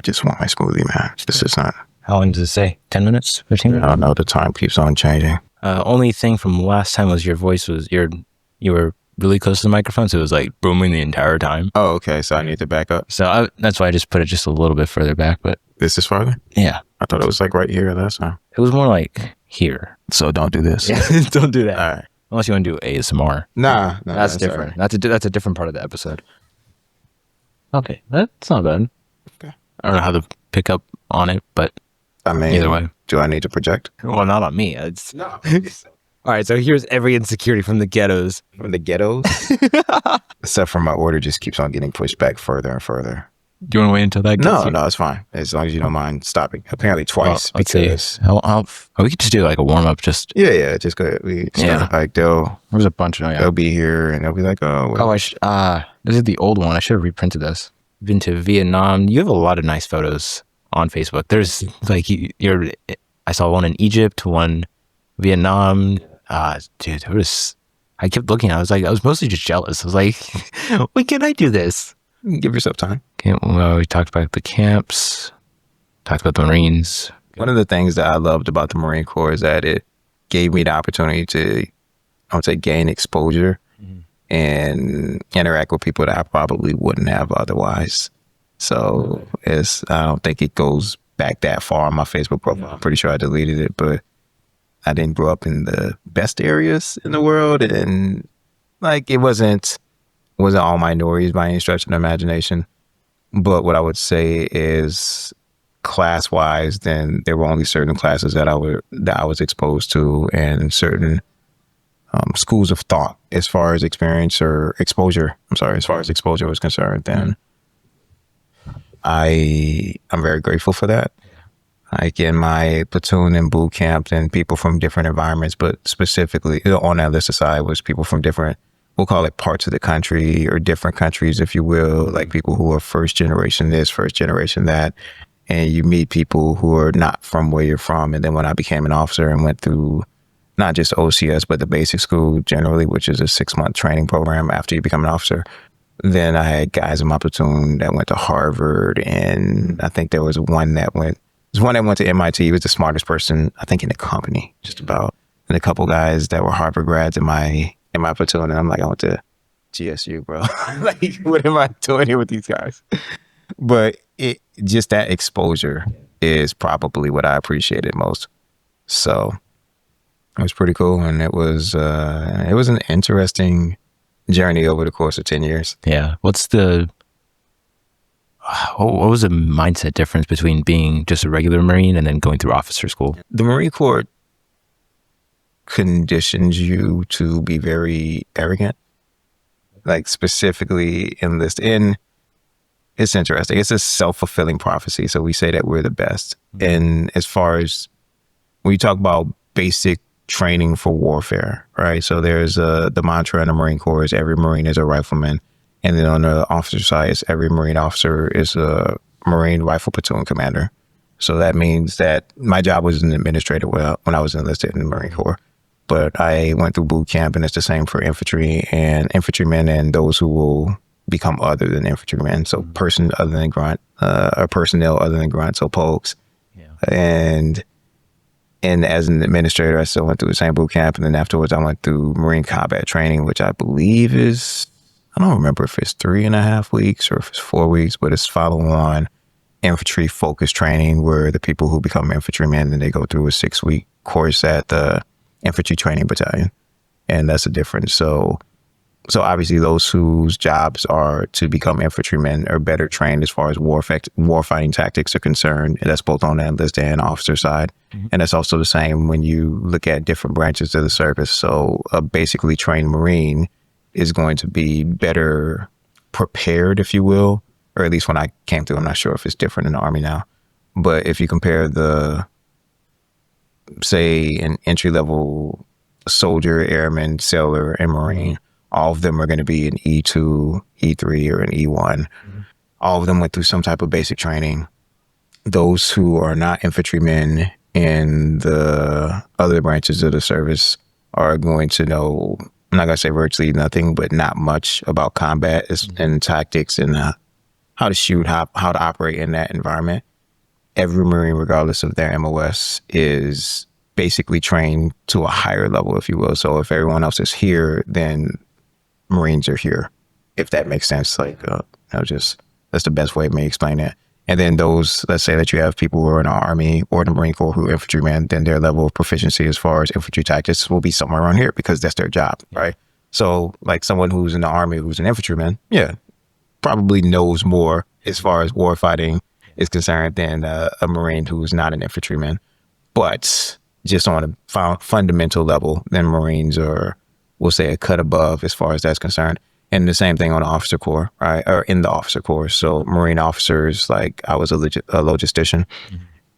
just want my smoothie, man. This is not. How long does it say? 10 minutes? 15 minutes? I don't know. The time keeps on changing. Only thing from last time was your voice was you were really close to the microphone, so it was like booming the entire time. Oh, okay. So I need to back up. So that's why I just put it just a little bit further back. But this is farther? Yeah. I thought it was like right here last time. It was more like here. So don't do this. Don't do that. All right. Unless you want to do ASMR. Nah, that's different. That's a different part of the episode. Okay, that's not bad. Okay. I don't know how to pick up on it, but I mean, either way. Do I need to project? Well, not on me. No. All right, so here's every insecurity from the ghettos. From the ghettos? Except for my order just keeps on getting pushed back further and further. Do you want to wait until that gets No, it's fine. As long as you don't mind stopping. Apparently twice. Well, because we could just do like a warm-up. Just just go ahead. Like there's a bunch of they'll be here and they'll be like, oh, well. This is the old one. I should have reprinted this. Been to Vietnam. You have a lot of nice photos on Facebook. There's like I saw one in Egypt, one Vietnam. Dude, I kept looking. I was mostly just jealous. I was like, when can I do this? Give yourself time. Okay, well, we talked about the camps, talked about the Marines. One of the things that I loved about the Marine Corps is that it gave me the opportunity to, I would say, gain exposure and interact with people that I probably wouldn't have otherwise. So I don't think it goes back that far on my Facebook profile. I'm pretty sure I deleted it, but I didn't grow up in the best areas in the world, and like it wasn't all minorities by any stretch of the imagination. But what I would say is, class-wise, then there were only certain classes that I was exposed to, and certain schools of thought as far as exposure was concerned. Then I'm very grateful for that. Like in my platoon and boot camp, and people from different environments, but specifically on that list aside was people from different, we'll call it parts of the country or different countries, if you will, like people who are first generation this, first generation that, and you meet people who are not from where you're from. And then when I became an officer and went through not just OCS, but the basic school generally, which is a 6-month training program after you become an officer, then I had guys in my platoon that went to Harvard, and I think there was one that went to MIT. He was the smartest person, I think, in the company, just about. And a couple guys that were Harvard grads in my platoon, and I'm like, I went to GSU, bro. Like, what am I doing here with these guys? But just that exposure is probably what I appreciated most. So it was pretty cool, and it was an interesting journey over the course of 10 years. Yeah. What was the mindset difference between being just a regular Marine and then going through officer school? The Marine Corps conditions you to be very arrogant, like specifically in it's interesting. It's a self-fulfilling prophecy. So we say that we're the best. And as far as when you talk about basic training for warfare, right? So there's the mantra in the Marine Corps is every Marine is a rifleman. And then on the officer side, every Marine officer is a Marine rifle platoon commander. So that means that my job was an administrator when I was enlisted in the Marine Corps. But I went through boot camp, and it's the same for infantry and infantrymen and those who will become other than infantrymen. So person other than grunt, or personnel other than grunt, so pokes. Yeah. And as an administrator, I still went through the same boot camp. And then afterwards, I went through Marine combat training, which I believe is, I don't remember if it's 3.5 weeks or if it's 4 weeks, but it's following on infantry focused training, where the people who become infantrymen, and they go through a 6-week course at the infantry training battalion. And that's the difference. So obviously those whose jobs are to become infantrymen are better trained as far as warfighting tactics are concerned. And that's both on the enlist and officer side. Mm-hmm. And that's also the same when you look at different branches of the service. So a basically trained Marine is going to be better prepared, if you will, or at least when I came through. I'm not sure if it's different in the Army now. But if you compare say an entry-level soldier, airman, sailor, and Marine, all of them are going to be an E2, E3, or an E1. Mm-hmm. All of them went through some type of basic training. Those who are not infantrymen in the other branches of the service are going to know, I'm not going to say virtually nothing, but not much about combat and tactics and how to shoot, how to operate in that environment. Every Marine, regardless of their MOS, is basically trained to a higher level, if you will. So if everyone else is here, then Marines are here, if that makes sense. Like, just that's the best way of me explaining it. And then those, let's say that you have people who are in the Army or the Marine Corps who are infantrymen, then their level of proficiency as far as infantry tactics will be somewhere around here because that's their job, right? So like someone who's in the Army who's an infantryman, yeah, probably knows more as far as warfighting is concerned than a Marine who's not an infantryman. But just on a fundamental level, then Marines are, we'll say, a cut above as far as that's concerned. And the same thing on the officer corps, right? Or in the officer corps. So Marine officers, like I was a logistician,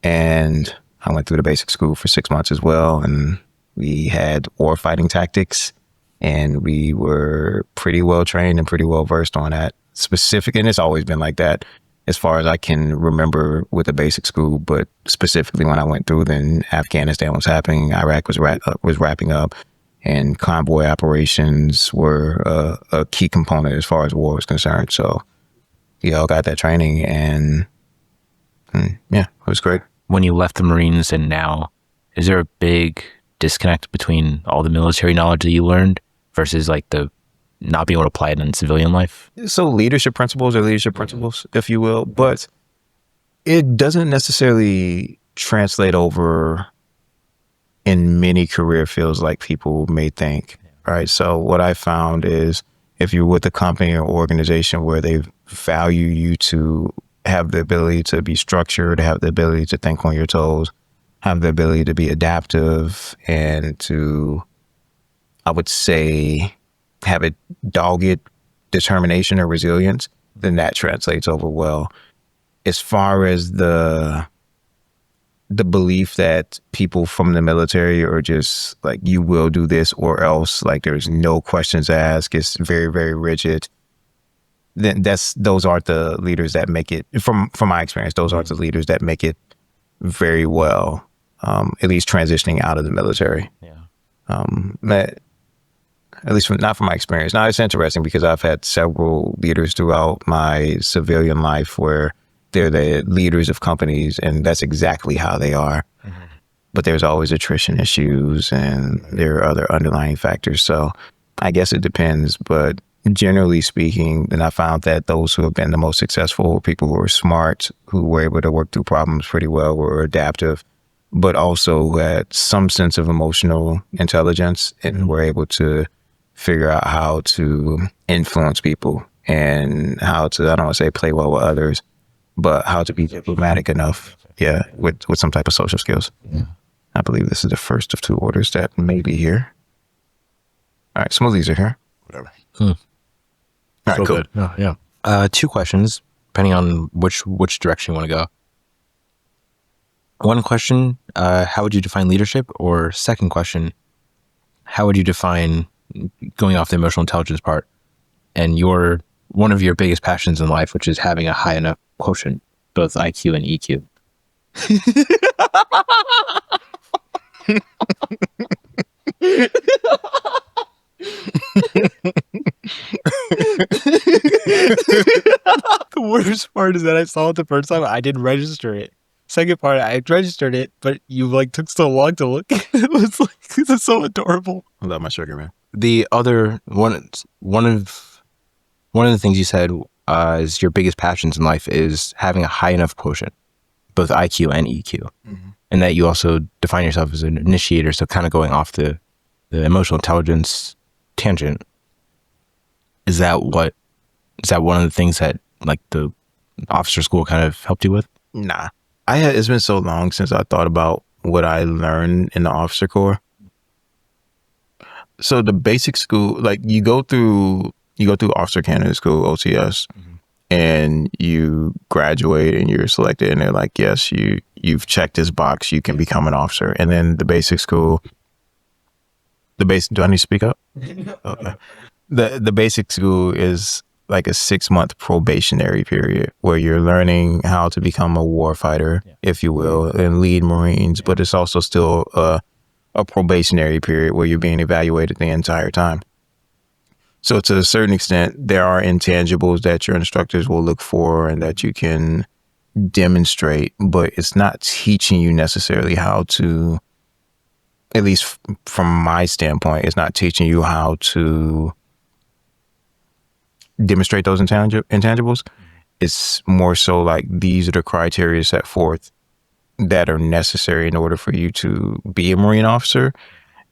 and I went through the basic school for 6 months as well. And we had war fighting tactics, and we were pretty well trained and pretty well versed on that specific. And it's always been like that as far as I can remember with the basic school. But specifically when I went through, then Afghanistan was happening, Iraq was wrapping up. And convoy operations were a key component as far as war was concerned. So we all got that training, and yeah, it was great. When you left the Marines and now, is there a big disconnect between all the military knowledge that you learned versus like the not being able to apply it in civilian life? So leadership principles are leadership principles, if you will, but it doesn't necessarily translate over in many career fields like people may think, right? So what I found is if you're with a company or organization where they value you to have the ability to be structured, have the ability to think on your toes, have the ability to be adaptive, and to, I would say, have a dogged determination or resilience, then that translates over well. As far as the belief that people from the military are just like, you will do this or else, like there's no questions asked, it's very, very rigid, then those aren't the leaders that make it, from my experience, those aren't the leaders that make it very well, at least transitioning out of the military. At least not from my experience. Now, it's interesting because I've had several leaders throughout my civilian life where they're the leaders of companies, and that's exactly how they are. But there's always attrition issues, and there are other underlying factors. So I guess it depends. But generally speaking, then I found that those who have been the most successful were people who were smart, who were able to work through problems pretty well, were adaptive, but also who had some sense of emotional intelligence and were able to figure out how to influence people and how to, I don't want to say play well with others, but how to be diplomatic enough, with some type of social skills. I believe this is the first of two orders that may be here. All right, smoothies are here. Whatever. All right, So cool. good. Two questions, depending on which direction you want to go. One question, how would you define leadership? Or second question, how would you define, going off the emotional intelligence part, and one of your biggest passions in life, which is having a high enough quotient, both IQ and EQ? The worst part is that I saw it the first time. I didn't register it. Second part, I registered it, but you took so long to look. It was like, this is so adorable. I love my sugar, man. The other one of the things you said is your biggest passions in life is having a high enough quotient, both IQ and EQ, and that you also define yourself as an initiator. So kind of going off the emotional intelligence tangent. Is that one of the things that like the officer school kind of helped you with? Nah. It's been so long since I thought about what I learned in the officer corps. So the basic school, like you go through officer candidate school, OCS, and you graduate and you're selected, and they're like, yes, you've checked this box, you can become an officer. And then the basic school, do I need to speak up? Okay. The basic school is like a 6-month probationary period where you're learning how to become a war fighter, if you will, and lead Marines, but it's also still a probationary period where you're being evaluated the entire time. So to a certain extent, there are intangibles that your instructors will look for and that you can demonstrate, but it's not teaching you necessarily how to, at least from my standpoint, it's not teaching you how to demonstrate those intangibles. It's more so like these are the criteria set forth that are necessary in order for you to be a Marine officer.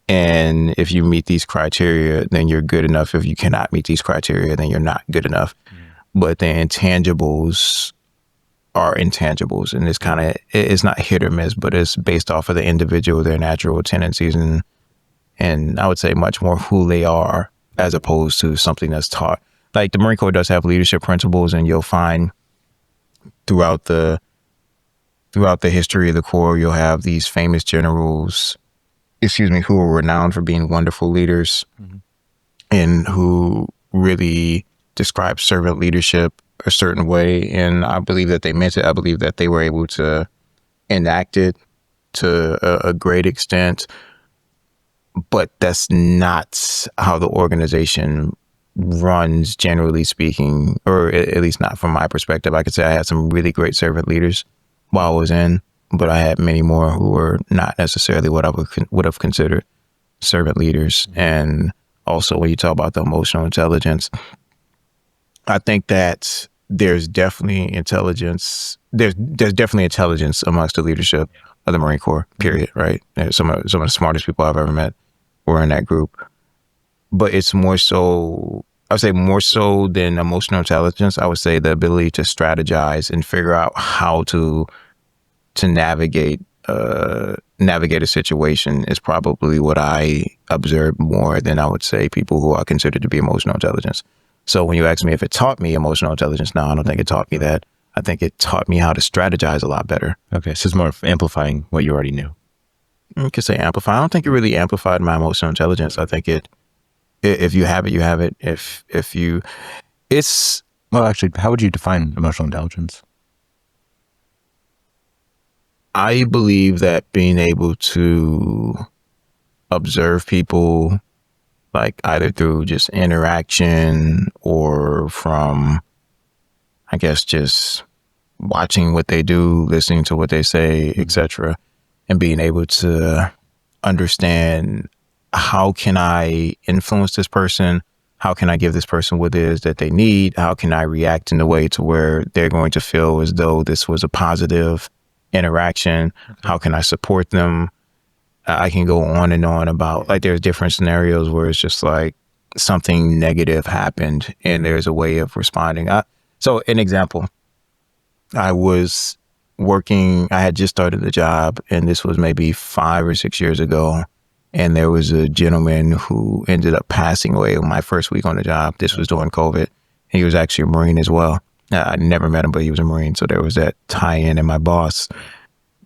And if you meet these criteria, then you're good enough. If you cannot meet these criteria, then you're not good enough. But the intangibles are intangibles, and it's not hit or miss, but it's based off of the individual, their natural tendencies, and I would say much more who they are as opposed to something that's taught. Like the Marine Corps does have leadership principles, and you'll find throughout the history of the Corps, you'll have these famous generals, who are renowned for being wonderful leaders and who really describe servant leadership a certain way. And I believe that they meant it. I believe that they were able to enact it to a great extent. But that's not how the organization runs, generally speaking, or at least not from my perspective. I could say I had some really great servant leaders while I was in, but I had many more who were not necessarily what I would have considered servant leaders. And also, when you talk about the emotional intelligence, I think that there's definitely intelligence. There's definitely intelligence amongst the leadership of the Marine Corps. Period. Right. And some of the smartest people I've ever met were in that group. But it's more so, I would say more so than emotional intelligence, I would say the ability to strategize and figure out how to navigate a situation is probably what I observed more than I would say people who are considered to be emotional intelligence. So when you ask me if it taught me emotional intelligence, no, I don't think it taught me that. I think it taught me how to strategize a lot better. Okay, so it's more of amplifying what you already knew. You could say amplify. I don't think it really amplified my emotional intelligence. I think if you have it, you have it. Well, actually, how would you define emotional intelligence? I believe that being able to observe people, like either through just interaction or from, I guess, just watching what they do, listening to what they say, etc., and being able to understand how can I influence this person? How can I give this person what it is that they need? How can I react in a way to where they're going to feel as though this was a positive interaction? Okay. How can I support them? I can go on and on about, like, there's different scenarios where it's just like something negative happened and there's a way of responding. So an example, I had just started the job, and this was maybe 5 or 6 years ago. And there was a gentleman who ended up passing away on my first week on the job. This was during COVID. He was actually a Marine as well. I never met him, but he was a Marine. So there was that tie-in, and my boss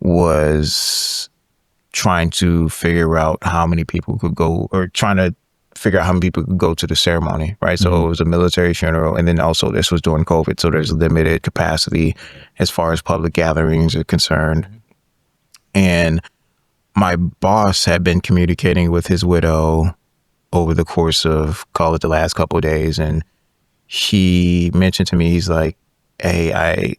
was trying to figure out how many people could go, or trying to figure out how many people could go to the ceremony, right? So it was a military funeral, and then also this was during COVID, so there's limited capacity as far as public gatherings are concerned. And my boss had been communicating with his widow over the course of, call it, the last couple of days, and he mentioned to me, he's like, "Hey,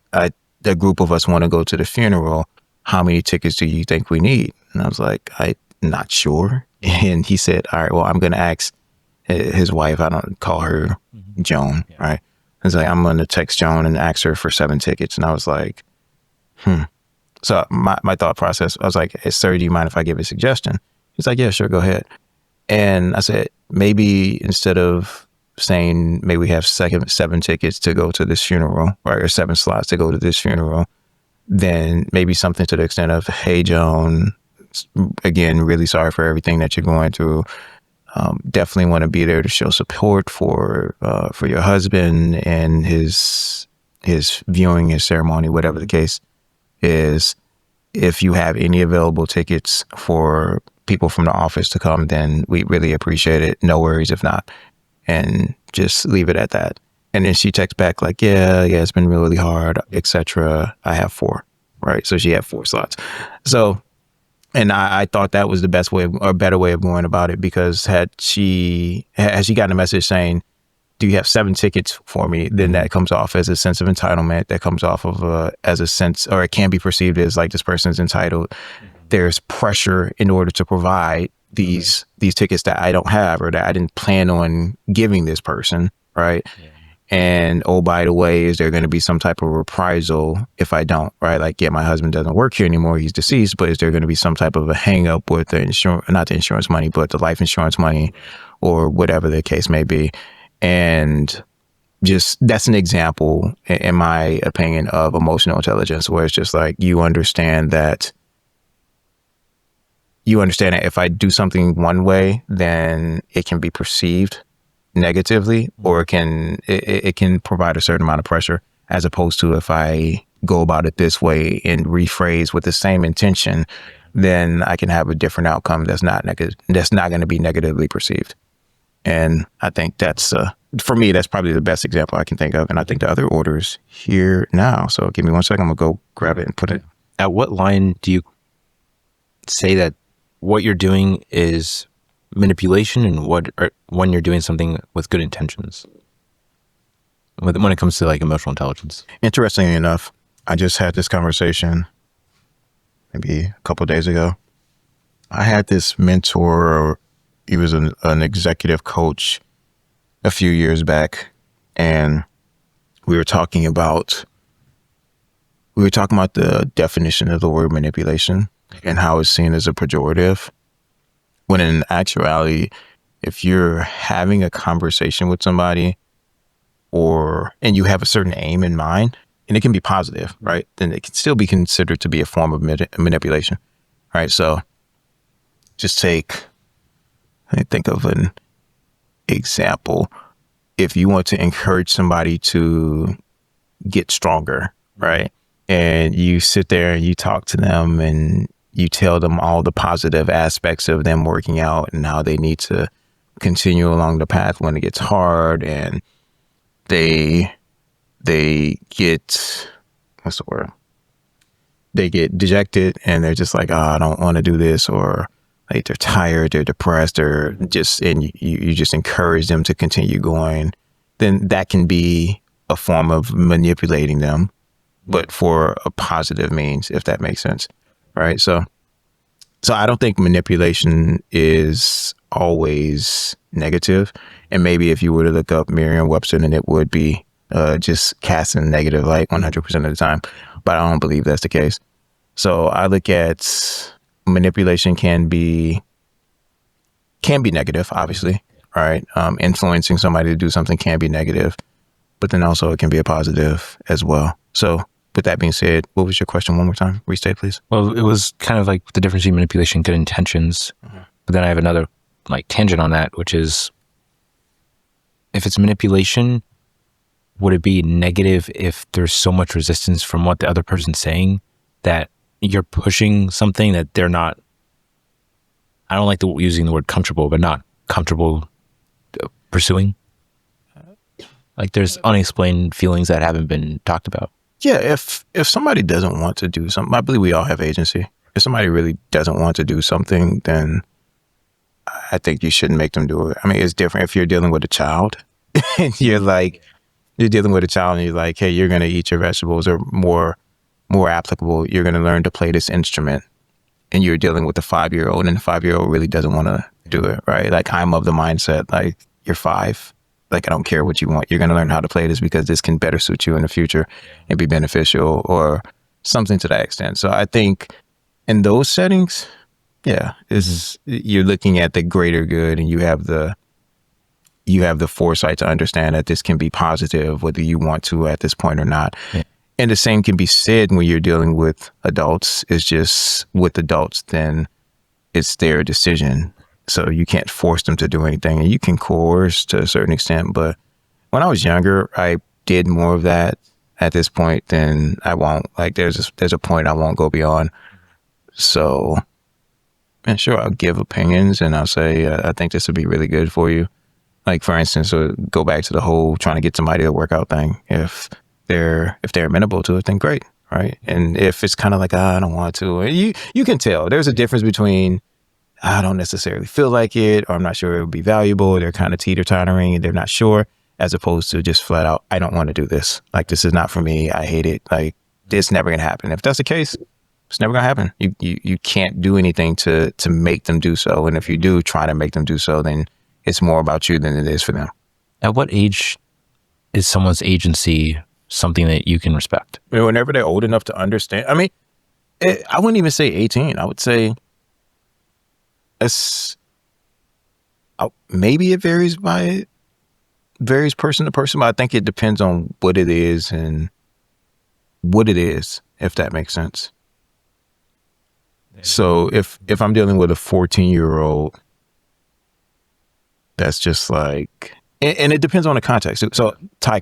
the group of us want to go to the funeral. How many tickets do you think we need?" And I was like, "I'm not sure." And he said, "All right, well, I'm going to ask his wife." I don't call her Joan, right? He's like, "I'm going to text Joan and ask her for 7 tickets." And I was like, So my thought process, I was like, "Hey, sir, do you mind if I give a suggestion?" He's like, "Yeah, sure, go ahead." And I said, maybe instead of saying, "May we have 7 tickets to go to this funeral," right, or 7 slots to go to this funeral, then maybe something to the extent of, "Hey, Joan, again, really sorry for everything that you're going through. Definitely want to be there to show support for your husband and his viewing, his ceremony, whatever the case is. If you have any available tickets for people from the office to come, then we really appreciate it. No worries if not." And just leave it at that. And then she texts back like, yeah, it's been really hard, etc. I have 4, right? So she had 4 slots. So, and I thought that was the best way or better way of going about it, because had she gotten a message saying, do you have 7 tickets for me? Then that comes off as a sense of entitlement. That comes off of as a sense, or it can be perceived as like this person's entitled. There's pressure in order to provide these tickets that I don't have or that I didn't plan on giving this person, right? And oh, by the way, is there going to be some type of reprisal if I don't, right? Like, yeah, my husband doesn't work here anymore. He's deceased, but is there going to be some type of a hang up with the insurance, not the insurance money, but the life insurance money or whatever the case may be? And just, that's an example, in my opinion, of emotional intelligence, where it's just like, you understand that if I do something one way, then it can be perceived negatively, or it can provide a certain amount of pressure, as opposed to if I go about it this way and rephrase with the same intention, then I can have a different outcome that's not going to be negatively perceived. And I think that's for me, that's probably the best example I can think of. And I think the other order's here now. So give me 1 second. I'm gonna go grab it and put it. At what line do you say that what you're doing is manipulation, and when you're doing something with good intentions when it comes to like emotional intelligence? Interestingly enough, I just had this conversation maybe a couple of days ago. I had this mentor. He was an executive coach a few years back, and we were talking about the definition of the word manipulation and how it's seen as a pejorative, when in actuality, if you're having a conversation with somebody and you have a certain aim in mind, and it can be positive, right? Then it can still be considered to be a form of manipulation, right? So just think of an example. If you want to encourage somebody to get stronger, right? And you sit there and you talk to them and you tell them all the positive aspects of them working out and how they need to continue along the path when it gets hard, and they get, what's the word? They get dejected and they're just like, oh, I don't want to do this, or like they're tired, they're depressed, or just, and you just encourage them to continue going, then that can be a form of manipulating them, but for a positive means, if that makes sense, right? So I don't think manipulation is always negative. And maybe if you were to look up Merriam-Webster, then it would be just casting negative light 100% of the time. But I don't believe that's the case. So I look at manipulation can be negative, obviously, right? Influencing somebody to do something can be negative, but then also it can be a positive as well. So with that being said, what was your question one more time? Restate, please. Well, it was kind of like the difference between manipulation and good intentions. But then I have another like tangent on that, which is, if it's manipulation, would it be negative if there's so much resistance from what the other person's saying that you're pushing something that they're not, I don't like using the word comfortable, but not comfortable pursuing? Like there's unexplained feelings that haven't been talked about. Yeah, if somebody doesn't want to do something, I believe we all have agency. If somebody really doesn't want to do something, then I think you shouldn't make them do it. I mean, it's different if you're dealing with a child and you're dealing with a child and you're like, hey, you're going to eat your vegetables, or more applicable, you're going to learn to play this instrument, and you're dealing with a 5-year-old, and the 5-year-old really doesn't want to do it, right? Like, I'm of the mindset, like, you're 5. Like, I don't care what you want. You're going to learn how to play this because this can better suit you in the future and be beneficial, or something to that extent. So I think in those settings, yeah, you're looking at the greater good, and you have the foresight to understand that this can be positive, whether you want to at this point or not. Yeah. And the same can be said when you're dealing with adults. It's just with adults, then it's their decision. So you can't force them to do anything, and you can coerce to a certain extent. But when I was younger, I did more of that. At this point, then I won't. Like, there's a point I won't go beyond. So, and sure, I'll give opinions, and I'll say, I think this would be really good for you. Like, for instance, go back to the whole trying to get somebody to work out thing. If they're amenable to it, then great, right? And if it's kind of like, I don't want to, you can tell there's a difference between, I don't necessarily feel like it, or I'm not sure it would be valuable, they're kind of teeter-tottering, they're not sure, as opposed to just flat out, I don't want to do this. Like, this is not for me. I hate it. Like, it's never going to happen. If that's the case, it's never going to happen. You can't do anything to make them do so. And if you do try to make them do so, then it's more about you than it is for them. At what age is someone's agency something that you can respect? Whenever they're old enough to understand. I mean, I wouldn't even say 18. I would say maybe it varies person to person, but I think it depends on what it is and what it is, if that makes sense. So if I'm dealing with a 14-year-old, that's just like, and it depends on the context. So Thai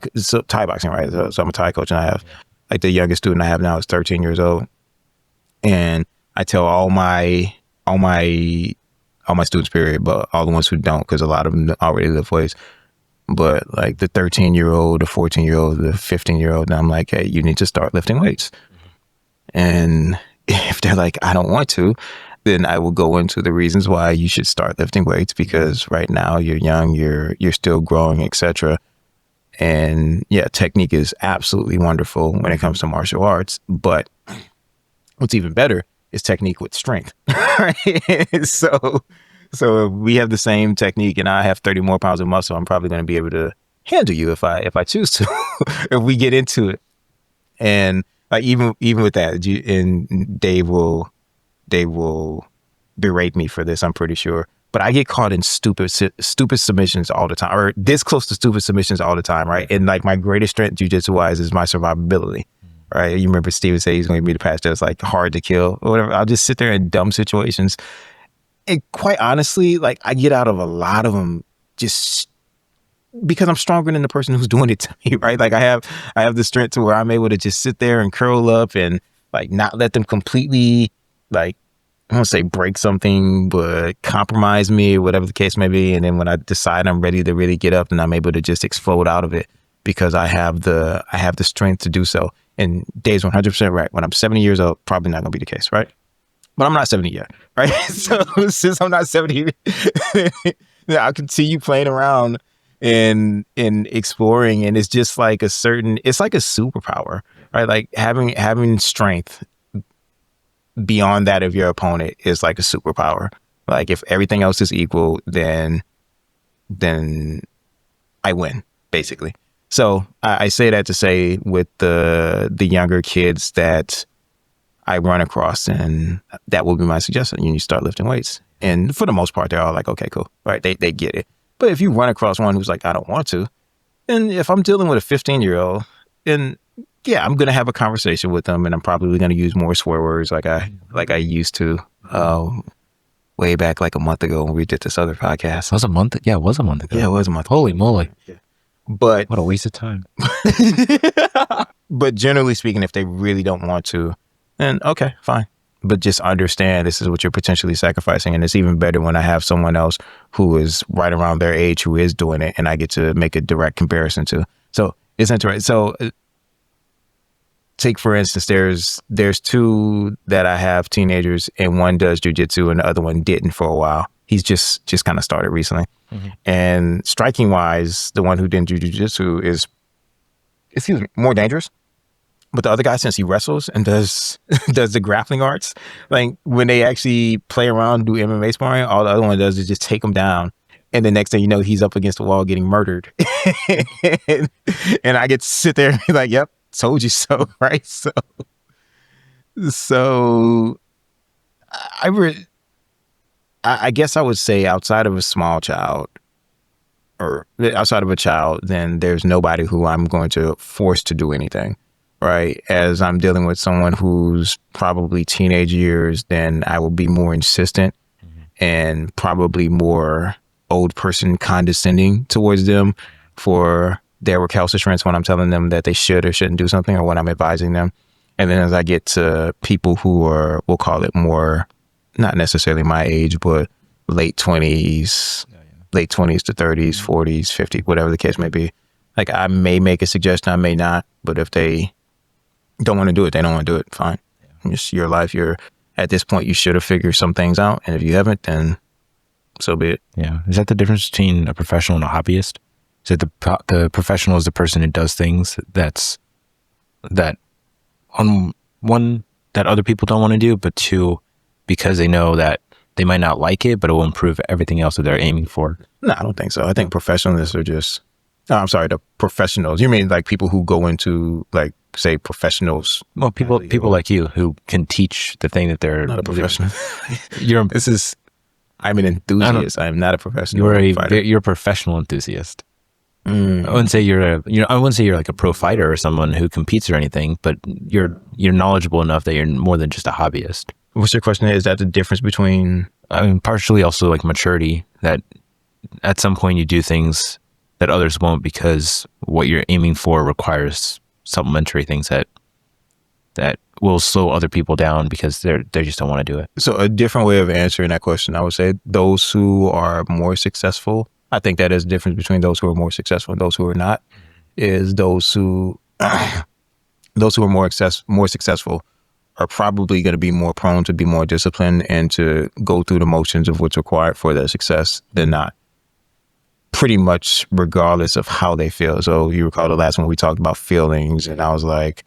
boxing, right? So I'm a Thai coach, and I have like the youngest student I have now is 13 years old, and I tell all my students, period, but all the ones who don't, because a lot of them already lift weights. But like the 13-year-old, the 14-year-old, the 15-year-old, and I'm like, hey, you need to start lifting weights. And if they're like, I don't want to, then I will go into the reasons why you should start lifting weights, because right now you're young, you're still growing, etc. And yeah, technique is absolutely wonderful when it comes to martial arts, but what's even better is technique with strength. Right? So if we have the same technique and I have 30 more pounds of muscle, I'm probably going to be able to handle you if I choose to, if we get into it. And like even with that, and Dave will berate me for this, I'm pretty sure. But I get caught in stupid submissions all the time, or this close to stupid submissions all the time, right? And like my greatest strength, jiu-jitsu wise, is my survivability, right? You remember Steven say he's going to be the patch that's like hard to kill or whatever. I'll just sit there in dumb situations. And quite honestly, like I get out of a lot of them just because I'm stronger than the person who's doing it to me, right? Like I have the strength to where I'm able to just sit there and curl up and like not let them completely, like, I won't say break something, but compromise me or whatever the case may be. And then when I decide I'm ready to really get up, then I'm able to just explode out of it because I have the strength to do so. And Dave's 100% right. When I'm 70 years old, probably not going to be the case, right? But I'm not 70 yet, right? So since I'm not 70, I'll continue playing around and exploring. And it's just like it's like a superpower, right? Like having strength beyond that of your opponent is like a superpower. Like if everything else is equal, then I win, basically. So I say that to say with the younger kids that I run across, and that will be my suggestion. You need to start lifting weights. And for the most part, they're all like, okay, cool. Right. They get it. But if you run across one who's like, I don't want to, and if I'm dealing with a 15-year-old, then yeah, I'm going to have a conversation with them, and I'm probably going to use more swear words like I used to way back like a month ago when we did this other podcast. Was a month? Yeah, it was a month ago. Yeah, it was a month. Holy moly. Yeah. But what a waste of time. But generally speaking, if they really don't want to, then okay, fine. But just understand this is what you're potentially sacrificing. And it's even better when I have someone else who is right around their age who is doing it, and I get to make a direct comparison to. So it's interesting. So take, for instance, there's two that I have teenagers, and one does jiu-jitsu and the other one didn't for a while. He's just kind of started recently. Mm-hmm. And striking wise, the one who didn't do jiu-jitsu is more dangerous. But the other guy, since he wrestles and does the grappling arts, like when they actually play around, do MMA sparring, all the other one does is just take him down. And the next thing you know, he's up against the wall getting murdered. and I get to sit there and be like, yep, told you so, right? So I guess I would say outside of a small child, or outside of a child, then there's nobody who I'm going to force to do anything. Right. As I'm dealing with someone who's probably teenage years, then I will be more insistent and probably more old person condescending towards them for their recalcitrance when I'm telling them that they should or shouldn't do something, or when I'm advising them. And then as I get to people who are, we'll call it more, not necessarily my age, but late 20s to 30s, 40s, 50, whatever the case may be. Like I may make a suggestion, I may not, but if they don't want to do it, they don't want to do it. Fine. Yeah. It's your life. You're at this point, you should have figured some things out. And if you haven't, then so be it. Yeah. Is that the difference between a professional and a hobbyist? So the professional is the person who does things that on one that other people don't want to do, but two, because they know that they might not like it, but it will improve everything else that they're aiming for. No, I don't think so. I think professionals are just, I'm sorry, the professionals. You mean like people who go into like, say, professionals? Well, people like you who can teach the thing that they're Not a professional. You're I'm an enthusiast. I'm not a professional fighter. you're a professional enthusiast. I wouldn't say I wouldn't say you're like a pro fighter or someone who competes or anything, but you're knowledgeable enough that you're more than just a hobbyist. What's your question? Is that the difference between? I mean, partially also like maturity, that at some point you do things that others won't because what you're aiming for requires supplementary things that will slow other people down because they just don't want to do it. So a different way of answering that question, I would say those who are more successful. I think that is the difference between those who are more successful and those who are not. Is those who are more successful are probably going to be more prone to be more disciplined and to go through the motions of what's required for their success than not. Pretty much regardless of how they feel. So you recall the last one we talked about feelings, and I was like,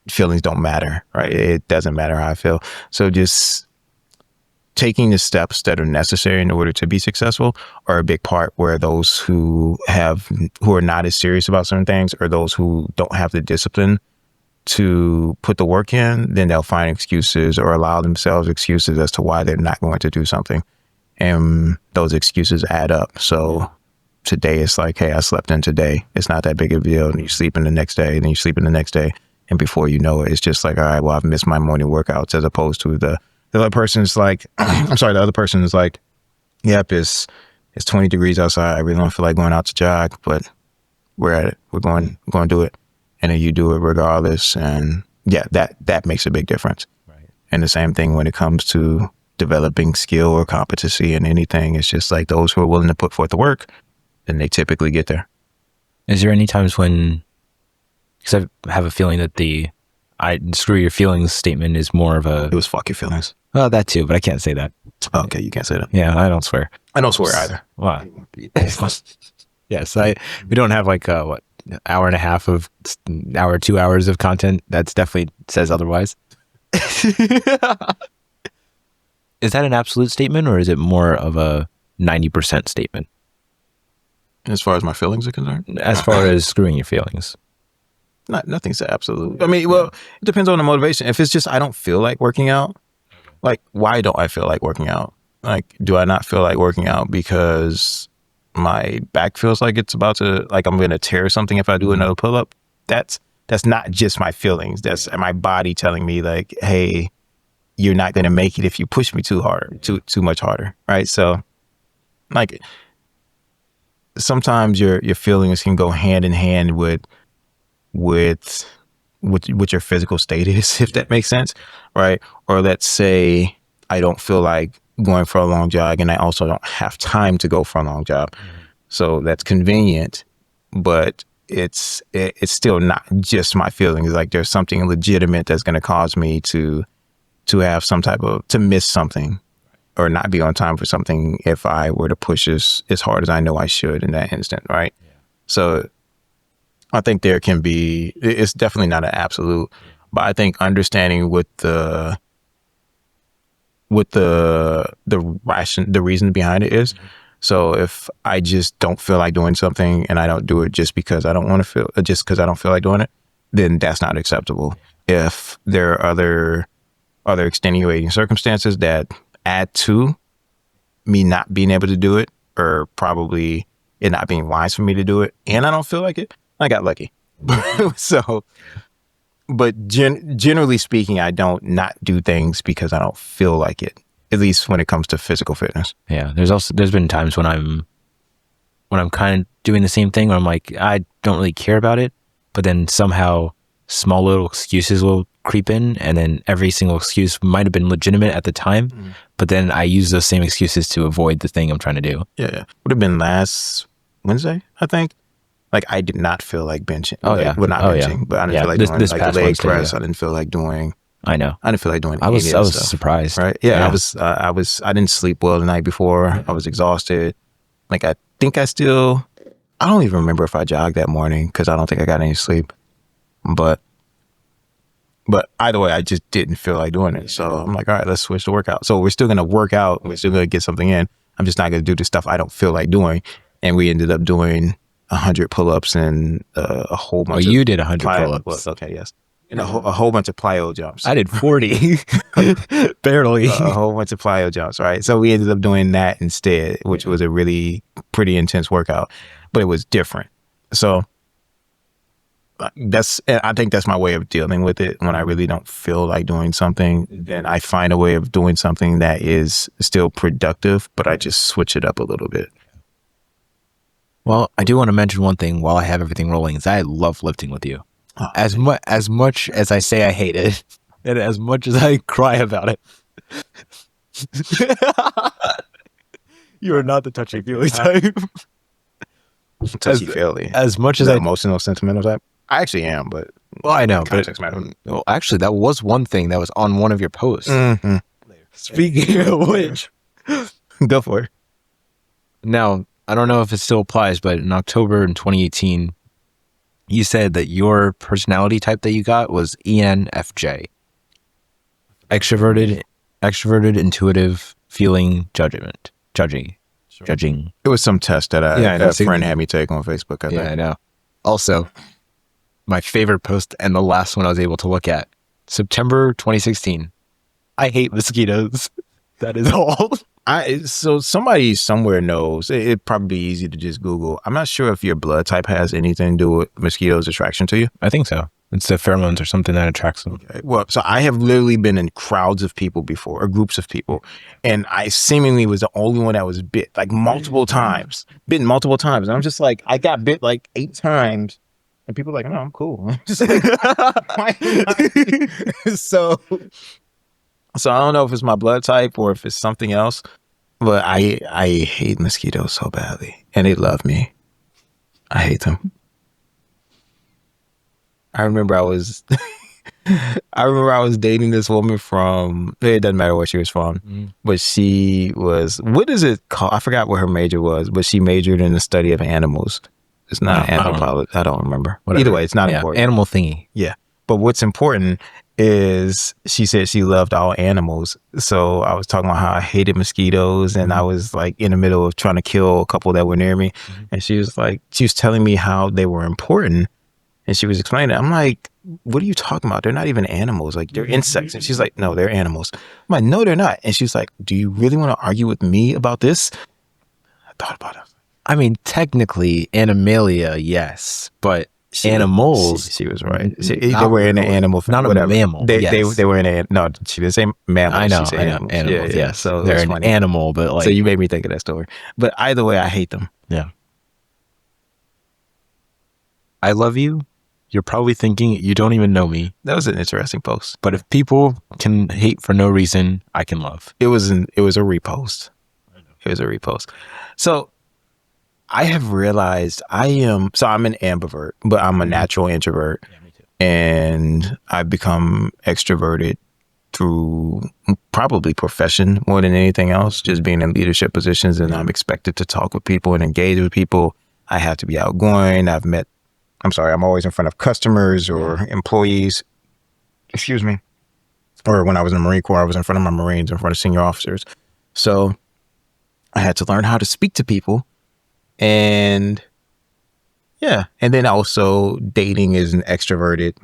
feelings don't matter, right? It doesn't matter how I feel. So just taking the steps that are necessary in order to be successful are a big part, where those who are not as serious about certain things, or those who don't have the discipline to put the work in, then they'll find excuses or allow themselves excuses as to why they're not going to do something. And those excuses add up. So today it's like, hey, I slept in today. It's not that big of a deal. And you sleep in the next day, and then you sleep in the next day. And before you know it, it's just like, all right, well, I've missed my morning workouts, as opposed to the other person's like, the other person is like, yep, it's 20 degrees outside. I really don't feel like going out to jog, but we're at it. We're going to do it. And then you do it regardless. And yeah, that makes a big difference. Right. And the same thing when it comes to developing skill or competency in anything. It's just like those who are willing to put forth the work, then they typically get there. Is there any times when, because I have a feeling that I screw your feelings statement is more of a... It was fuck your feelings. Well, that too, but I can't say that. Oh, okay, you can't say that. Yeah, I don't swear. I don't swear either. Wow. Yes, we don't have like, hour and a half of 2 hours of content. That's definitely says otherwise. Is that an absolute statement, or is it more of a 90% statement? As far as my feelings are concerned? As far as screwing your feelings. Nothing's absolute. I mean, well, it depends on the motivation. If it's just I don't feel like working out, like, why don't I feel like working out? Like, do I not feel like working out because my back feels like it's about to, like, I'm going to tear something if I do another pull-up? That's not just my feelings. That's my body telling me, like, hey, you're not going to make it if you push me too much harder, right? So, like, sometimes your feelings can go hand in hand with your physical state is, if that makes sense, right? Or let's say I don't feel like going for a long jog, and I also don't have time to go for a long jog. So that's convenient, but it's still not just my feelings. Like, there's something legitimate that's going to cause me to have some type of, to miss something or not be on time for something if I were to push as hard as I know I should in that instant, right? Yeah. So I think there can be, it's definitely not an absolute, but I think understanding what the reason behind it is. So if I just don't feel like doing something and I don't do it just because I don't feel like doing it, then that's not acceptable. If there are other extenuating circumstances that add to me not being able to do it, or probably it not being wise for me to do it, and I don't feel like it, I got lucky. So, but generally speaking, I don't not do things because I don't feel like it, at least when it comes to physical fitness. Yeah. There's been times when I'm kind of doing the same thing where I'm like, I don't really care about it, but then somehow small little excuses will creep in, and then every single excuse might have been legitimate at the time, but then I use those same excuses to avoid the thing I'm trying to do. Yeah. Would have been last Wednesday, I think. Like, I did not feel like benching. Oh, yeah. Well, not benching, but I didn't feel like doing this like past leg Wednesday, press. yeah. I didn't feel like doing. I know. I didn't feel like doing. I was stuff, surprised. Right? Yeah. I didn't sleep well the night before. I was exhausted. Like, I think I still I don't even remember if I jogged that morning because I don't think I got any sleep. But either way, I just didn't feel like doing it. So I'm like, all right, let's switch the workout. So we're still going to work out. We're still going to get something in. I'm just not going to do the stuff I don't feel like doing. And we ended up doing 100 pull-ups and a whole bunch of... you did 100 pull-ups. Well, okay, yes. And a whole bunch of plyo jumps. I did 40. Barely. A whole bunch of plyo jumps, right? So we ended up doing that instead, which was a really pretty intense workout. But it was different. So I think that's my way of dealing with it. When I really don't feel like doing something, then I find a way of doing something that is still productive, but I just switch it up a little bit. Well, I do want to mention one thing while I have everything rolling is I love lifting with you. Oh, as much as I say I hate it, and as much as I cry about it. You are not the touchy-feely type. Touchy-feely. As much as the emotional, sentimental type. I actually am, but... Well, I know, context matters. Well, actually, that was one thing that was on one of your posts. Mm-hmm. Speaking of which... Go for it. Now, I don't know if it still applies, but in October in 2018, you said that your personality type that you got was ENFJ. Extroverted, intuitive, feeling, judging. It was some test that a friend had me take on Facebook, I think. Yeah, I know. Also, my favorite post and the last one I was able to look at, September 2016. I hate mosquitoes. That is all. So somebody somewhere knows. It'd probably be easy to just Google. I'm not sure if your blood type has anything to do with mosquitoes' attraction to you. I think so. It's the pheromones or something that attracts them. Okay. Well, so I have literally been in crowds of people before, or groups of people, and I seemingly was the only one that was bit, like multiple times. Bitten multiple times. And I'm just like, I got bit like 8 times. And people are like, no, I'm cool. I'm just like, why so I don't know if it's my blood type or if it's something else, but I hate mosquitoes so badly, and they love me. I hate them. I remember I was dating this woman from, it doesn't matter where she was from, but she was, what is it called? I forgot what her major was, but she majored in the study of animals. It's not anthropology. I don't remember. Whatever. Either way, it's not important. Animal thingy. Yeah. But what's important is she said she loved all animals. So I was talking about how I hated mosquitoes, and I was like in the middle of trying to kill a couple that were near me. And she was telling me how they were important. And she was explaining it. I'm like, what are you talking about? They're not even animals. Like, they're insects. And she's like, no, they're animals. I'm like, no, they're not. And she's like, do you really want to argue with me about this? I thought about it. I mean, technically, Animalia, yes, but animals. She was right. They were in an animal. Not whatever. a mammal. They were in a, no, she didn't say mammal. I know, she said animals. Animals, Yeah. So they're an animal, but like. So you made me think of that story. But either way, I hate them. Yeah. I love you. You're probably thinking you don't even know me. That was an interesting post. But if people can hate for no reason, I can love. It was a repost. It was a repost. So I have realized I'm an ambivert, but I'm a natural introvert. Yeah, me too. And I've become extroverted through probably profession more than anything else, just being in leadership positions, and I'm expected to talk with people and engage with people. I have to be outgoing. I'm always in front of customers or employees. Excuse me. Or when I was in the Marine Corps, I was in front of my Marines, in front of senior officers. So I had to learn how to speak to people. And yeah. And then also dating is an extroverted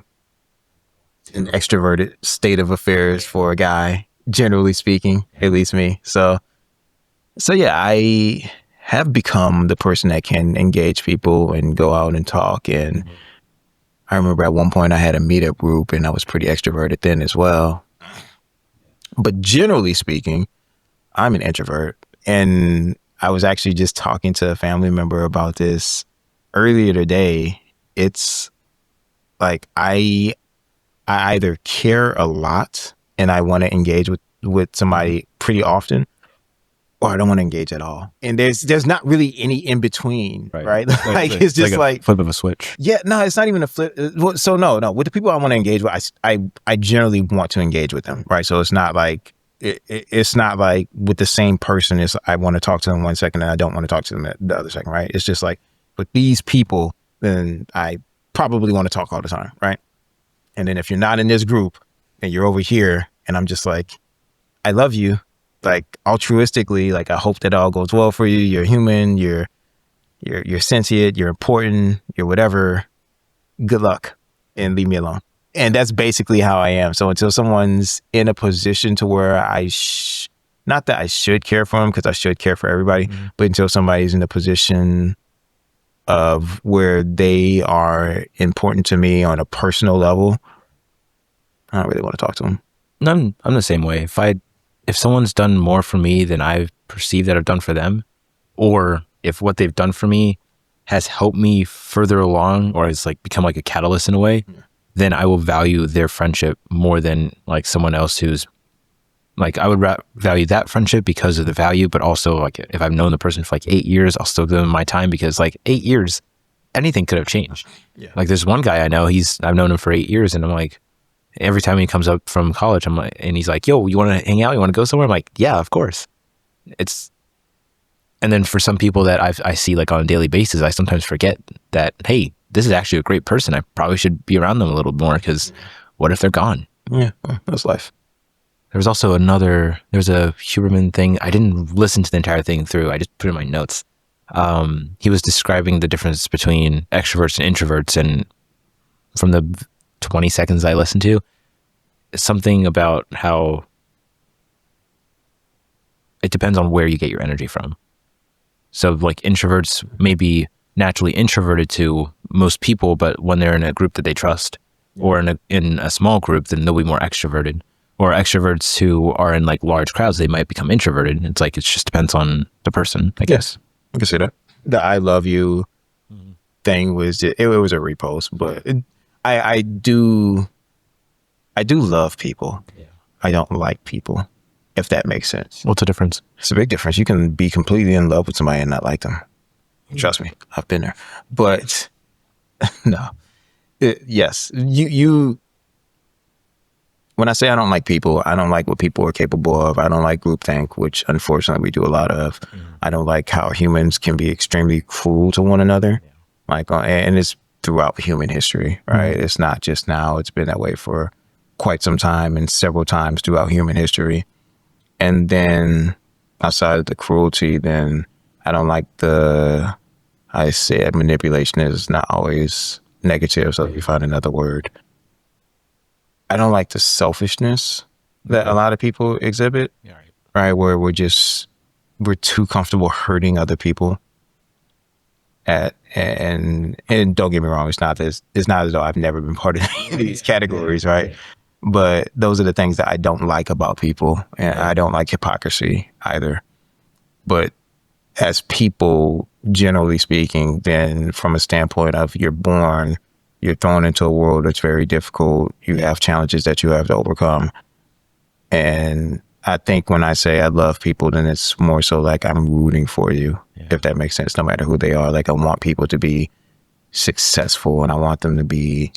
state of affairs for a guy, generally speaking, at least me. So yeah, I have become the person that can engage people and go out and talk. And I remember at one point I had a meetup group, and I was pretty extroverted then as well. But generally speaking, I'm an introvert. And I was actually just talking to a family member about this earlier today. It's like I either care a lot and I want to engage with somebody pretty often, or I don't want to engage at all. And there's not really any in between, right? Like it's just like flip of a switch. Yeah, no, it's not even a flip. So no, with the people I want to engage with, I generally want to engage with them, right? So it's not like it's not like with the same person. I want to talk to them 1 second and I don't want to talk to them the other second, right? It's just like But these people, then I probably want to talk all the time, right? And then if you're not in this group and you're over here, and I'm just like, I love you, like altruistically, like I hope that all goes well for you. You're human. You're sentient. You're important. You're whatever. Good luck, and leave me alone. And that's basically how I am. So until someone's in a position to where not that I should care for them, because I should care for everybody, but until somebody's in a position of where they are important to me on a personal level, I don't really want to talk to them. I'm the same way. If someone's done more for me than I've perceived that I've done for them, or if what they've done for me has helped me further along, or has like become like a catalyst in a way, then I will value their friendship more than like someone else who's like, I would value that friendship because of the value, but also like if I've known the person for like 8 years, I'll still give them my time, because like 8 years, anything could have changed. Yeah. Like there's one guy I know, I've known him for 8 years, and I'm like, every time he comes up from college, I'm like, and he's like, yo, you want to hang out? You want to go somewhere? I'm like, yeah, of course. And then for some people that I see like on a daily basis, I sometimes forget that, hey, this is actually a great person. I probably should be around them a little more, because what if they're gone? Yeah, that's life. There was also there's a Huberman thing. I didn't listen to the entire thing through. I just put it in my notes. He was describing the difference between extroverts and introverts. And from the 20 seconds I listened to, something about how it depends on where you get your energy from. So like introverts may be naturally introverted to most people, but when they're in a group that they trust, or in a small group, then they'll be more extroverted. Or extroverts who are in like large crowds, they might become introverted. It's like, it just depends on the person, I guess. I can see that. The I love you thing was, it was a repost, but I do love people. Yeah. I don't like people, if that makes sense. What's the difference? It's a big difference. You can be completely in love with somebody and not like them. Trust me, I've been there. But no, yes, you. When I say I don't like people, I don't like what people are capable of. I don't like groupthink, which unfortunately we do a lot of. I don't like how humans can be extremely cruel to one another. Yeah. Like, and it's throughout human history, right? It's not just now. It's been that way for quite some time, and several times throughout human history. And then outside of the cruelty, then I don't like I said manipulation is not always negative, so you find another word. I don't like the selfishness that a lot of people exhibit, right? Where we're too comfortable hurting other people. And don't get me wrong, it's not as though I've never been part of any of these categories, right? But those are the things that I don't like about people, and I don't like hypocrisy either. But as people, generally speaking, then from a standpoint of you're thrown into a world that's very difficult. You have challenges that you have to overcome. And I think when I say I love people, then it's more so like I'm rooting for you, if that makes sense, no matter who they are. Like I want people to be successful, and I want them to be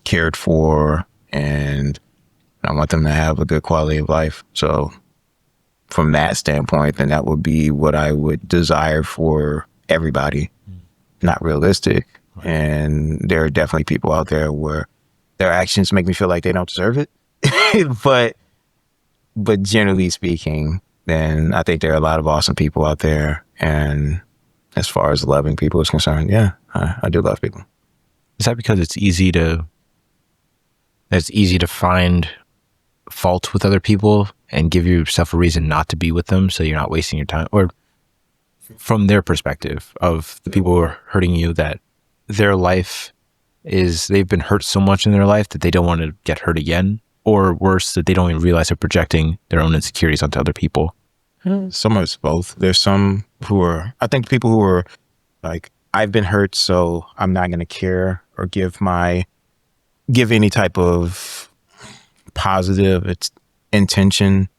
cared for, and I want them to have a good quality of life. So from that standpoint, then that would be what I would desire for everybody. Not realistic. And there are definitely people out there where their actions make me feel like they don't deserve it. but generally speaking, then I think there are a lot of awesome people out there. And as far as loving people is concerned, yeah, I do love people. Is that because it's easy to find fault with other people and give yourself a reason not to be with them, so you're not wasting your time? Or from their perspective of the people who are hurting you, that their life they've been hurt so much in their life that they don't want to get hurt again, or worse, that they don't even realize they're projecting their own insecurities onto other people? Some of it's both. There's some I think people who are like, I've been hurt, so I'm not going to care or give any type of positive intention,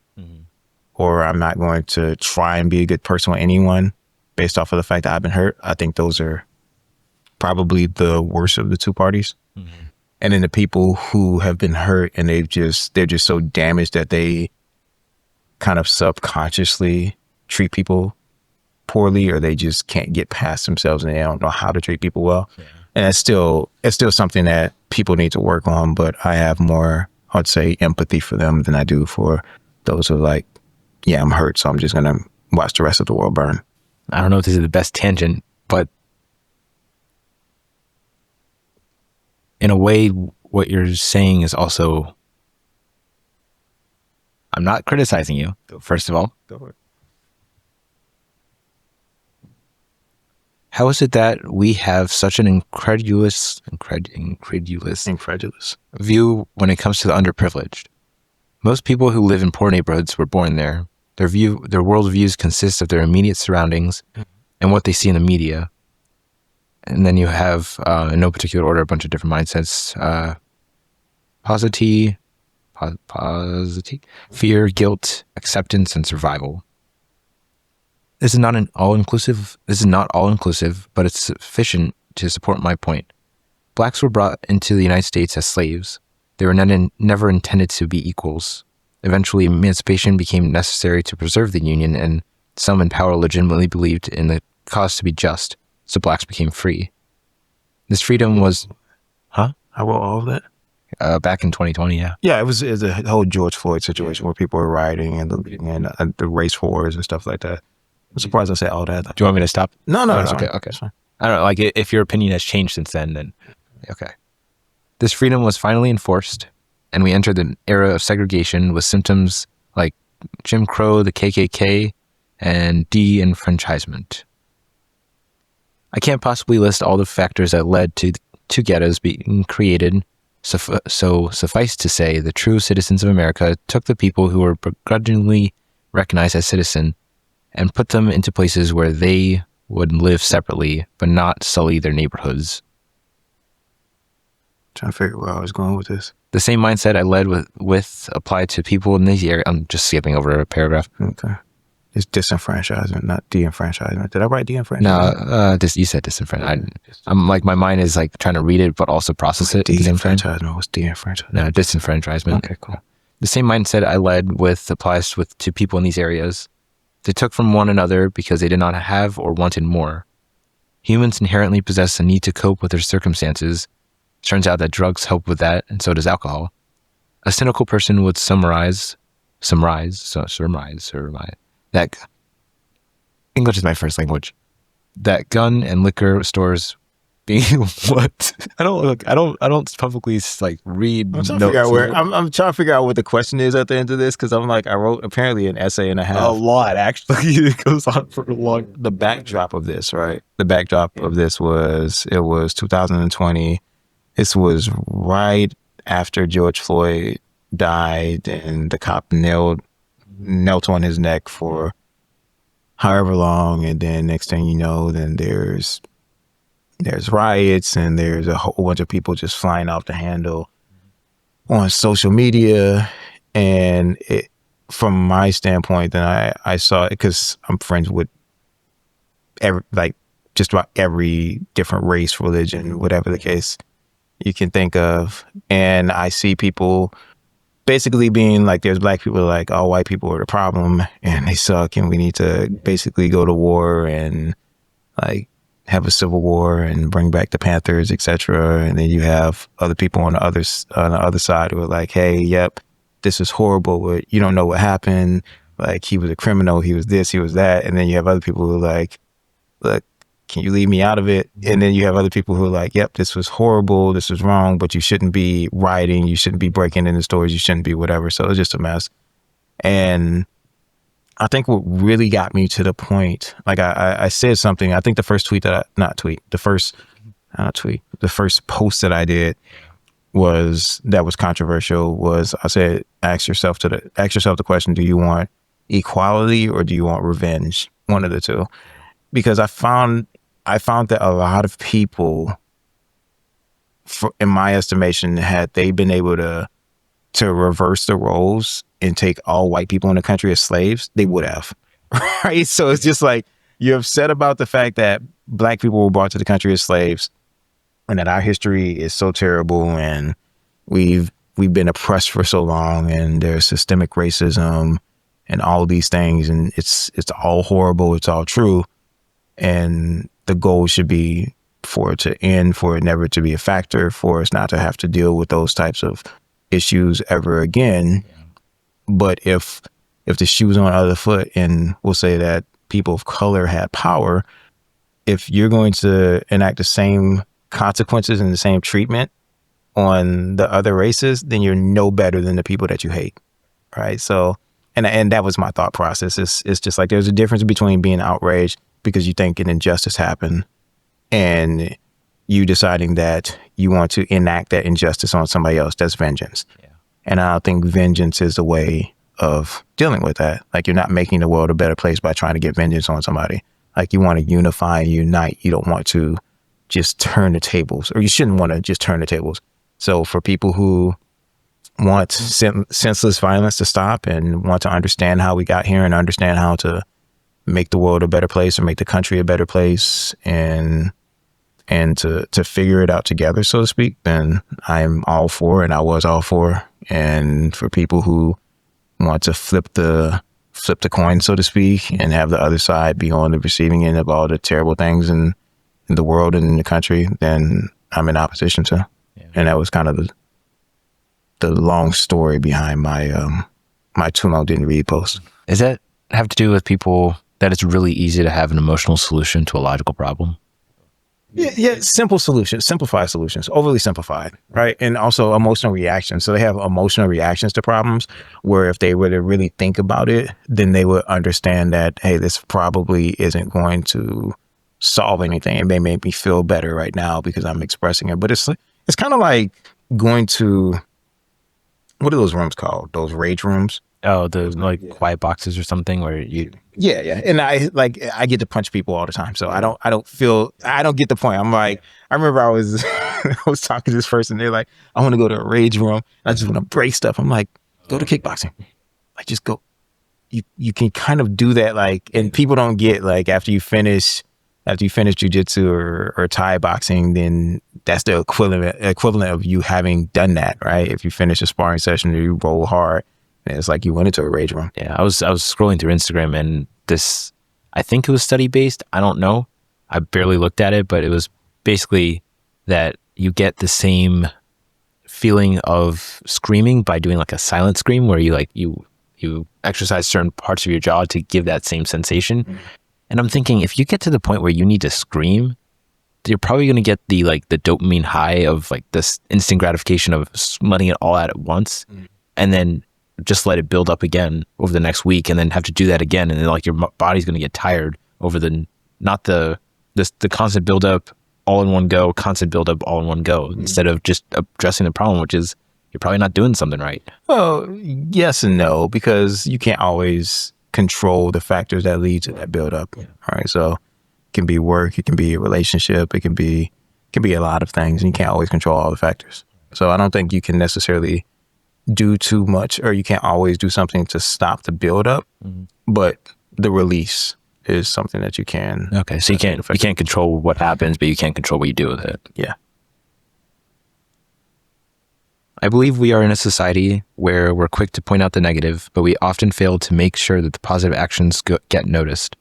or I'm not going to try and be a good person with anyone based off of the fact that I've been hurt. I think those are probably the worst of the two parties. And then the people who have been hurt and they're just so damaged that they kind of subconsciously treat people poorly, or they just can't get past themselves and they don't know how to treat people well. Yeah. And it's still something that people need to work on, but I have more, I'd say, empathy for them than I do for those who are like, yeah, I'm hurt, so I'm just going to watch the rest of the world burn. I don't know if this is the best tangent, but in a way, what you're saying is also, I'm not criticizing you, first of all. Go for it. How is it that we have such an incredulous view when it comes to the underprivileged? Most people who live in poor neighborhoods were born there. Their worldviews consist of their immediate surroundings and what they see in the media. And then you have, in no particular order, a bunch of different mindsets. Positivity, fear, guilt, acceptance, and survival. This is not all inclusive, but it's sufficient to support my point. Blacks were brought into the United States as slaves. They were never intended to be equals. Eventually, emancipation became necessary to preserve the Union, and some in power legitimately believed in the cause to be just, so blacks became free. This freedom was... Huh? I wrote all of that? Back in 2020, yeah. Yeah, it was a whole George Floyd situation where people were rioting and the race wars and stuff like that. I'm surprised I said all that. Do you want me to stop? No, it's okay, fine. okay. It's fine. I don't know, like if your opinion has changed since then okay. This freedom was finally enforced, and we entered the era of segregation with symptoms like Jim Crow, the KKK, and de-enfranchisement. I can't possibly list all the factors that led to ghettos being created, so suffice to say, the true citizens of America took the people who were begrudgingly recognized as citizen and put them into places where they would live separately, but not sully their neighborhoods. Trying to figure out where I was going with this. The same mindset I led with applied to people in these areas. I'm just skipping over a paragraph. Okay. It's disenfranchisement, not de-enfranchisement. Did I write de-enfranchisement? No, you said disenfranchisement. I'm like, my mind is like trying to read it, but also process it. De-enfranchisement was de-enfranchisement. No, disenfranchisement. Okay, cool. The same mindset I led with applies to people in these areas. They took from one another because they did not have or wanted more. Humans inherently possess a need to cope with their circumstances. It turns out that drugs help with that, and so does alcohol. A cynical person would surmise that English is my first language. That gun and liquor stores being what? I don't publicly like read. I'm trying to figure out what the question is at the end of this, because I'm like, I wrote apparently an essay and a half. A lot, actually. It goes on for a long. The backdrop of this, right? The backdrop of this was 2020. This was right after George Floyd died, and the cop knelt on his neck for however long, and then next thing you know, then there's riots, and there's a whole bunch of people just flying off the handle on social media. And from my standpoint, then I saw it because I'm friends with just about every different race, religion, whatever the case you can think of. And I see people basically being like, there's black people like, all white people are the problem and they suck and we need to basically go to war and like have a civil war and bring back the Panthers, etc. And then you have other people on the other side who are like, hey, yep, this is horrible, but you don't know what happened. Like, he was a criminal, he was this, he was that. And then you have other people who are like, look, can you leave me out of it? And then you have other people who are like, yep, this was horrible, this was wrong, but you shouldn't be rioting, you shouldn't be breaking into stores, you shouldn't be whatever. So it's just a mess. And I think what really got me to the point, like I said something, I think the first first post that I did that was controversial was, I said, ask yourself the question, do you want equality or do you want revenge? One of the two. Because I found that a lot of people, in my estimation, had they been able to reverse the roles and take all white people in the country as slaves, they would have, right? So it's just like, you're upset about the fact that black people were brought to the country as slaves and that our history is so terrible and we've been oppressed for so long and there's systemic racism and all these things and it's all horrible, it's all true. And the goal should be for it to end, for it never to be a factor, for us not to have to deal with those types of issues ever again. But if the shoe's on the other foot, and we'll say that people of color had power, if you're going to enact the same consequences and the same treatment on the other races, then you're no better than the people that you hate, right? So, and that was my thought process. It's just like there's a difference between being outraged because you think an injustice happened and you deciding that you want to enact that injustice on somebody else. That's vengeance. Yeah. And I don't think vengeance is the way of dealing with that. Like, you're not making the world a better place by trying to get vengeance on somebody. Like, you want to unify and unite. You don't want to just turn the tables, or you shouldn't want to just turn the tables. So for people who want senseless violence to stop and want to understand how we got here and understand how to make the world a better place or make the country a better place and to figure it out together, so to speak, then I'm all for, and I was all for. And for people who want to flip the coin, so to speak, and have the other side be on the receiving end of all the terrible things in the world and in the country, then I'm in opposition to. Yeah. And that was kind of the long story behind my my too long didn't read post. Does that have to do with people that it's really easy to have an emotional solution to a logical problem? Yeah, simple solutions, simplified solutions, overly simplified, right? And also emotional reactions. So they have emotional reactions to problems where if they were to really think about it, then they would understand that, hey, this probably isn't going to solve anything. It may make me feel better right now because I'm expressing it. But it's kind of like going to, what are those rooms called? Those rage rooms? Oh, the quiet boxes or something where you... Yeah. And I get to punch people all the time. So I don't get the point. I'm like, I remember I was talking to this person. They're like, I want to go to a rage room. I just want to break stuff. I'm like, go to kickboxing. Like, just go. You can kind of do that. Like, and people don't get, like, after you finish jiu-jitsu or Thai boxing, then that's the equivalent of you having done that, right? If you finish a sparring session or you roll hard, and it's like you went into a rage room. Yeah, I was scrolling through Instagram, and this, I think it was study-based. I don't know. I barely looked at it, but it was basically that you get the same feeling of screaming by doing like a silent scream, where you exercise certain parts of your jaw to give that same sensation. Mm-hmm. And I'm thinking, if you get to the point where you need to scream, you're probably going to get the dopamine high of like this instant gratification of letting it all out at once, and then just let it build up again over the next week, and then have to do that again. And then like your body's going to get tired over the constant buildup all in one go, instead of just addressing the problem, which is you're probably not doing something right. Well, yes and no, because you can't always control the factors that lead to that buildup. Yeah. All right. So it can be work, it can be a relationship, it can be a lot of things, and you can't always control all the factors. So I don't think you can necessarily do too much, or you can't always do something to stop the buildup. Mm-hmm. But the release is something that you can. Okay. So you can't control what happens, but you can't control what you do with it. Yeah. I believe we are in a society where we're quick to point out the negative, but we often fail to make sure that the positive actions get noticed.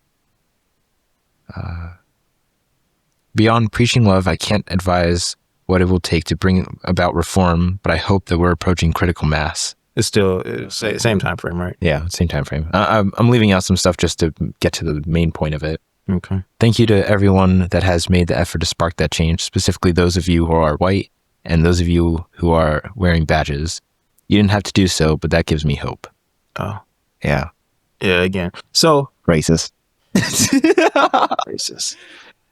Beyond preaching love, I can't advise what it will take to bring about reform, but I hope that we're approaching critical mass. It's still same time frame, right? Yeah, same time frame. I'm leaving out some stuff just to get to the main point of it. Okay. Thank you to everyone that has made the effort to spark that change, specifically those of you who are white and those of you who are wearing badges. You didn't have to do so, but that gives me hope. Oh. Yeah. Yeah, again. So racist. Racist.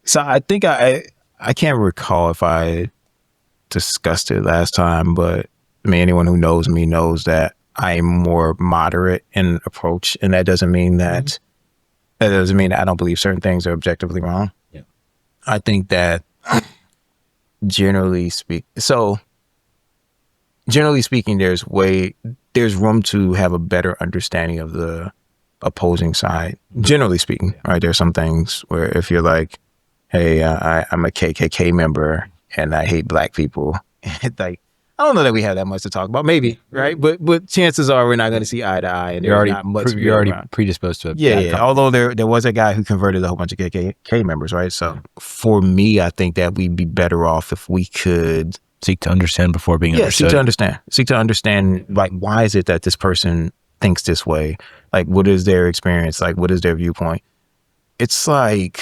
So I think I can't recall if I discussed it last time, but I mean, anyone who knows me knows that I'm more moderate in approach, and that doesn't mean that I don't believe certain things are objectively wrong. Yeah. I think that generally speaking, there's room to have a better understanding of the opposing side. Generally speaking, right? There's some things where if you're like, hey, I'm a KKK member and I hate black people, like I don't know that we have that much to talk about. Maybe, right? But chances are we're not going to see eye to eye, and there's not much. You're already predisposed to it. Yeah. Although there was a guy who converted a whole bunch of KKK members, right? So for me, I think that we'd be better off if we could seek to understand before being understood. Seek to understand, like, why is it that this person thinks this way? Like, what is their experience? Like, what is their viewpoint? It's like,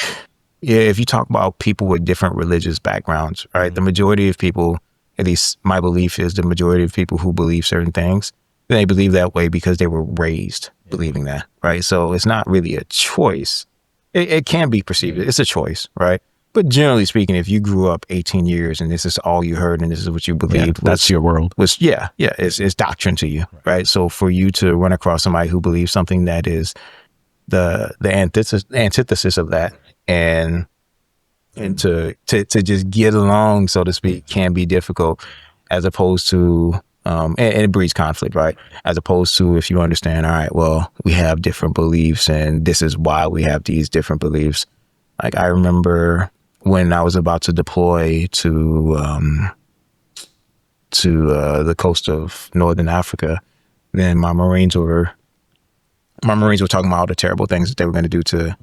yeah, if you talk about people with different religious backgrounds, right? The majority of people, at least my belief is the majority of people who believe certain things, they believe that way because they were raised believing that, right? So it's not really a choice. It can be perceived. It's a choice, right? But generally speaking, if you grew up 18 years and this is all you heard and this is what you believed, that's your world. It's doctrine to you, right? So for you to run across somebody who believes something that is the antithesis of that, and to just get along, so to speak, can be difficult, as opposed to and it breeds conflict, right? As opposed to if you understand, all right, well, we have different beliefs and this is why we have these different beliefs. Like, I remember when I was about to deploy to the coast of Northern Africa, then my Marines were talking about all the terrible things that they were going to do to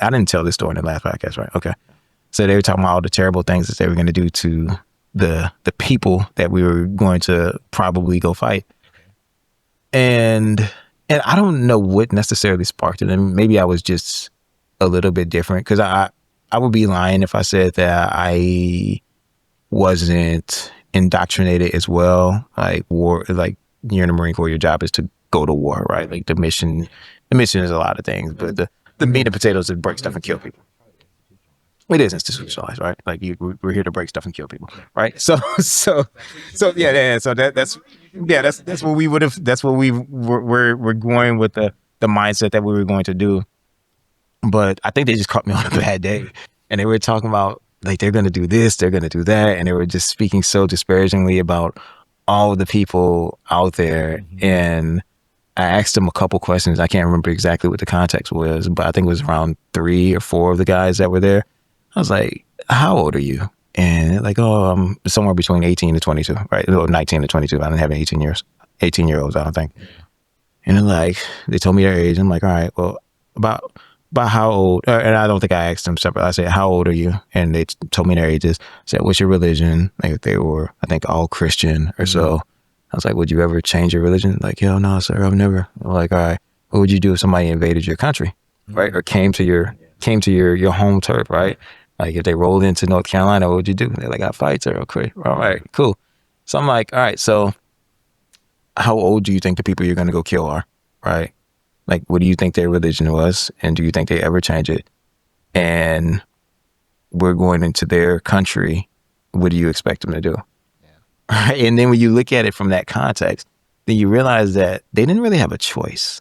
I didn't tell this story in the last podcast, right? Okay. So they were talking about all the terrible things that they were going to do to the people that we were going to probably go fight. And I don't know what necessarily sparked it. And maybe I was just a little bit different, because I would be lying if I said that I wasn't indoctrinated as well. Like, war, like, you're in the Marine Corps, your job is to go to war, right? Like, the mission is a lot of things, but the meat and potatoes is to break stuff and kill people. It is institutionalized, right? Like, we're here to break stuff and kill people, right? So yeah. So that's what we would have. That's what we're going with the mindset that we were going to do. But I think they just caught me on a bad day, and they were talking about, like, they're going to do this, they're going to do that, and they were just speaking so disparagingly about all the people out there. And I asked them a couple questions. I can't remember exactly what the context was, but I think it was around 3 or 4 of the guys that were there. I was like, how old are you? And they're like, oh, I'm somewhere between 18 to 22, right? No, 19 to 22. I didn't have 18-year-olds, I don't think. And they're like, they told me their age. I'm like, all right, well, about how old? And I don't think I asked them separately. I said, how old are you? And they told me their ages. I said, what's your religion? Like, they were, I think, all Christian or so. I was like, would you ever change your religion? Like, hell no, sir, I've never. I'm like, all right, what would you do if somebody invaded your country, right? Or came to your home turf, right? Like, if they rolled into North Carolina, what would you do? They're like, I fight, sir. Okay, all right, cool. So I'm like, all right, so how old do you think the people you're going to go kill are, right? Like, what do you think their religion was? And do you think they ever change it? And we're going into their country. What do you expect them to do? Right? And then when you look at it from that context, then you realize that they didn't really have a choice,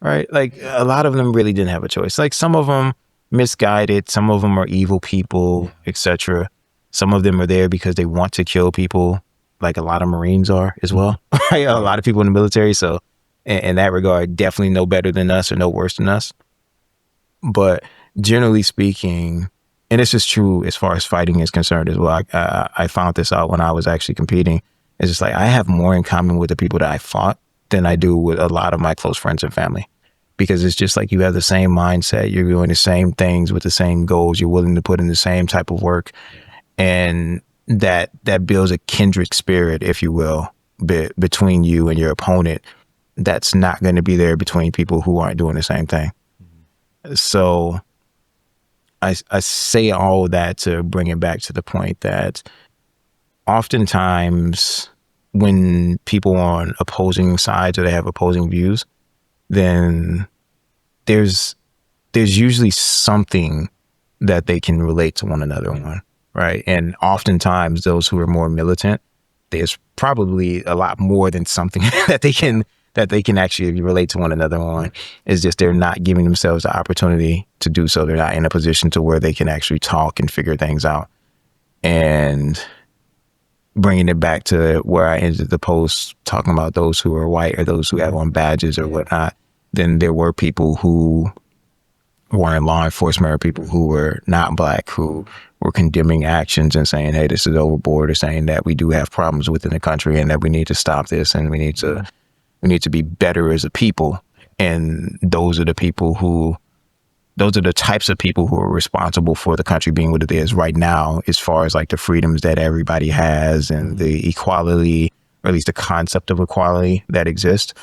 right? Like, a lot of them really didn't have a choice. Like, some of them misguided, some of them are evil people, etc. Some of them are there because they want to kill people, like a lot of Marines are as well. Right? A lot of people in the military. So in that regard, definitely no better than us or no worse than us. But generally speaking, and this is true as far as fighting is concerned as well. I found this out when I was actually competing. It's just like, I have more in common with the people that I fought than I do with a lot of my close friends and family. Because it's just like, you have the same mindset, you're doing the same things with the same goals, you're willing to put in the same type of work. And that builds a kindred spirit, if you will, between you and your opponent. That's not going to be there between people who aren't doing the same thing. So I say all of that to bring it back to the point that oftentimes when people are on opposing sides or they have opposing views, then there's usually something that they can relate to one another on, right? And oftentimes those who are more militant, there's probably a lot more than something that they can actually relate to one another on. It's just they're not giving themselves the opportunity to do so. They're not in a position to where they can actually talk and figure things out. And bringing it back to where I ended the post, talking about those who are white or those who have on badges or whatnot, then there were people who were in law enforcement or people who were not black who were condemning actions and saying, hey, this is overboard, or saying that we do have problems within the country and that we need to stop this and we need to be better as a people. And those are the types of people who are responsible for the country being what it is right now, as far as like the freedoms that everybody has and the equality, or at least the concept of equality that exists.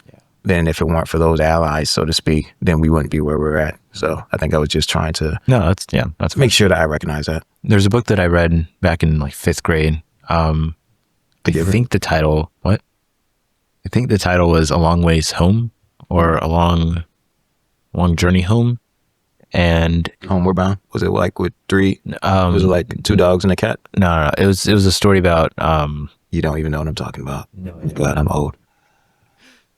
Then if it weren't for those allies, so to speak, then we wouldn't be where we're at. So I think I was just trying to that's make sure that I recognize that. There's a book that I read back in like 5th grade. I think the title was A Long Ways Home, or A Long Journey Home. And Homeward Bound, was it like with three? Was it like 2 dogs and a cat? No. It was a story about. You don't even know what I'm talking about. No, glad I'm old.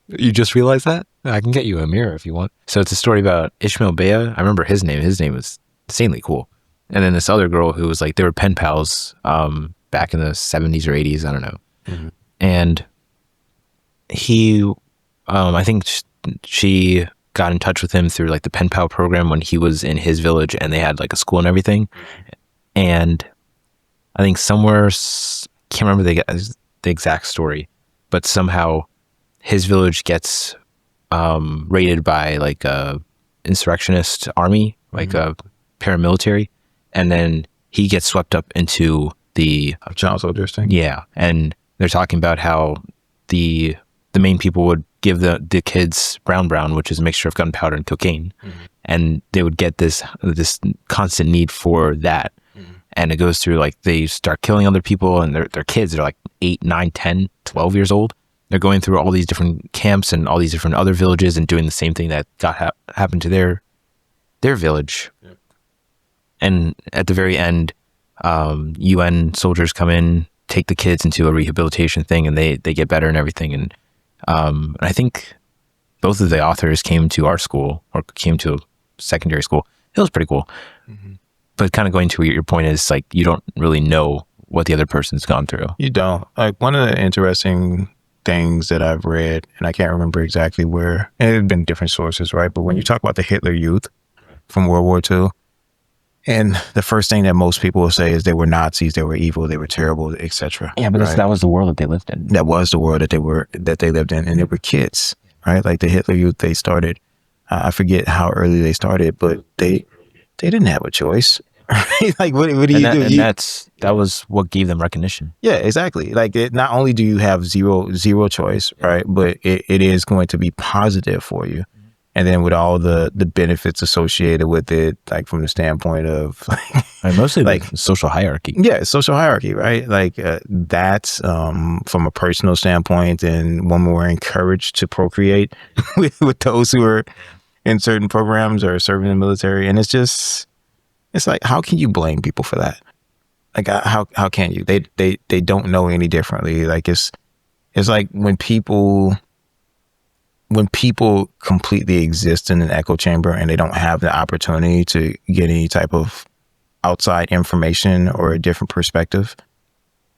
You just realized that? I can get you a mirror if you want. So it's a story about Ishmael Bea. I remember his name. His name was insanely cool. And then this other girl who was like, they were pen pals back in the 70s or 80s. I don't know. Mm-hmm. And he, I think she got in touch with him through like the pen pal program when he was in his village and they had like a school and everything. And I think somewhere, can't remember the exact story, but somehow his village gets raided by like a insurrectionist army, like a paramilitary, and then he gets swept up into the child soldiers thing. Yeah, and they're talking about how the main people would give the kids brown, which is a mixture of gunpowder and cocaine, and they would get this constant need for that. And it goes through like they start killing other people, and they're kids. They're like 8, 9, 10, 12 years old. They're going through all these different camps and all these different other villages and doing the same thing that happened to their village. Yep. And at the very end, UN soldiers come in, take the kids into a rehabilitation thing, and they get better and everything. And I think both of the authors came to our school, or came to a secondary school. It was pretty cool. Mm-hmm. But kind of going to your point is like, you don't really know what the other person's gone through. You don't. Like, one of the interesting things that I've read, and I can't remember exactly where, and it had been different sources, right? But when you talk about the Hitler Youth from World War II, and the first thing that most people will say is they were Nazis, they were evil, they were terrible, etc. Yeah, but that was the world that they lived in. That was the world that they lived in, and they were kids, right? Like the Hitler Youth, they started, I forget how early they started, but they didn't have a choice. Right? Like, what do you do? And that was what gave them recognition. Yeah, exactly. Like, not only do you have zero choice, right, but it is going to be positive for you. And then with all the benefits associated with it, like from the standpoint of mostly like social hierarchy. Yeah, social hierarchy, right? Like that's from a personal standpoint, and when we're encouraged to procreate with those who are in certain programs or serving in the military, and it's like, how can you blame people for that? Like, how can you? They don't know any differently. Like, it's like when people completely exist in an echo chamber and they don't have the opportunity to get any type of outside information or a different perspective,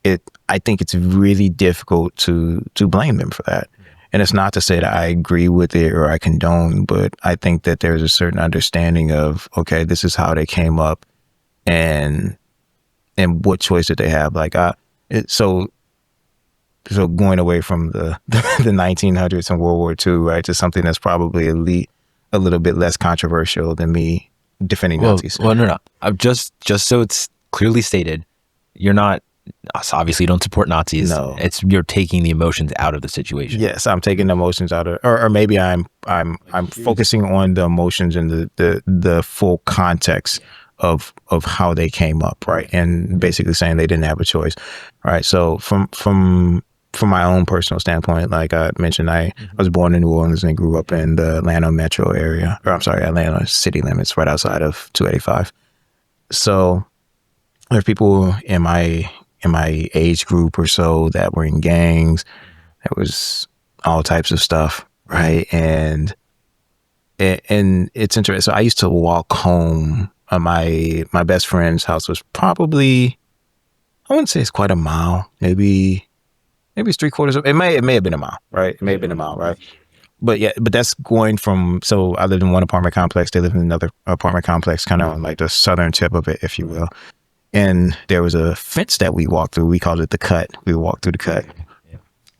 I think it's really difficult to blame them for that. And it's not to say that I agree with it or I condone, but I think that there's a certain understanding of, okay, this is how they came up, and what choice did they have? Like, so going away from the 1900s and World War II, right, to something that's probably a little bit less controversial than me defending Nazis. Well, no. I've just so it's clearly stated, you're not. Obviously, you don't support Nazis. No, you're taking the emotions out of the situation. Yes, I'm taking the emotions out of, or maybe I'm focusing on the emotions and the full context of how they came up, right? And basically saying they didn't have a choice, right? So from my own personal standpoint, like I mentioned, I was born in New Orleans and grew up in the Atlanta metro area, or I'm sorry, Atlanta city limits, right outside of 285. So there are people in my age group or so that were in gangs. There was all types of stuff, right? And it's interesting. So I used to walk home. My best friend's house was probably, I wouldn't say it's quite a mile. Maybe it's 3/4 of it. It may have been a mile, right? It may have been a mile, right? But yeah, but that's going from, so I lived in one apartment complex. They lived in another apartment complex, kind of on like the southern tip of it, if you will. And there was a fence that we walked through. We called it the cut. We would walk through the cut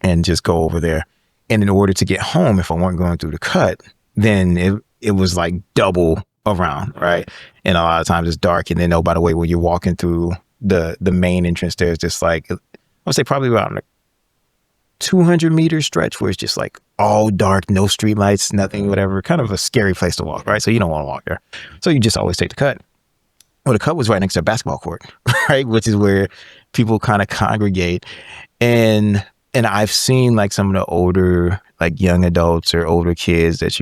and just go over there. And in order to get home, if I weren't going through the cut, then it was like double around, right? And a lot of times it's dark. And then, oh, by the way, when you're walking through the main entrance, there's just like, I would say probably about a 200-meter stretch where it's just like all dark, no street lights, nothing, whatever. Kind of a scary place to walk, right? So you don't want to walk there. So you just always take the cut. Well, the cut was right next to a basketball court, right? Which is where people kind of congregate. And I've seen like some of the older, like young adults or older kids that,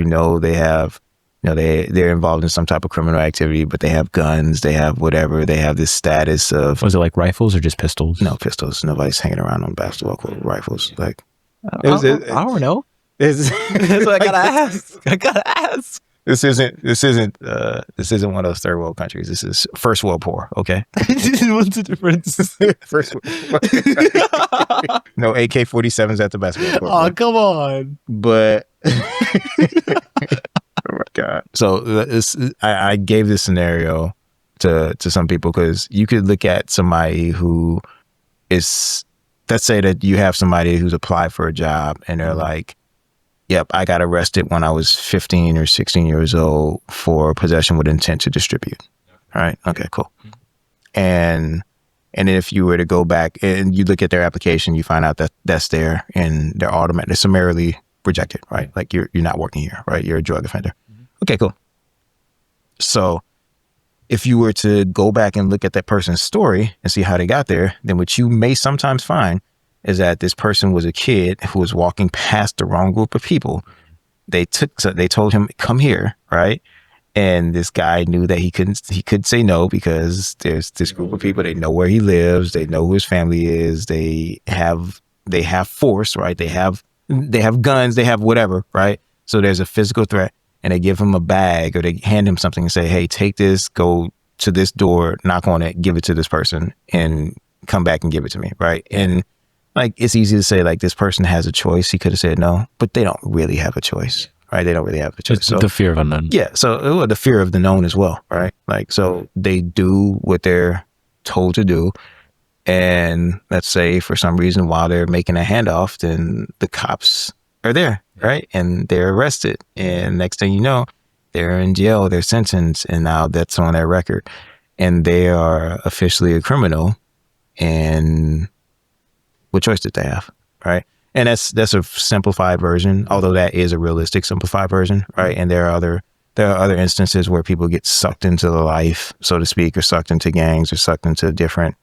they have, they're involved in some type of criminal activity, but they have guns, they have whatever, they have this status of. Was it like rifles or just pistols? No, pistols. Nobody's hanging around on basketball court with rifles. Like, I don't know. That's what I gotta ask. This isn't one of those third world countries. This is first world poor. Okay. What's the difference? First no AK-47s at the basketball court. Oh, come on. But oh my God. So I gave this scenario to some people because you could look at somebody who is, let's say that you have somebody who's applied for a job and they're like, yep, I got arrested when I was 15 or 16 years old for possession with intent to distribute. All right. Okay, cool. And if you were to go back and you look at their application, you find out that that's there and they're summarily rejected, right? Like you're not working here, right? You're a drug offender. Okay, cool. So if you were to go back and look at that person's story and see how they got there, then what you may sometimes find is that this person was a kid who was walking past the wrong group of people. They told him, come here, right? And this guy knew that he could say no because there's this group of people, they know where he lives, they know who his family is, they have force, right? They have guns, they have whatever, right? So there's a physical threat and they give him a bag or they hand him something and say, hey, take this, go to this door, knock on it, give it to this person and come back and give it to me, right? And like, it's easy to say, like, this person has a choice. He could have said no, but they don't really have a choice, right? They don't really have a choice. So, the fear of unknown. Yeah. So the fear of the known as well, right? Like, so they do what they're told to do. And let's say for some reason while they're making a handoff, then the cops are there, right? And they're arrested. And next thing you know, they're in jail, they're sentenced, and now that's on their record. And they are officially a criminal. And what choice did they have, right? And that's a simplified version, although that is a realistic simplified version, right? And there are other instances where people get sucked into the life, so to speak, or sucked into gangs or sucked into different,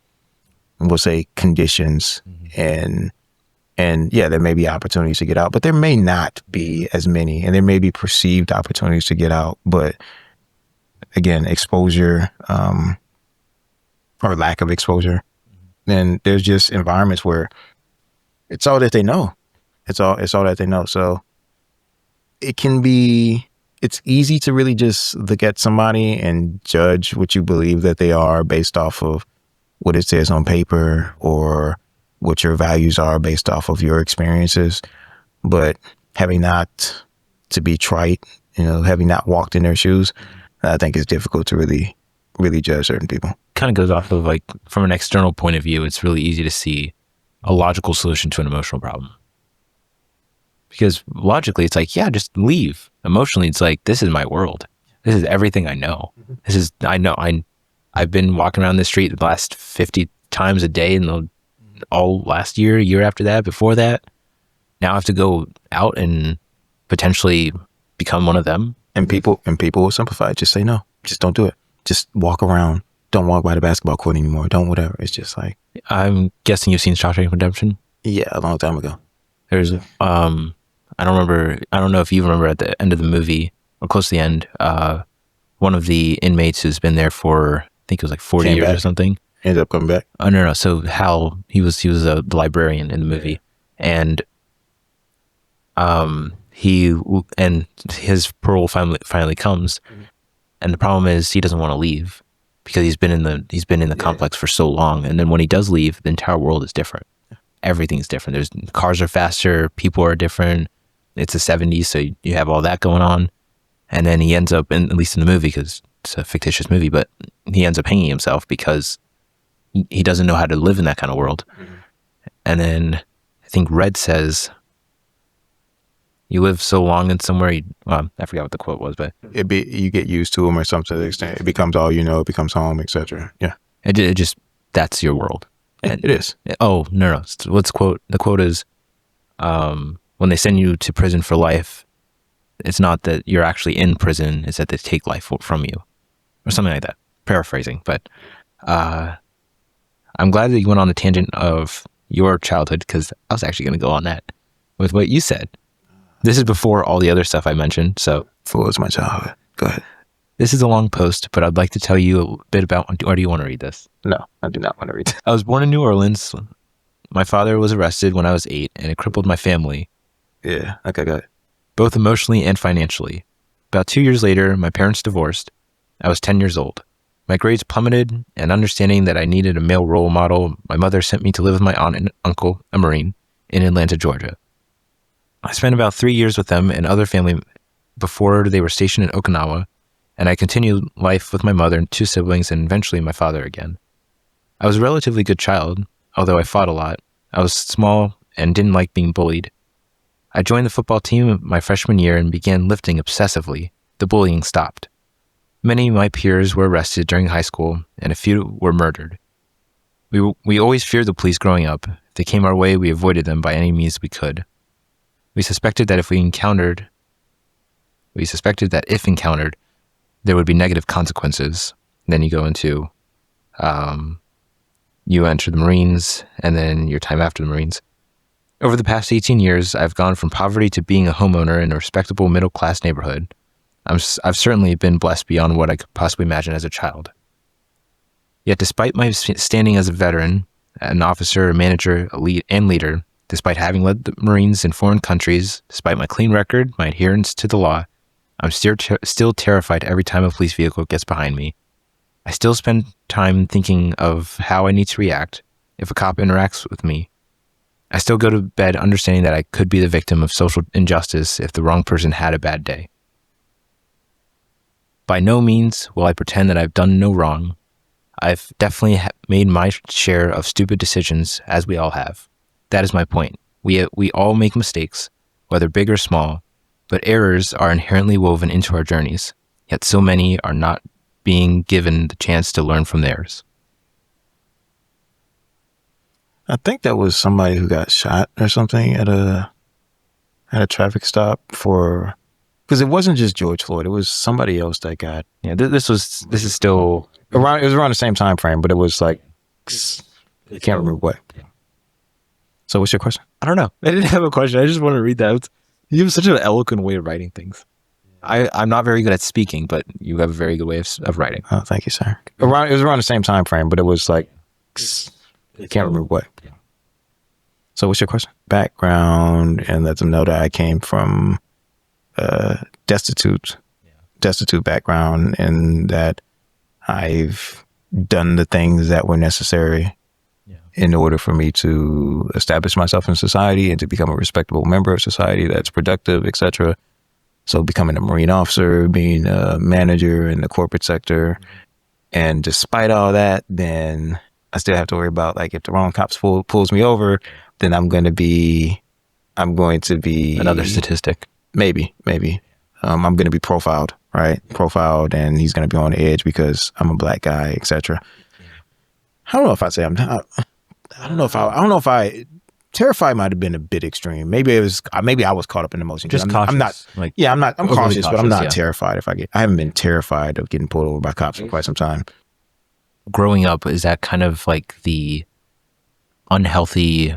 we'll say, conditions. And yeah, there may be opportunities to get out, but there may not be as many, and there may be perceived opportunities to get out. But again, exposure or lack of exposure. Then there's just environments where it's all that they know. It's all that they know. So it's easy to really just look at somebody and judge what you believe that they are based off of what it says on paper or what your values are based off of your experiences. But having not, to be trite, having not walked in their shoes, I think it's difficult to really judge certain people. Kind of goes off of, like, from an external point of view, it's really easy to see a logical solution to an emotional problem. Because logically, it's like, yeah, just leave. Emotionally, it's like, this is my world. This is everything I know. I've been walking around this street the last 50 times a day and all last year after that, before that. Now I have to go out and potentially become one of them. And people will simplify it. Just say no. Just don't do it. Just walk around. Don't walk by the basketball court anymore. Don't whatever. It's just like. I'm guessing you've seen Shawshank Redemption? Yeah, a long time ago. There's, I don't know if you remember at the end of the movie, or close to the end, one of the inmates who's been there for, I think it was like 40 years or something. Ended up coming back. Oh, no. So Hal, he was the librarian in the movie. And his parole finally comes. And the problem is he doesn't want to leave because he's been in the complex for so long. And then when he does leave, the entire world is different. Everything's different. Cars are faster, people are different. It's the 70s, so you have all that going on. And then he ends up, at least in the movie, because it's a fictitious movie, but he ends up hanging himself because he doesn't know how to live in that kind of world. And then I think Red says, you live so long in somewhere, I forgot what the quote was, but you get used to them or something to the extent it becomes all you know, it becomes home, etc. Yeah, it just, that's your world. and it is. Oh, no. What's quote? The quote is, when they send you to prison for life, it's not that you're actually in prison, it's that they take life from you, or something like that. Paraphrasing, but I'm glad that you went on the tangent of your childhood, because I was actually going to go on that with what you said. This is before all the other stuff I mentioned, so. Full was my childhood. Go ahead. This is a long post, but I'd like to tell you a bit about, or do you want to read this? No, I do not want to read it. I was born in New Orleans. My father was arrested when I was 8, and it crippled my family. Yeah, okay, go ahead. Both emotionally and financially. About 2 years later, my parents divorced. I was 10 years old. My grades plummeted, and understanding that I needed a male role model, my mother sent me to live with my aunt and uncle, a Marine, in Atlanta, Georgia. I spent about 3 years with them and other family before they were stationed in Okinawa, and I continued life with my mother and 2 siblings and eventually my father again. I was a relatively good child, although I fought a lot. I was small and didn't like being bullied. I joined the football team my freshman year and began lifting obsessively. The bullying stopped. Many of my peers were arrested during high school, and a few were murdered. We always feared the police growing up. If they came our way, we avoided them by any means we could. We suspected that if encountered, there would be negative consequences. Then you go into, you enter the Marines, and then your time after the Marines. Over the past 18 years, I've gone from poverty to being a homeowner in a respectable middle-class neighborhood. I've certainly been blessed beyond what I could possibly imagine as a child. Yet despite my standing as a veteran, an officer, a manager, and leader, despite having led the Marines in foreign countries, despite my clean record, my adherence to the law, I'm still terrified every time a police vehicle gets behind me. I still spend time thinking of how I need to react if a cop interacts with me. I still go to bed understanding that I could be the victim of social injustice if the wrong person had a bad day. By no means will I pretend that I've done no wrong. I've definitely made my share of stupid decisions, as we all have. That is my point. We all make mistakes, whether big or small, but errors are inherently woven into our journeys, yet so many are not being given the chance to learn from theirs. I think that was somebody who got shot or something at a traffic stop for, because it wasn't just George Floyd, it was somebody else that got. Yeah, this is still around. It was around the same time frame, but it was like, I can't remember what. So what's your question? I don't know. I didn't have a question. I just want to read that. You have such an eloquent way of writing things. I'm not very good at speaking, but you have a very good way of writing. Oh, thank you, sir. It was around the same time frame, but it was like, I can't remember what. So what's your question? Background, and let them know that I came from destitute background, and that I've done the things that were necessary in order for me to establish myself in society and to become a respectable member of society that's productive, etc. So becoming a Marine officer, being a manager in the corporate sector. And despite all that, then I still have to worry about, like, if the wrong cops pulls me over, then I'm going to be Another statistic. Maybe. I'm going to be profiled, right? Profiled, and he's going to be on the edge because I'm a black guy, etc. I don't know if I'd say I'm not. I don't know if I terrified might have been a bit extreme. Maybe I was caught up in emotion. Just cautious. I'm not. Like, yeah, I'm not. I'm cautious, but I'm not yeah. terrified. I haven't been terrified of getting pulled over by cops for quite some time. Growing up, is that kind of like the unhealthy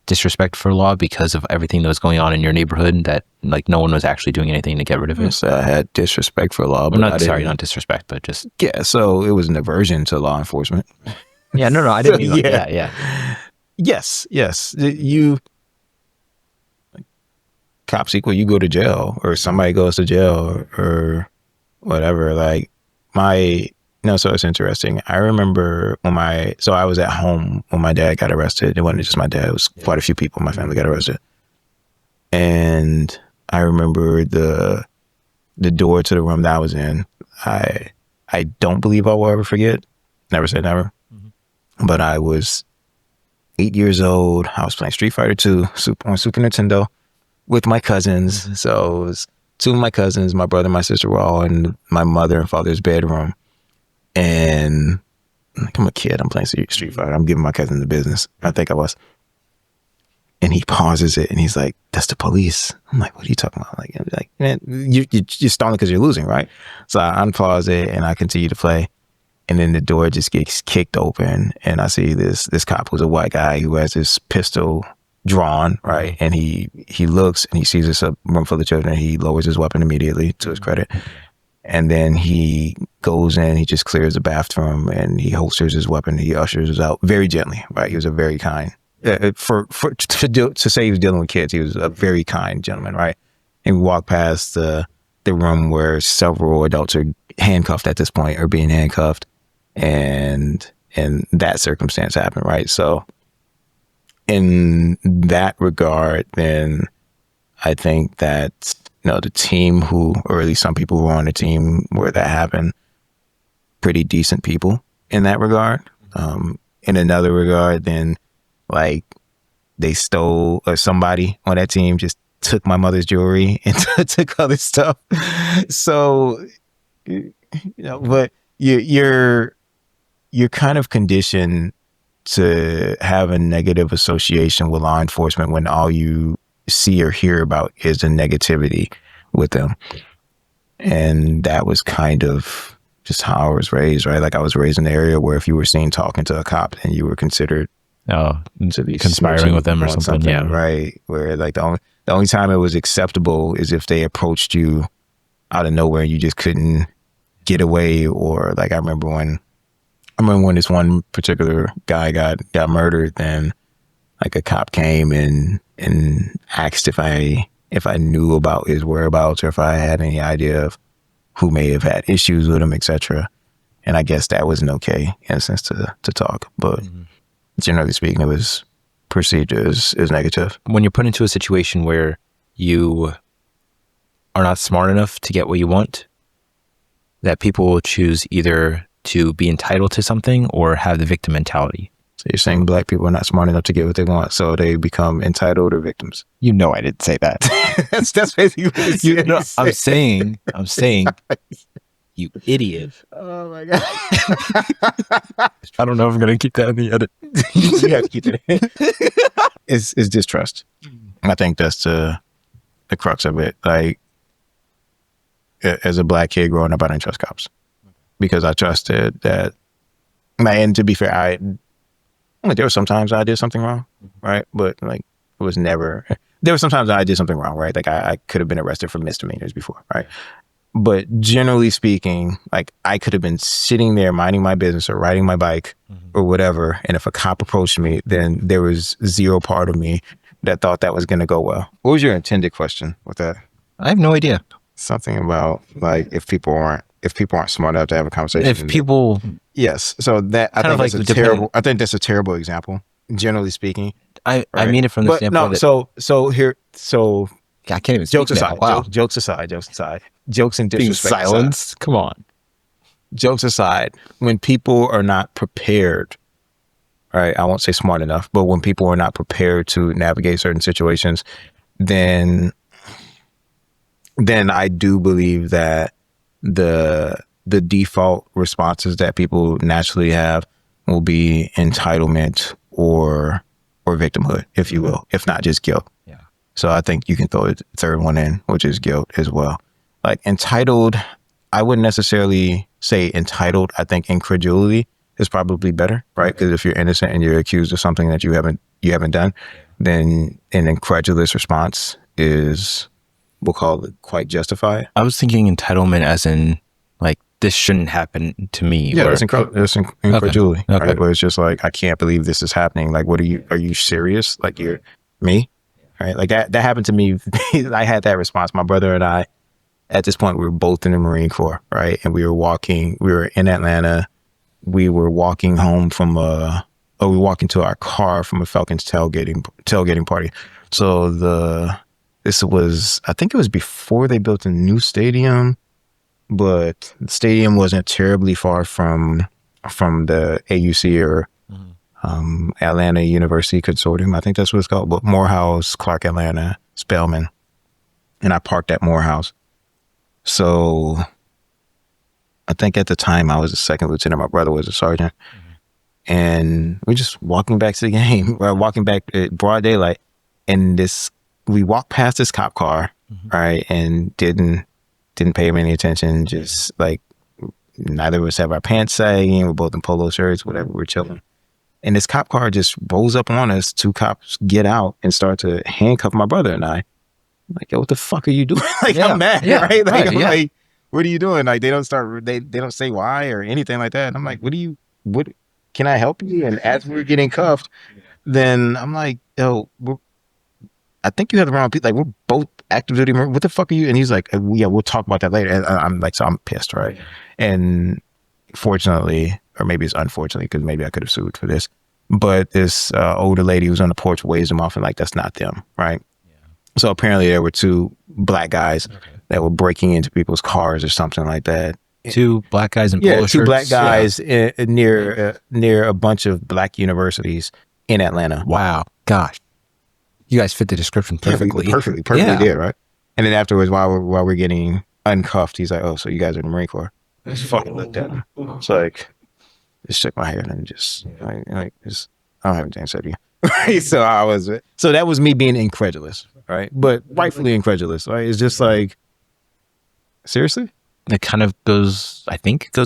disrespect for law because of everything that was going on in your neighborhood, that like no one was actually doing anything to get rid of it? So I had disrespect for law, but not disrespect, but just so it was an aversion to law enforcement. Yeah, no, I didn't mean yeah. Yes. Cops equal you go to jail, or somebody goes to jail, or whatever. Like so it's interesting. I remember so I was at home when my dad got arrested. It wasn't just my dad, it was quite a few people in my family got arrested. And I remember the door to the room that I was in. I don't believe I will ever forget. Never say never. But I was 8 years old. I was playing Street Fighter 2 on Super Nintendo with my cousins. So it was two of my cousins, my brother and my sister were all in my mother and father's bedroom. And like, I'm a kid. I'm playing Street Fighter. I'm giving my cousin the business. I think I was. And he pauses it and he's like, "That's the police." I'm like, "What are you talking about?" Like man, you're stalling because you're losing, right? So I unpause it and I continue to play. And then the door just gets kicked open and I see this cop who's a white guy who has his pistol drawn, right? And he looks and he sees this a room full of children. And he lowers his weapon immediately, to his credit. And then he goes in, he just clears the bathroom and he holsters his weapon. He ushers us out very gently, right? He was a very kind, to say he was dealing with kids, he was a very kind gentleman, right? And we walk past the room where several adults are handcuffed at this point, or being handcuffed. And that circumstance happened, right? So in that regard, then I think that, the team or at least some people who were on the team where that happened, pretty decent people in that regard. In another regard, then like they stole, or somebody on that team just took my mother's jewelry and took other stuff. So, but you're kind of conditioned to have a negative association with law enforcement when all you see or hear about is the negativity with them. And that was kind of just how I was raised, right? Like I was raised in an area where if you were seen talking to a cop, then you were considered to be conspiring with them or something. Yeah. Right. Where like the only time it was acceptable is if they approached you out of nowhere and you just couldn't get away. Or like I remember when this one particular guy got murdered, then like a cop came and asked if I knew about his whereabouts or if I had any idea of who may have had issues with him, etc. And I guess that was an okay instance to talk. But generally speaking, it was perceived as negative. When you're put into a situation where you are not smart enough to get what you want, that people will choose either to be entitled to something or have the victim mentality. So you're saying black people are not smart enough to get what they want, so they become entitled or victims? You know I didn't say that. that's basically what you know, I'm saying, you idiot. Oh my God. I don't know if I'm going to keep that in the edit. You have to keep it in. It's distrust. I think that's the crux of it. Like, as a black kid growing up, I didn't trust cops because I trusted that. And to be fair, there were sometimes I did something wrong, right? But like, it was never. There were sometimes I did something wrong, right? Like I could have been arrested for misdemeanors before, right? But generally speaking, like I could have been sitting there minding my business or riding my bike or whatever, and if a cop approached me, then there was zero part of me that thought that was going to go well. What was your intended question with that? I have no idea. Something about like if people aren't smart enough to have a conversation. If people, yes. So that I think that's terrible. I think that's a terrible example. Generally speaking, I mean it from the standpoint. No, so I can't even. Jokes aside. Wow. Jokes aside. Jokes and disrespect. Being silenced. Aside. Come on. Jokes aside, when people are not prepared, right? I won't say smart enough, but when people are not prepared to navigate certain situations, then I do believe that the default responses that people naturally have will be entitlement or victimhood, if you will, if not just guilt. Yeah. So I think you can throw the third one in, which is guilt as well. Like entitled, I wouldn't necessarily say entitled. I think incredulity is probably better, right? Because if you're innocent and you're accused of something that you haven't done, then an incredulous response is, we'll call it, quite justified. I was thinking entitlement as in like, this shouldn't happen to me. Yeah, it's incredulity. Okay. Right? Where it's just like, I can't believe this is happening. Like, are you serious? Like, you're me? Right? Like that happened to me. I had that response. My brother and I, at this point, we were both in the Marine Corps, right? And we were in Atlanta. We were walking home from we were walking to our car from a Falcons tailgating party. So I think it was before they built a new stadium, but the stadium wasn't terribly far from the AUC or Atlanta University Consortium. I think that's what it's called. But Morehouse, Clark Atlanta, Spelman. And I parked at Morehouse. So I think at the time I was a second lieutenant. My brother was a sergeant. And we're just walking back to the game. We're walking back at broad daylight. And we walked past this cop car, right? And didn't pay him any attention. Just like neither of us have our pants sagging. We're both in polo shirts, whatever. We're chilling. And this cop car just rolls up on us. Two cops get out and start to handcuff my brother and I. I'm like, yo, what the fuck are you doing? Like, I'm mad, right? Like, I'm like, what are you doing? Like, they don't say why or anything like that. And I'm like, what, can I help you? And as we're getting cuffed, then I'm like, yo, I think you have the wrong people. Like, we're both active duty. What the fuck are you? And he's like, yeah, we'll talk about that later. And I'm like, so I'm pissed, right? And fortunately, or maybe it's unfortunately, because maybe I could have sued for this, but this older lady who's on the porch waves them off and like, that's not them, right? So apparently there were two black guys that were breaking into people's cars or something like that. Two black guys in polo shirts? Two black guys near a bunch of black universities in Atlanta. Wow. Gosh. You guys fit the description perfectly. Perfectly did, right? And then afterwards, while we're getting uncuffed, he's like, oh, so you guys are in the Marine Corps? I just fucking looked at him. It's like, just shook my head and just, I don't have anything to say to you. Right? So that was me being incredulous, right? But rightfully incredulous, right? It's just like, seriously? It kind of goes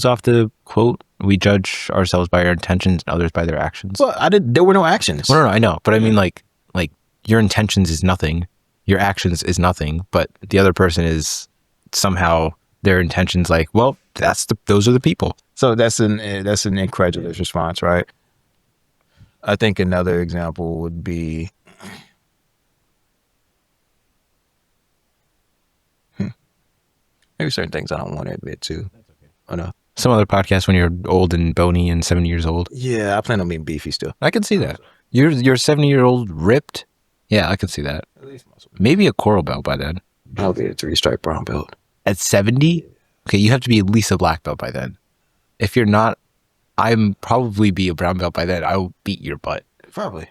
off the quote, we judge ourselves by our intentions and others by their actions. Well, there were no actions. Well, no, I know. But I mean, like your intentions is nothing. Your actions is nothing. But the other person is somehow their intentions like, well, those are the people. So that's an incredulous response, right? I think another example would be maybe certain things I don't want to admit to. Oh no. Some other podcast when you're old and bony and 70 years old. Yeah, I plan on being beefy still. I can see that. You're 70-year-old ripped. Yeah, I can see that. Maybe a coral belt by then. I'll be a 3-stripe brown belt. At 70? Okay, you have to be at least a black belt by then. If you're not, I'm probably be a brown belt by then. I will beat your butt. Probably.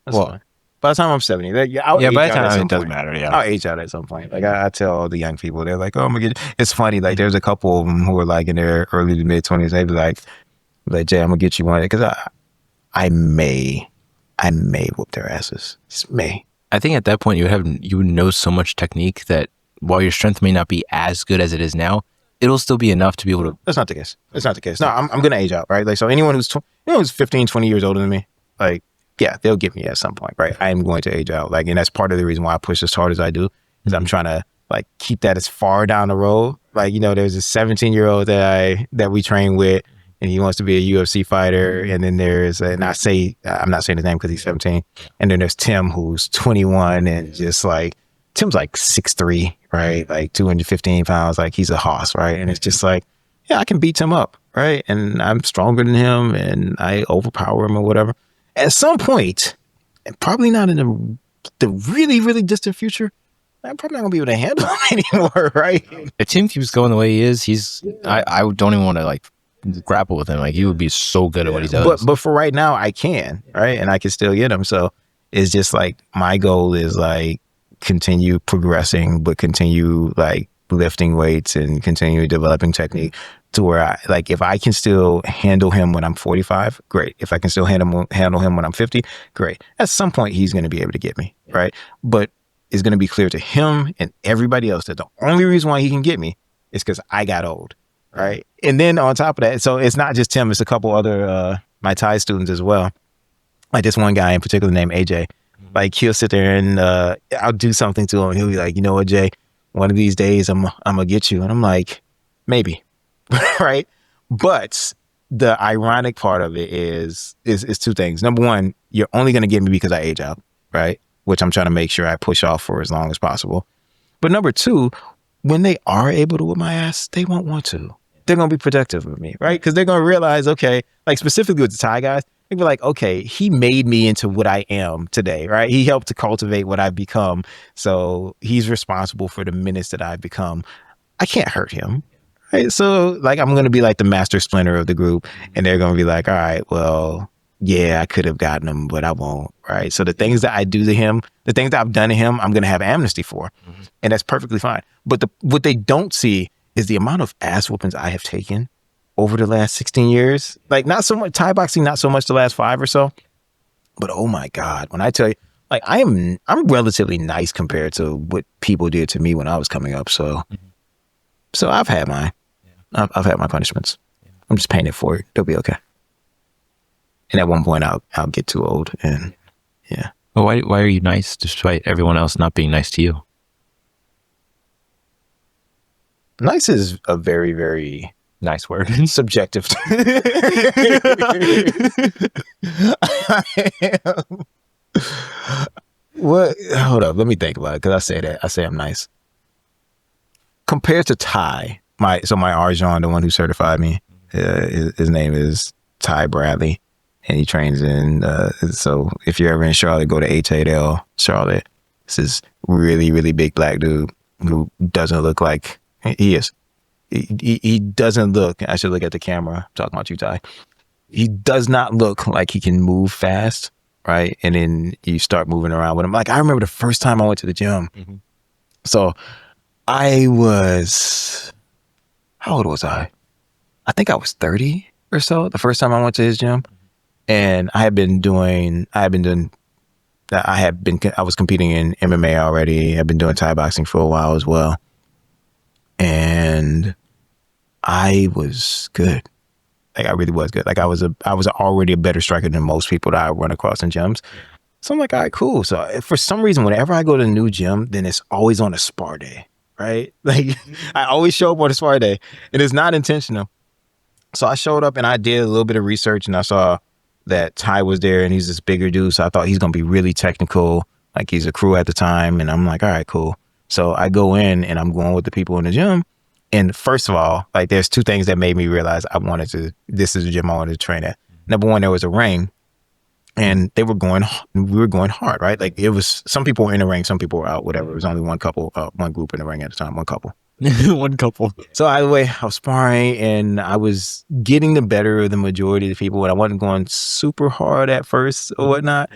That's fine. By the time I'm 70, by the time it doesn't matter. Yeah, I'll age out at some point. Like I tell all the young people, they're like, "Oh, I'm gonna get." It's funny. Like there's a couple of them who are like in their early to mid 20s. They be like, "Jay, I'm gonna get you one," because I may whoop their asses. Just may. I think at that point you would know so much technique that while your strength may not be as good as it is now, it'll still be enough to be able to. That's not the case. That's not the case. No, I'm gonna age out, right? Like so, anyone who's 15, 20 years older than me, like. Yeah, they'll get me at some point, right? I am going to age out. Like, and that's part of the reason why I push as hard as I do, is I'm trying to like keep that as far down the road. Like, there's a 17-year-old that we train with, and he wants to be a UFC fighter. And then I'm not saying his name because he's 17. And then there's Tim, who's 21, and just like Tim's like 6'3", right? Like 215 pounds. Like he's a hoss, right? And it's just like, yeah, I can beat Tim up, right? And I'm stronger than him, and I overpower him or whatever. At some point, and probably not in the really, really distant future, I'm probably not gonna be able to handle him anymore, right? If Tim keeps going the way he is, I don't even want to like grapple with him. Like he would be so good at what he does. But for right now, I can, right? And I can still get him. So it's just like my goal is like continue progressing, but continue like lifting weights and continue developing technique to where if I can still handle him when I'm 45, great. If I can still handle him when I'm 50, great. At some point, he's going to be able to get me, right? But it's going to be clear to him and everybody else that the only reason why he can get me is because I got old, right? And then on top of that, so it's not just Tim, it's a couple other my Thai students as well. Like this one guy in particular named AJ. Like he'll sit there and I'll do something to him and he'll be like, you know what, Jay? One of these days I'm gonna get you. And I'm like, maybe. Right? But the ironic part of it is two things. Number one, you're only gonna get me because I age out, right? Which I'm trying to make sure I push off for as long as possible. But number two, when they are able to whip my ass, they won't want to. They're gonna be protective of me, right? Because they're gonna realize, okay, like specifically with the Thai guys, they'd be like, okay, he made me into what I am today, right? He helped to cultivate what I've become. So he's responsible for the menace that I've become. I can't hurt him. Right? So like, I'm going to be like the master splinter of the group. And they're going to be like, all right, well, yeah, I could have gotten him, but I won't, right? So the things that I do to him, the things that I've done to him, I'm going to have amnesty for. And that's perfectly fine. But what they don't see is the amount of ass whoopings I have taken over the last 16 years. Like, not so much Thai boxing, not so much the last 5 or so. But oh my God, when I tell you, like, I'm relatively nice compared to what people did to me when I was coming up. So I've had I've had my punishments. I'm just paying it for it. They'll be okay. And at one point, I'll get too old, and yeah. Well, why are you nice despite everyone else not being nice to you? Nice is a very, very Nice word. subjective. What? Hold up. Let me think about it, because I say that. I say I'm nice. Compared to Ty, my Arjan, the one who certified me, his name is Ty Bradley, and he trains in. So if you're ever in Charlotte, go to H8L Charlotte. This is really, really big black dude who doesn't look like he is. He doesn't look. I should look at the camera. I'm talking about you, Ty. He does not look like he can move fast, right? And then you start moving around with him. Like, I remember the first time I went to the gym. So I was, how old was I? I think I was 30 or so the first time I went to his gym. And I was competing in MMA already. I've been doing Thai boxing for a while as well. And I was good. Like, I really was good. Like, I was already a better striker than most people that I run across in gyms. So I'm like, all right, cool. So for some reason, whenever I go to a new gym, then it's always on a spar day, right? Like, I always show up on a spar day, and it's not intentional. So I showed up and I did a little bit of research, and I saw that Ty was there, and he's this bigger dude. So I thought he's going to be really technical. Like, he's a crew at the time. And I'm like, all right, cool. So I go in and I'm going with the people in the gym. And first of all, like, there's 2 things that made me realize this is a gym I wanted to train at. Number one, there was a ring, and we were going hard, right? Like, it was, some people were in the ring, some people were out, whatever. It was only one group in the ring at the time, one couple. One couple. So either way, I was sparring and I was getting the better of the majority of the people, and I wasn't going super hard at first or whatnot.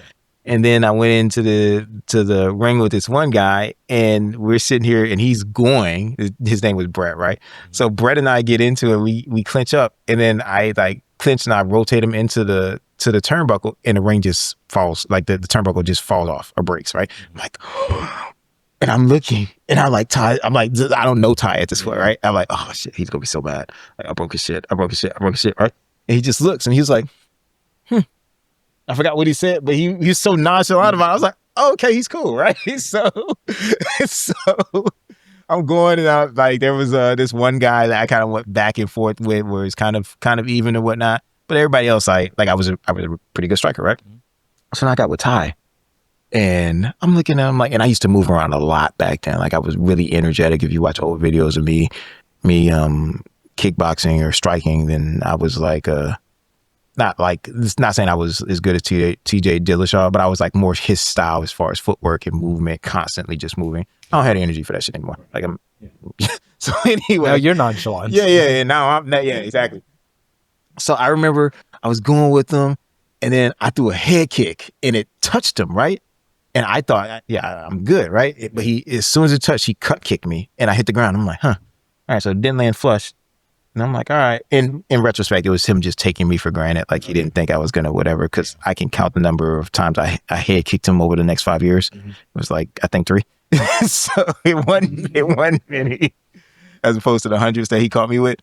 And then I went into the ring with this one guy, and we're sitting here, and he's going. His name was Brett, right? So Brett and I get into it. We clinch up, and then I like clinch and I rotate him into the turnbuckle, and the ring just falls. Like, the turnbuckle just falls off or breaks, right? I'm like, and I'm looking, and I like Ty. I'm like, I don't know Ty at this point, right? I'm like, oh shit, he's gonna be so bad. Like, I broke his shit, right? And he just looks, and he was like, I forgot what he said, but he was so nonchalant about it. I was like, oh, okay, he's cool, right? So I'm going, and like, there was this one guy that I kind of went back and forth with, where it's kind of even and whatnot. But everybody else, I was a pretty good striker, right? So I got with Ty, and I'm looking at him like, and I used to move around a lot back then. Like, I was really energetic. If you watch old videos of me kickboxing or striking, then I was like it's not saying I was as good as TJ Dillashaw, but I was like more his style as far as footwork and movement, constantly just moving. I don't have the energy for that shit anymore. Like, I'm so anyway. Now you're nonchalant. Yeah. Now I'm not. Yeah, exactly. So I remember I was going with him, and then I threw a head kick, and it touched him, right? And I thought, yeah, I'm good, right? But as soon as it touched, he cut kicked me, and I hit the ground. I'm like, huh. All right, so it didn't land flush. And I'm like, all right. And in retrospect, it was him just taking me for granted. Like, he didn't think I was going to whatever, because I can count the number of times I head kicked him over the next 5 years. It was like, I think 3. So it wasn't many, as opposed to the hundreds that he caught me with.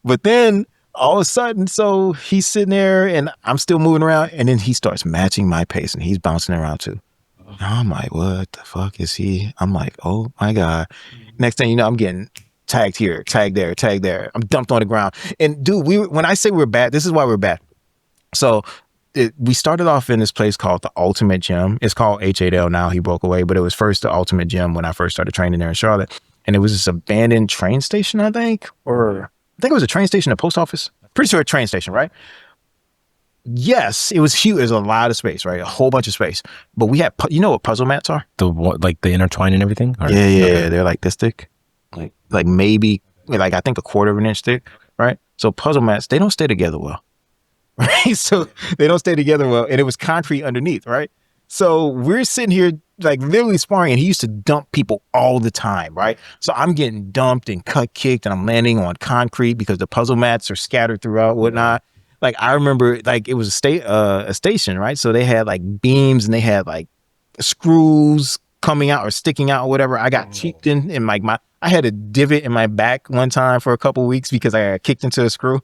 But then all of a sudden, so he's sitting there and I'm still moving around, and then he starts matching my pace, and he's bouncing around too. And I'm like, what the fuck is he? I'm like, oh my God. Next thing you know, I'm getting tagged here, tagged there. I'm dumped on the ground. And dude, when I say we're bad, this is why we're bad. So we started off in this place called the Ultimate Gym. It's called H8L now. He broke away, but it was first the Ultimate Gym when I first started training there in Charlotte. And it was this abandoned train station, I think it was a train station, a post office. Pretty sure a train station, right? Yes, it was huge. There's a lot of space, right? A whole bunch of space. But we had, you know what puzzle mats are? Like the intertwine and everything? Or, yeah. Okay. They're like this thick. Like maybe, like, I think a quarter of an inch thick, right? So puzzle mats, they don't stay together well. right? So they don't stay together well. And it was concrete underneath, right? So we're sitting here like literally sparring, and he used to dump people all the time, right? So I'm getting dumped and cut kicked, and I'm landing on concrete because the puzzle mats are scattered throughout, whatnot. Like I remember, like it was a station, right? So they had like beams and they had like screws coming out or sticking out or whatever. I got cheeked in like I had a divot in my back one time for a couple of weeks because I got kicked into a screw.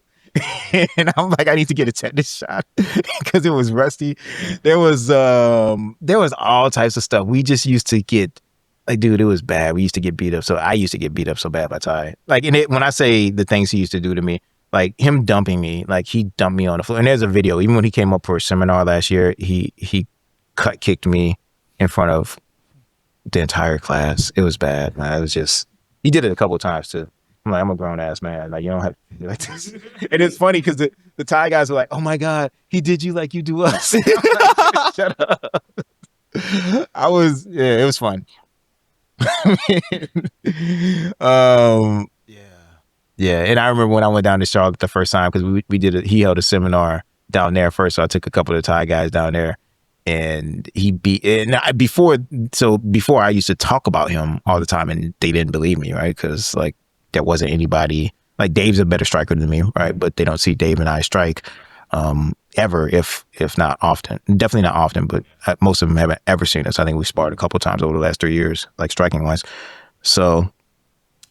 And I'm like, I need to get a tetanus shot because it was rusty. There was all types of stuff. We just used to get like, dude, it was bad. We used to get beat up. So I used to get beat up so bad by Ty. Like, when I say the things he used to do to me, like him dumping me, like he dumped me on the floor. And there's a video. Even when he came up for a seminar last year, he cut kicked me in front of the entire class. It was bad, man. It was just, he did it a couple of times too. I'm like, I'm a grown ass man. Like, you don't have to do like this. And it's funny because the Thai guys were like, oh my God, he did you like you do us. Like, shut up. Yeah, it was fun. Yeah. Yeah. And I remember when I went down to Charlotte the first time, because he held a seminar down there first. So I took a couple of the Thai guys down there. And before I used to talk about him all the time, and they didn't believe me, right? Because like there wasn't anybody, like Dave's a better striker than me, right? But they don't see Dave and I strike ever, if not often. Definitely not often, but most of them haven't ever seen us. I think we sparred a couple of times over the last 3 years, like striking wise. So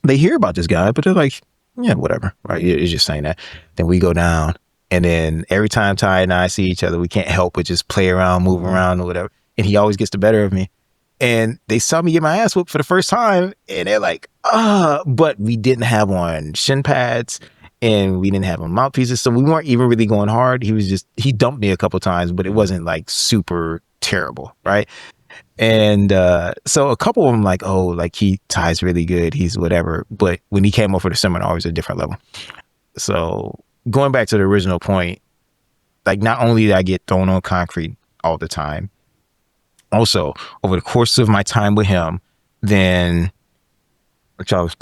they hear about this guy, but they're like, yeah, whatever, right? It's just saying that. Then we go down. And then every time Ty and I see each other, we can't help but just play around, move around or whatever. And he always gets the better of me. And they saw me get my ass whooped for the first time. And they're like, but we didn't have on shin pads and we didn't have on mouthpieces. So we weren't even really going hard. He dumped me a couple times, but it wasn't like super terrible, right? And so a couple of them like, oh, like Ty's really good. He's whatever. But when he came over the seminar, it was a different level. So going back to the original point, like not only did I get thrown on concrete all the time, also over the course of my time with him, then, which I was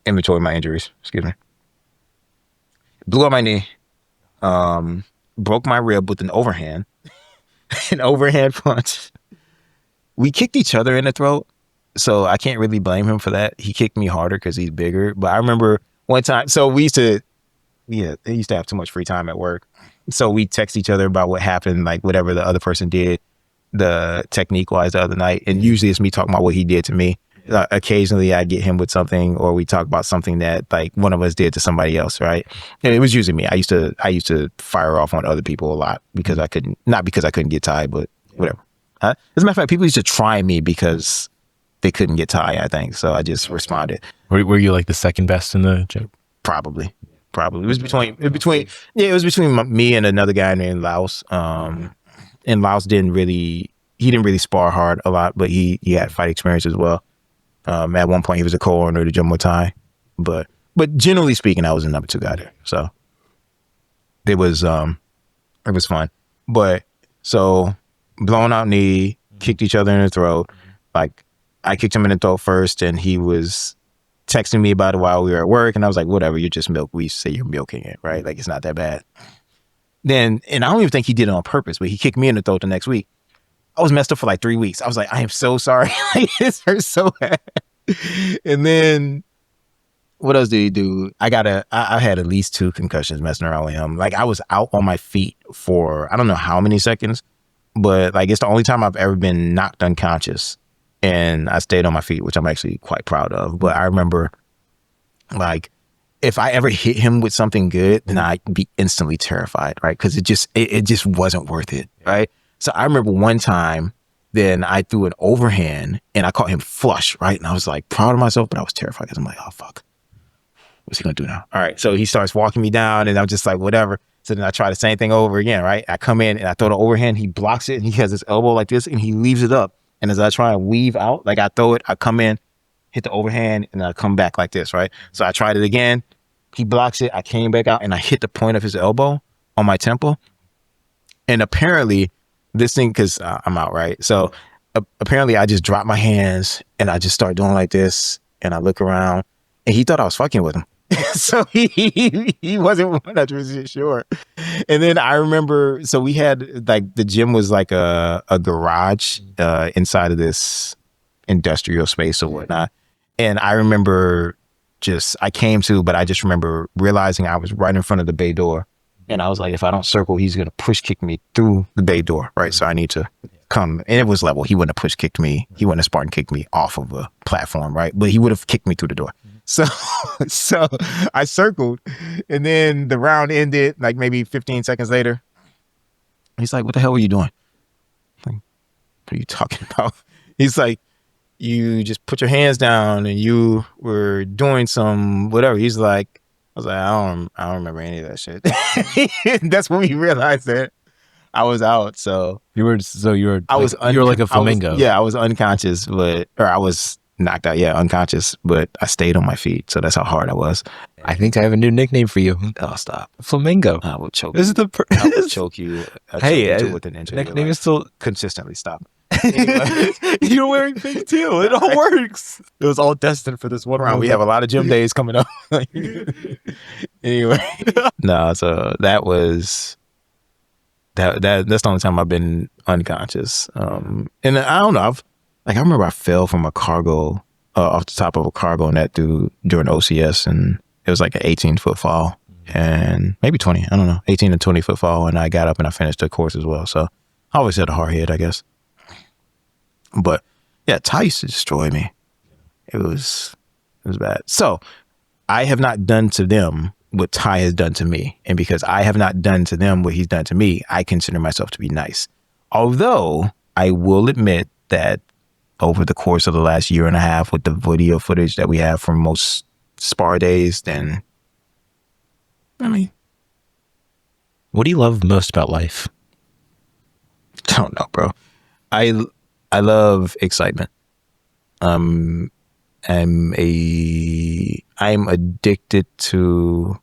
inventory my injuries, excuse me, blew up my knee, broke my rib with an overhand punch. We kicked each other in the throat, so I can't really blame him for that. He kicked me harder because he's bigger. But I remember one time, so they used to have too much free time at work. So we text each other about what happened, like whatever the other person did, the technique wise the other night. And usually it's me talking about what he did to me. Occasionally I get him with something, or we talk about something that like one of us did to somebody else, right? And it was usually me. I used to fire off on other people a lot because not because I couldn't get tied, but whatever. As a matter of fact, people used to try me because they couldn't get tied, I think. So I just responded. Were you like the second best in the gym? Probably. It was between me and another guy named Laos. And Laos didn't really spar hard a lot, but he had fight experience as well. At one point he was a co-owner of the Muay Thai, but generally speaking, I was the number 2 guy there. So it was fun. But so blown out knee, kicked each other in the throat. Like I kicked him in the throat first, and he was texting me about it while we were at work, and I was like, whatever, you're just milk. We say you're milking it, right? Like it's not that bad. Then, and I don't even think he did it on purpose, but he kicked me in the throat the next week. I was messed up for like 3 weeks. I was like, I am so sorry. Like, this hurts so bad. And then what else did he do? I had at least 2 concussions messing around with him. Like I was out on my feet for, I don't know how many seconds, but like it's the only time I've ever been knocked unconscious. And I stayed on my feet, which I'm actually quite proud of. But I remember, like, if I ever hit him with something good, then I'd be instantly terrified, right? Because it just wasn't worth it, right? So I remember one time, then I threw an overhand, and I caught him flush, right? And I was like proud of myself, but I was terrified because I'm like, oh, fuck. What's he going to do now? All right. So he starts walking me down, and I'm just like, whatever. So then I try the same thing over again, right? I come in, and I throw the overhand. He blocks it, and he has his elbow like this, and he leaves it up. And as I try and weave out, like I throw it, I come in, hit the overhand, and I come back like this, right? So I tried it again. He blocks it. I came back out, and I hit the point of his elbow on my temple. And apparently, this thing, because I'm out, right? So apparently, I just dropped my hands, and I just start doing like this, and I look around, and he thought I was fucking with him. So he wasn't 100% sure. And then I remember, so we had like the gym was like a garage inside of this industrial space or whatnot. And I remember I came to, but I just remember realizing I was right in front of the bay door. And I was like, if I don't circle, he's going to push kick me through the bay door. Right. So I need to come. And it was level. He wouldn't have push kicked me. He wouldn't have Spartan kicked me off of a platform. Right. But he would have kicked me through the door. So I circled, and then the round ended like maybe 15 seconds later. He's like, what the hell were you doing? I'm like, what are you talking about? He's like, you just put your hands down and you were doing some whatever. He's like, I was like, I don't remember any of that shit. That's when we realized that I was out. So you were like a flamingo. I was unconscious, or I was knocked out. Yeah, unconscious, but I stayed on my feet. So that's how hard I was. I think I have a new nickname for you. Oh, stop. Flamingo. I will choke. This is the. I will choke you. Hey, with an inch. Nickname is still consistently stop. Anyway. You're wearing pink too. It all works. It was all destined for this one round. We have a lot of gym days coming up. Anyway, no. So that was that. That's the only time I've been unconscious. And I don't know. I remember I fell from a cargo off the top of a cargo net during OCS, and it was like an 18-foot fall, and maybe 20. I don't know, 18 to 20-foot fall, and I got up and I finished the course as well. So I always had a hard head, I guess. But yeah, Ty used to destroy me. It was bad. So I have not done to them what Ty has done to me. And because I have not done to them what he's done to me, I consider myself to be nice. Although I will admit that over the course of the last year and a half with the video footage that we have from most spar days, then, I mean. What do you love most about life? I don't know, bro. I love excitement. I'm addicted to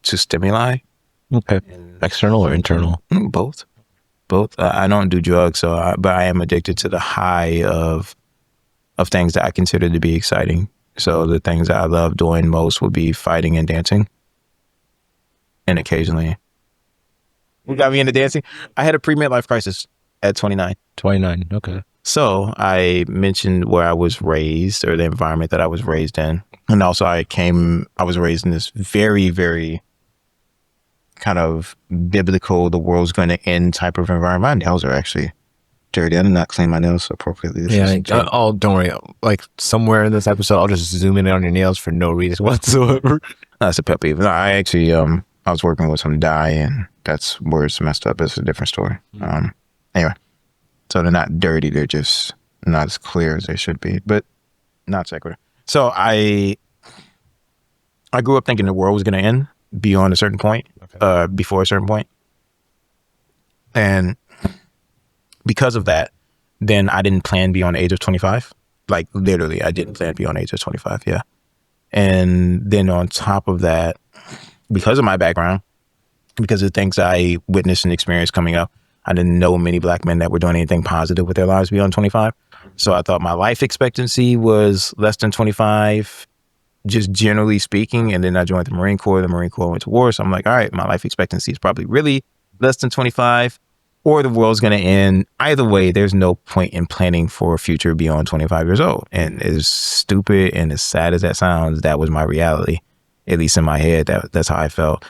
stimuli. Okay. External or internal? Both. I don't do drugs, but I am addicted to the high of things that I consider to be exciting. So the things that I love doing most would be fighting and dancing, and occasionally. What got me into dancing? I had a pre-midlife crisis at 29. 29. Okay. So I mentioned where I was raised, or the environment that I was raised in. And also I was raised in this very, very kind of biblical, the world's going to end type of environment. My nails are actually dirty. I did not clean my nails appropriately. Don't worry. Like somewhere in this episode, I'll just zoom in on your nails for no reason whatsoever. That's a pet peeve. No, I actually, I was working with some dye, and that's where it's messed up. It's a different story. Anyway, so they're not dirty. They're just not as clear as they should be, but not secular. So I grew up thinking the world was going to end beyond a certain point, before a certain point. And because of that, then I didn't plan beyond the age of 25. Like literally, I didn't plan beyond the age of 25. Yeah. And then on top of that, because of my background, because of the things I witnessed and experienced coming up, I didn't know many Black men that were doing anything positive with their lives beyond 25. So I thought my life expectancy was less than 25, just generally speaking. And then I joined the Marine Corps. The Marine Corps went to war. So I'm like, all right, my life expectancy is probably really less than 25, or the world's going to end. Either way, there's no point in planning for a future beyond 25 years old. And as stupid and as sad as that sounds, that was my reality, at least in my head. That's how I felt.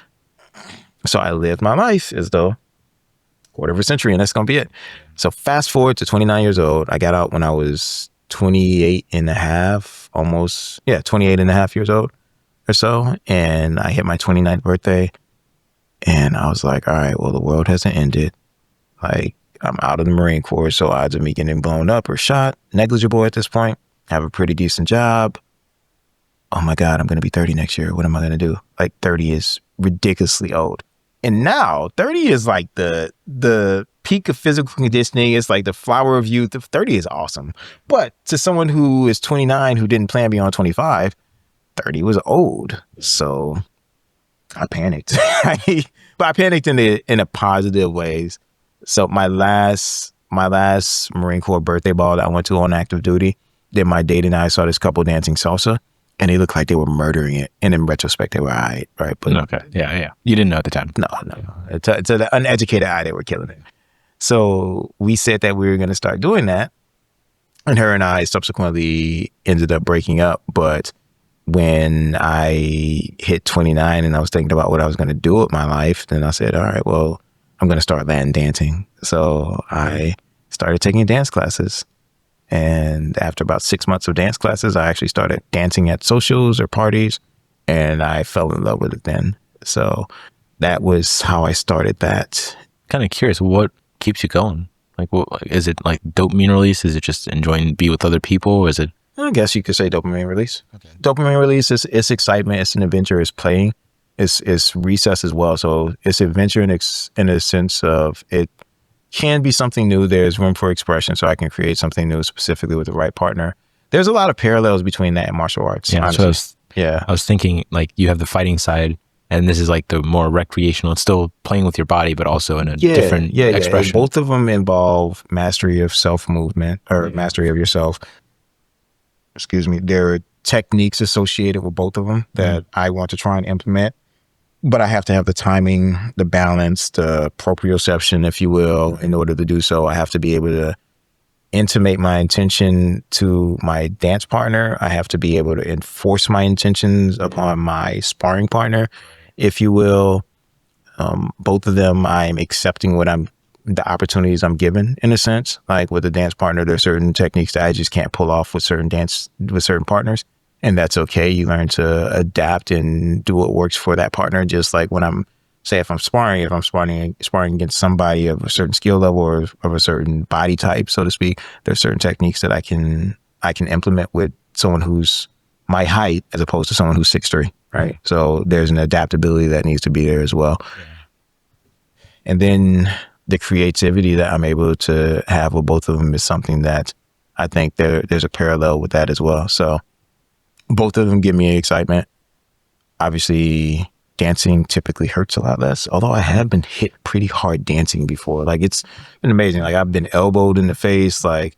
So I lived my life as though quarter of a century, and that's going to be it. So fast forward to 29 years old. I got out when I was 28 and a half, 28 and a half years old or so. And I hit my 29th birthday, and I was like, all right, well, the world hasn't ended. Like, I'm out of the Marine Corps, so odds of me getting blown up or shot, negligible at this point. I have a pretty decent job. Oh my God, I'm going to be 30 next year. What am I going to do? Like, 30 is ridiculously old. And now 30 is like the peak of physical conditioning. It's like the flower of youth. 30 is awesome. But to someone who is 29, who didn't plan beyond 25, 30 was old. So I panicked. But I panicked in a positive ways. So my last Marine Corps birthday ball that I went to on active duty, then my date and I saw this couple dancing salsa. and they looked like they were murdering it. And in retrospect, they were all right, right? But Okay. Yeah. You didn't know at the time. no. To the uneducated eye, they were killing it. So we said that we were going to start doing that. And her and I subsequently ended up breaking up. But when I hit 29 and I was thinking about what I was going to do with my life, then I said, all right, well, I'm going to start Latin dancing. So I started taking dance classes. And after about 6 months of dance classes, I actually started dancing at socials or parties, and I fell in love with it then. So that was how I started that. Kind of curious, what keeps you going? Like, what is it? Like dopamine release? Is it just enjoying be with other people? Is it? I guess you could say dopamine release. Okay. Dopamine release is it's excitement. It's an adventure. It's playing. It's recess as well. So it's adventure in a sense of it can be something new. There's room for expression, so I can create something new specifically with the right partner. There's a lot of parallels between that and martial arts. Yeah, so I was thinking like you have the fighting side, and this is like the more recreational. It's still playing with your body, but also in a different expression. Yeah. Both of them involve mastery of self movement or mastery of yourself. Excuse me. There are techniques associated with both of them that I want to try and implement. But I have to have the timing, the balance, the proprioception, if you will, in order to do so. I have to be able to intimate my intention to my dance partner. I have to be able to enforce my intentions upon my sparring partner, if you will. Both of them, I'm accepting the opportunities I'm given, in a sense. Like with a dance partner, there's certain techniques that I just can't pull off with certain partners. And that's okay. You learn to adapt and do what works for that partner. Just like when if I'm sparring against somebody of a certain skill level or of a certain body type, so to speak, there's certain techniques that I can implement with someone who's my height as opposed to someone who's 6'3", right? So there's an adaptability that needs to be there as well. Yeah. And then the creativity that I'm able to have with both of them is something that I think there's a parallel with that as well. So both of them give me excitement. Obviously, dancing typically hurts a lot less, although I have been hit pretty hard dancing before. Like, it's been amazing. Like, I've been elbowed in the face. Like,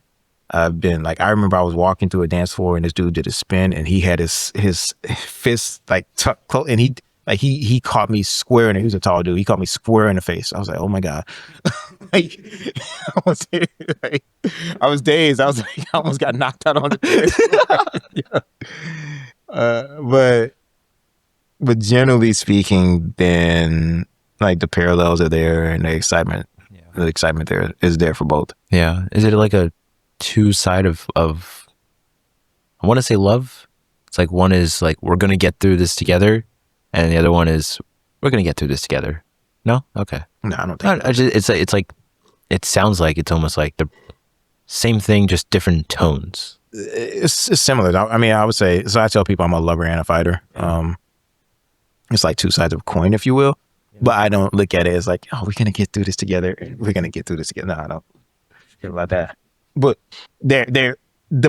I remember I was walking through a dance floor and this dude did a spin and he had his fist like tucked close, and he caught me square in it. He was a tall dude. He caught me square in the face. I was like, oh my God. like, I was dazed. I was like, I almost got knocked out on the face. But generally speaking, then like the parallels are there and the excitement there is there for both. Yeah. Is it like a two side of I want to say love? It's like one is like, we're going to get through this together. And the other one is, we're going to get through this together. No? Okay. No, I don't think it's like, it sounds like it's almost like the same thing, just different tones. It's similar. I mean, I would say, so I tell people I'm a lover and a fighter. It's like two sides of a coin, if you will. But I don't look at it as like, oh, we're going to get through this together. We're going to get through this together. No, I don't care about that. But the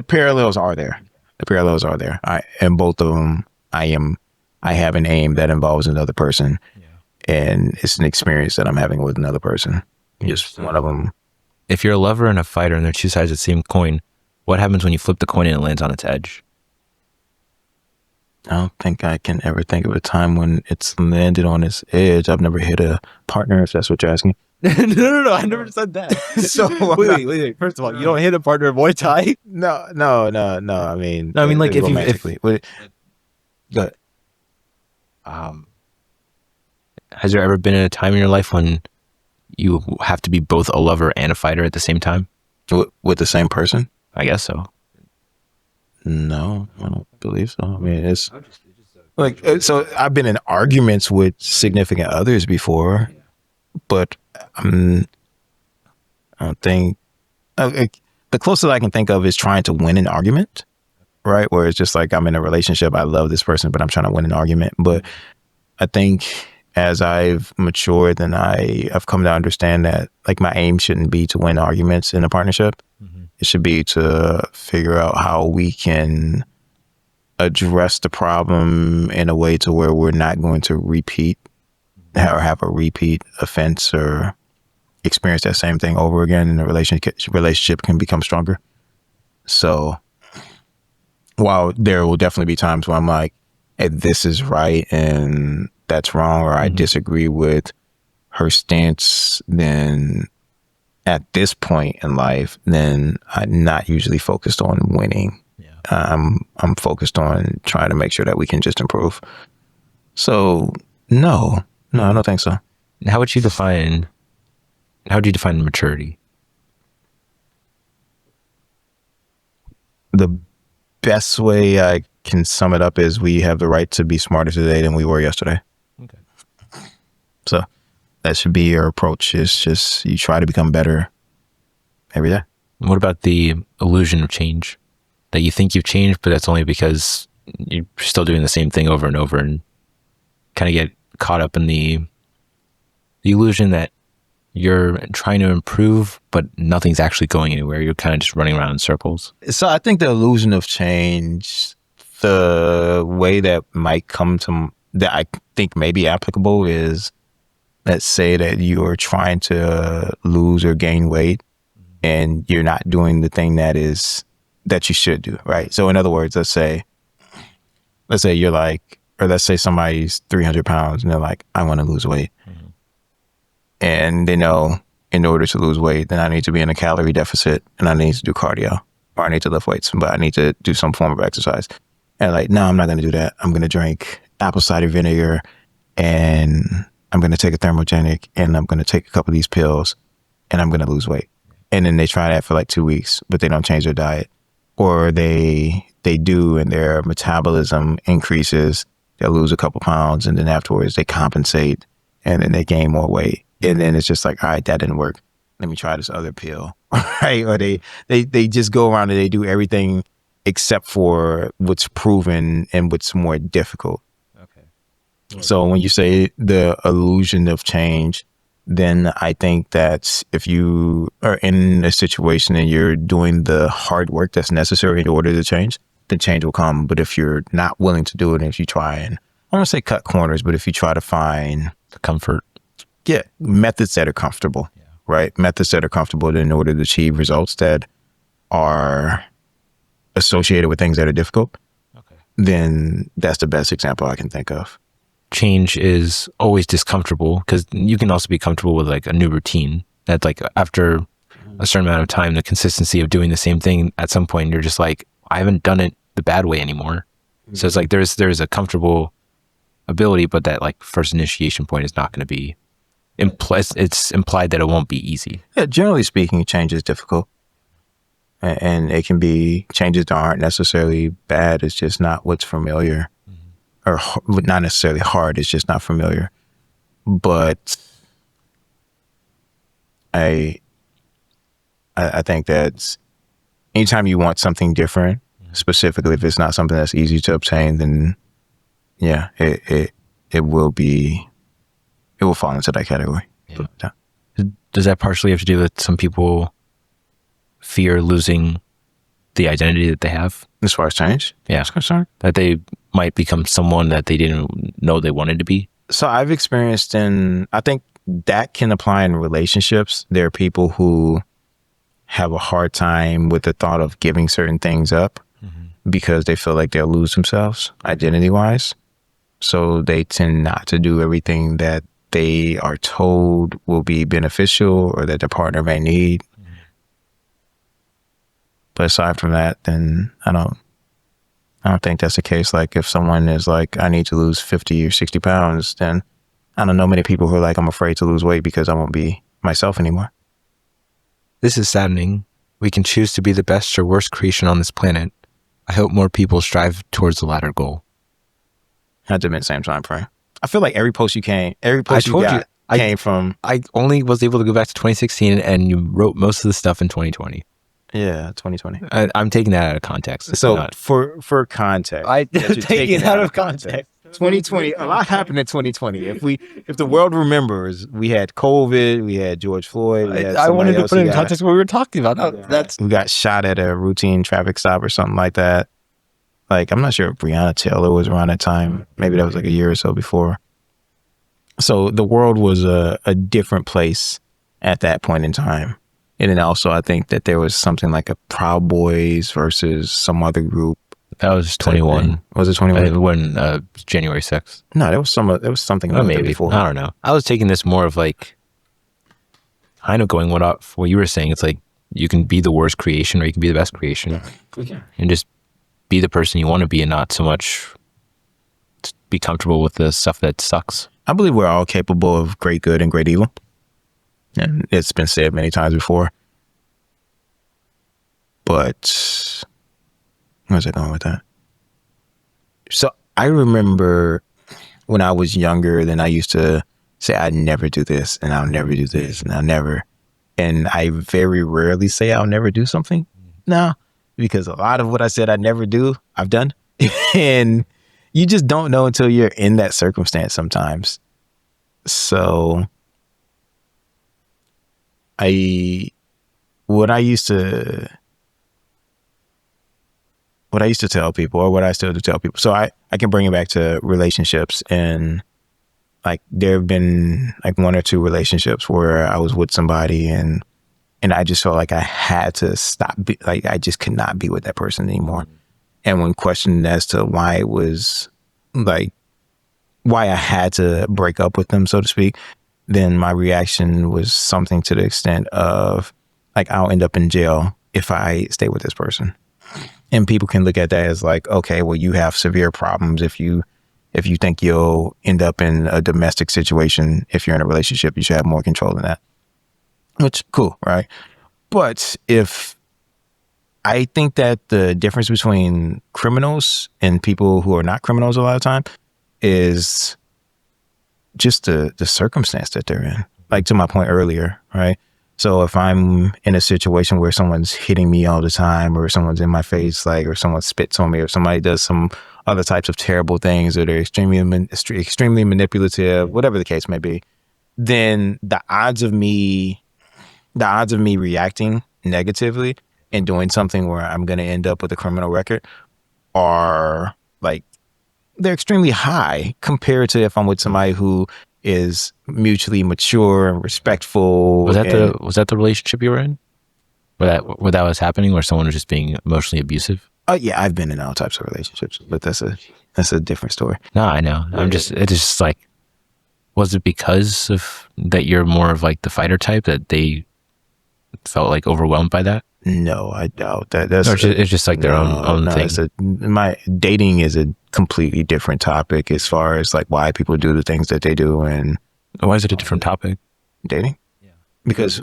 parallels are there. The parallels are there. And both of them, I have an aim that involves another person. And it's an experience that I'm having with another person. Just one of them. If you're a lover and a fighter and they're two sides of the same coin, what happens when you flip the coin and it lands on its edge? I don't think I can ever think of a time when it's landed on its edge. I've never hit a partner, if that's what you're asking. No, I never said that. So wait. First of all, you don't hit a partner in Muay Thai? No. I mean, like if go ahead. Has there ever been a time in your life when you have to be both a lover and a fighter at the same time? With the same person? I guess so. No, I don't believe so. I mean, it's like, so I've been in arguments with significant others before, but I don't think, the closest I can think of is trying to win an argument, right? Where it's just like, I'm in a relationship, I love this person, but I'm trying to win an argument. But I think as I've matured, then I've come to understand that like my aim shouldn't be to win arguments in a partnership. Mm-hmm. It should be to figure out how we can address the problem in a way to where we're not going to repeat or have a repeat offense or experience that same thing over again, and the relationship can become stronger. So while there will definitely be times where I'm like, hey, this is right and that's wrong, or I disagree with her stance, then at this point in life, then I'm not usually focused on winning. Yeah. I'm focused on trying to make sure that we can just improve. So no, I don't think so. How would you define maturity? The best way I can sum it up is we have the right to be smarter today than we were yesterday. Okay. So that should be your approach. It's just you try to become better every day. What about the illusion of change? That you think you've changed, but that's only because you're still doing the same thing over and over, and kind of get caught up in the illusion that you're trying to improve, but nothing's actually going anywhere. You're kind of just running around in circles. So I think the illusion of change, the way that might come to, that I think may be applicable is, let's say that you're trying to lose or gain weight and you're not doing the thing that you should do, right? So in other words, let's say you're like, or let's say somebody's 300 pounds and they're like, I want to lose weight. And they know in order to lose weight, then I need to be in a calorie deficit and I need to do cardio, or I need to lift weights, but I need to do some form of exercise. And like, no, I'm not going to do that. I'm going to drink apple cider vinegar and I'm going to take a thermogenic and I'm going to take a couple of these pills and I'm going to lose weight. And then they try that for like 2 weeks, but they don't change their diet, or they do and their metabolism increases. They'll lose a couple pounds and then afterwards they compensate and then they gain more weight. And then it's just like, all right, that didn't work. Let me try this other pill, right? Or they just go around and they do everything except for what's proven and what's more difficult. Okay. So when you say the illusion of change, then I think that if you are in a situation and you're doing the hard work that's necessary in order to change, then change will come. But if you're not willing to do it, and if you try and, I don't want to say cut corners, but if you try to find Comfort. yeah, methods that are comfortable, right? Methods that are comfortable in order to achieve results that are associated with things that are difficult, then that's the best example I can think of. Change is always discomfortable, because you can also be comfortable with like a new routine that, like, after a certain amount of time, the consistency of doing the same thing, at some point you're just like, I haven't done it the bad way anymore. So it's like there's a comfortable ability, but that like first initiation point is not going to be it's implied that it won't be easy. Yeah, generally speaking, change is difficult. And it can be changes that aren't necessarily bad. It's just not what's familiar, or not necessarily hard. It's just not familiar. But I think that anytime you want something different, specifically if it's not something that's easy to obtain, then yeah, it will fall into that category. Yeah. Does that partially have to do with some people fear losing the identity that they have? As far as change is concerned? That they might become someone that they didn't know they wanted to be? So I've experienced I think that can apply in relationships. There are people who have a hard time with the thought of giving certain things up because they feel like they'll lose themselves identity-wise. So they tend not to do everything that they are told will be beneficial or that their partner may need. But aside from that, then I don't think that's the case. Like if someone is like, I need to lose 50 or 60 pounds, then I don't know many people who are like, I'm afraid to lose weight because I won't be myself anymore. This is saddening. We can choose to be the best or worst creation on this planet. I hope more people strive towards the latter goal. Had to be the same time frame. I feel like every post came from... I only was able to go back to 2016, and you wrote most of the stuff in 2020. Yeah, 2020. I'm taking that out of context. So for context, I take it out of context. 2020, a lot happened in 2020. If the world remembers, we had COVID, we had George Floyd. I wanted to put it in context what we were talking about. We got shot at a routine traffic stop or something like that. Like, I'm not sure if Breonna Taylor was around that time. Maybe that was like a year or so before. So the world was a different place at that point in time. And then also, I think that there was something like a Proud Boys versus some other group. The That was 21. Was it 21? When January 6th. No, there was something about maybe before. I don't know. I was taking this more of like kind of going what you were saying. It's like you can be the worst creation or you can be the best creation, and just be the person you want to be, and not so much be comfortable with the stuff that sucks. I believe we're all capable of great good and great evil. And it's been said many times before. But where's I going with that? So I remember when I was younger, then I used to say, I'd never do this and I'll never do this and I'll never. And I very rarely say I'll never do something now, because a lot of what I said I'd never do, I've done. And you just don't know until you're in that circumstance sometimes. So what I used to tell people, or what I still do tell people. So I can bring it back to relationships, and like there have been like one or two relationships where I was with somebody and I just felt like I had to stop. Like I just could not be with that person anymore. And when questioned as to why it was like, why I had to break up with them, so to speak, then my reaction was something to the extent of like, I'll end up in jail if I stay with this person. And people can look at that as like, okay, well, you have severe problems if you think you'll end up in a domestic situation. If you're in a relationship, you should have more control than that. Which, cool, right? But if I think that the difference between criminals and people who are not criminals a lot of time is just the circumstance that they're in. Like to my point earlier, right? So if I'm in a situation where someone's hitting me all the time, or someone's in my face, like, or someone spits on me, or somebody does some other types of terrible things, or they're extremely manipulative, whatever the case may be, then the odds of me reacting negatively and doing something where I'm going to end up with a criminal record are like, they're extremely high compared to if I'm with somebody who is mutually mature and respectful. Was that the relationship you were in? Where that was happening, where someone was just being emotionally abusive? Oh yeah, I've been in all types of relationships, but that's a different story. No, I know. It's just like, was it because of that you're more of like the fighter type that they felt like overwhelmed by that? No, I doubt that. It's just like their own thing. My dating is a completely different topic as far as like why people do the things that they do. And why is it a different topic? Dating? Yeah. Because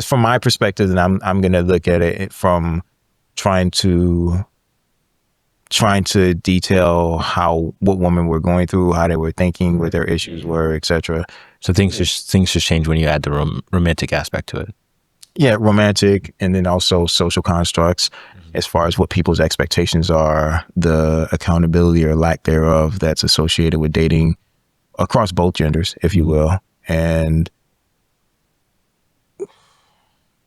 from my perspective, and I'm gonna look at it from trying to detail what women were going through, how they were thinking, what their issues were, etc. So things just change when you add the romantic aspect to it. Yeah, romantic, and then also social constructs, as far as what people's expectations are, the accountability or lack thereof that's associated with dating across both genders, if you will, and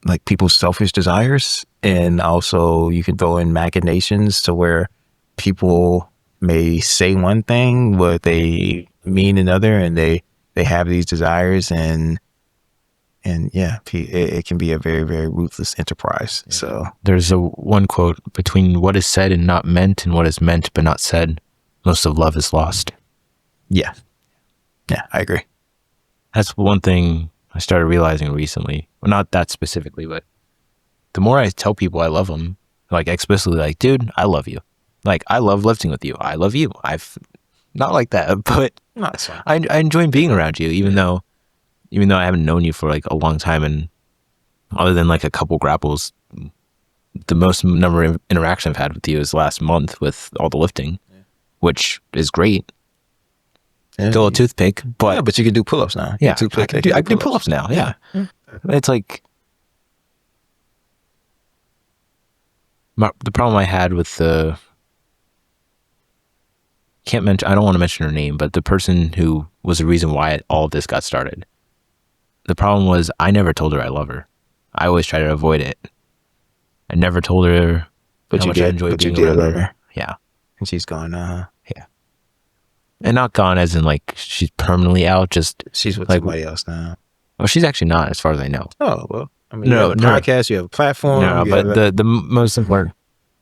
like people's selfish desires. And also you can throw in machinations to where people may say one thing, but they mean another, and they have these desires, and yeah, it can be a very, very ruthless enterprise. Yeah. So there's one quote: between what is said and not meant, and what is meant but not said, most of love is lost. Yeah, I agree. That's one thing I started realizing recently. Well, not that specifically, but the more I tell people I love them, like explicitly, like, dude, I love you. Like, I love lifting with you. I love you. I've not like that, but no, I enjoy being around you, even though I haven't known you for like a long time, and other than like a couple grapples, the most number of interaction I've had with you is last month with all the lifting, which is great. Still a toothpick, but yeah, but you can do pull-ups now. Yeah, I can do pull-ups now. Yeah. It's like the problem I had with I don't want to mention her name, but the person who was the reason why all of this got started. The problem was I never told her I love her. I always try to avoid it. I never told her how much I enjoy being around her. Yeah. And she's gone, yeah. And not gone as in like she's permanently out, just she's with like, somebody else now. Well, she's actually not, as far as I know. Oh, well. I mean, you have a podcast, you have a platform. No, but the most important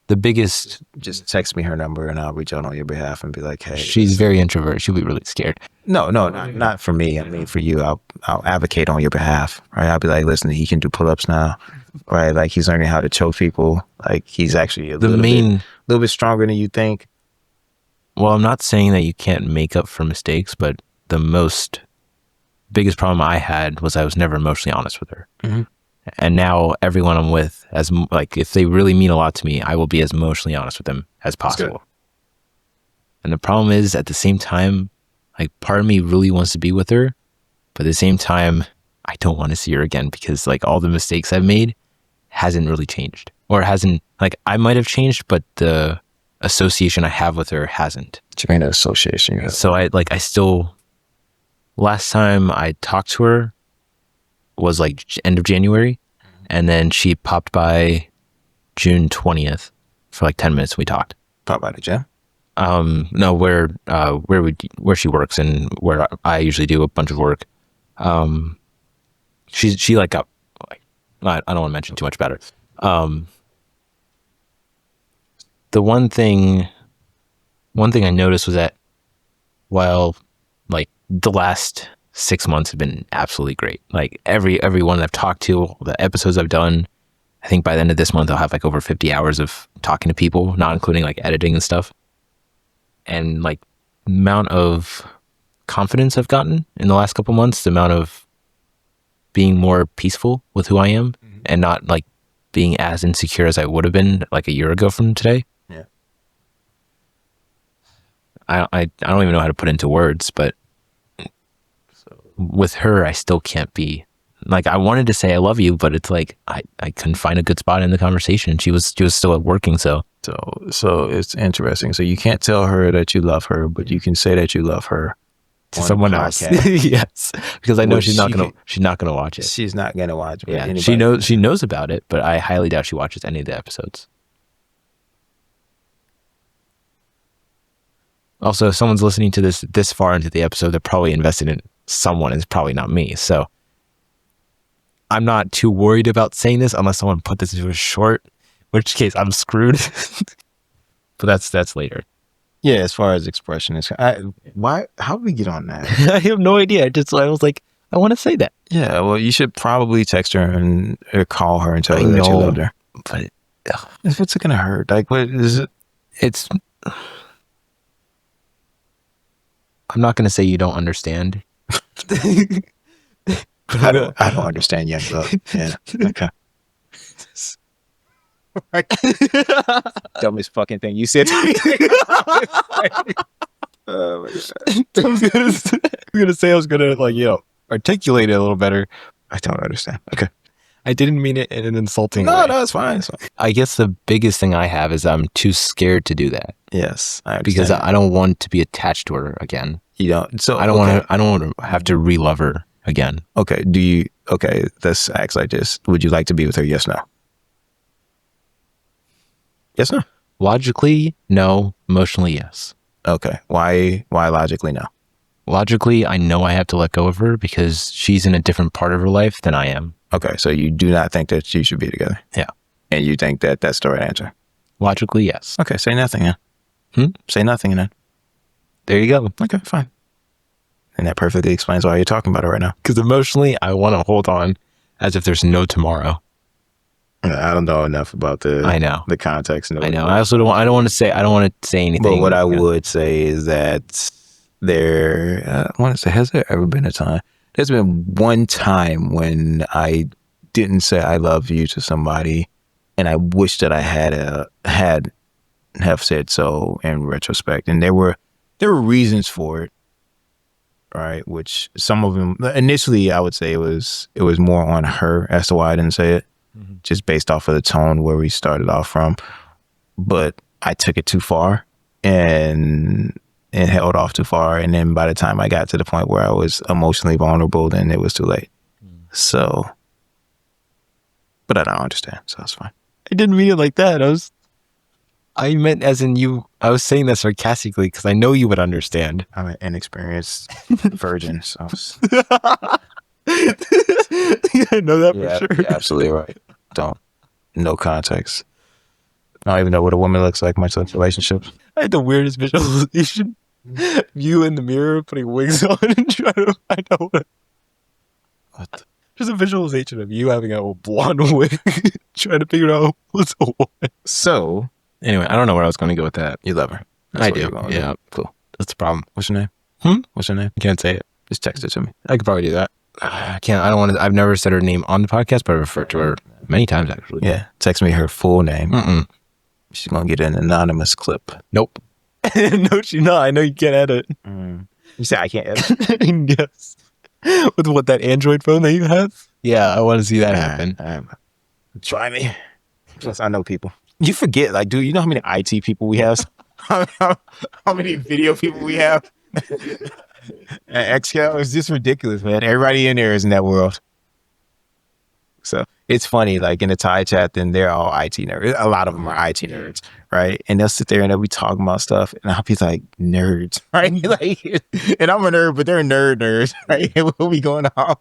the biggest, Just text me her number and I'll reach out on your behalf and be like, hey. she's very introverted. She'll be really scared. No, not for me. I mean, for you, I'll advocate on your behalf, right? I'll be like, listen, he can do pull-ups now, right? Like he's learning how to choke people. Like he's actually a little bit stronger than you think. Well, I'm not saying that you can't make up for mistakes, but the biggest problem I had was I was never emotionally honest with her. Mm-hmm. And now everyone I'm with, if they really mean a lot to me, I will be as emotionally honest with them as possible. And the problem is, at the same time, like part of me really wants to be with her, but at the same time, I don't want to see her again because like all the mistakes I've made hasn't really changed, or hasn't, like I might have changed, but the association I have with her hasn't. Train association. So I still, last time I talked to her was like end of January, and then she popped by June 20th for like 10 minutes. We talked. Pop by the gym? No, where she works and where I usually do a bunch of work. She like got, like, I don't want to mention too much about her. The one thing I noticed was that while like the last 6 months have been absolutely great. Like everyone I've talked to, the episodes I've done, I think by the end of this month I'll have like over 50 hours of talking to people, not including like editing and stuff. And like the amount of confidence I've gotten in the last couple months, the amount of being more peaceful with who I am, and not like being as insecure as I would have been like a year ago from today. Yeah. I don't even know how to put into words, but with her, I still can't be like, I wanted to say I love you, but it's like I couldn't find a good spot in the conversation. She was still working, so it's interesting. So you can't tell her that you love her, but you can say that you love her to someone else. Yes, because I know she's not gonna watch it. She's not gonna watch it. Yeah, she knows about it, but I highly doubt she watches any of the episodes. Also, if someone's listening to this far into the episode, they're probably invested in someone. It's probably not me. So I'm not too worried about saying this unless someone put this into a short, in which case I'm screwed. But that's later. Yeah, as far as expression is, how did we get on that? I have no idea. I was like, I want to say that. Yeah, well, you should probably text her or call her and tell her that you loved her. But if it's gonna hurt, like, what is it? I'm not gonna say you don't understand. I don't understand yet, though. Yeah. Okay. Dumbest fucking thing you said to me. Oh my God. I was gonna like, articulate it a little better. I don't understand. Okay. I didn't mean it in an insulting way. No, it's fine. I guess the biggest thing I have is I'm too scared to do that. Yes, I understand. Because I don't want to be attached to her again. You don't. So I don't want to have to re-love her again. Okay. Let's act like this. Would you like to be with her? Yes, no. Yes, no. Logically, no. Emotionally, yes. Okay. Why logically no? Logically, I know I have to let go of her because she's in a different part of her life than I am. Okay. So you do not think that you should be together? Yeah. And you think that that's the right answer? Logically, yes. Okay. Say nothing then. Say nothing then. There you go. Okay, fine. And that perfectly explains why you're talking about it right now. Because emotionally, I want to hold on as if there's no tomorrow. I don't know enough about the context. I know. I also I don't want to say anything. But what I would say is that I want to say, has there ever been a time? There's been one time when I didn't say I love you to somebody, and I wish that I have said so in retrospect. And there were reasons for it, right? Which some of them initially, I would say it was more on her as to why I didn't say it, just based off of the tone where we started off from. But I took it too far and held off too far, and then by the time I got to the point where I was emotionally vulnerable, then it was too late. So, but I don't understand, so it's fine. I didn't mean it like that. I meant as in you. I was saying that sarcastically because I know you would understand. I'm an inexperienced virgin, so. I know that for sure. You're absolutely right. No context. I don't even know what a woman looks like, much less relationships. I had the weirdest visualization. You in the mirror putting wigs on and trying to find out What? There's a visualization of you having a blonde wig, trying to figure out what's what. So, anyway, I don't know where I was going to go with that. You love her. I do. Yeah, Cool. that's the problem. What's your name? What's your name? I can't say it. Just text it to me. I could probably do that. I can't. I don't want to. I've never said her name on the podcast, but I referred to her many times actually. Yeah. Text me her full name. Mm-mm. She's going to get an anonymous clip. Nope. No, she's not. I know you can't edit. You say I can't edit? Yes. With what, that Android phone that you have? Yeah, I want to see that happen. Try me. Plus, I know people. You forget, like, dude, you know how many IT people we have? How many video people we have? Excel is just ridiculous, man. Everybody in there is in that world. So it's funny, like in the Thai chat, then they're all IT nerds. A lot of them are IT nerds, right? And they'll sit there and they'll be talking about stuff, and I'll be like, nerds, right? Like, and I'm a nerd, but they're nerds, right? We'll be going off.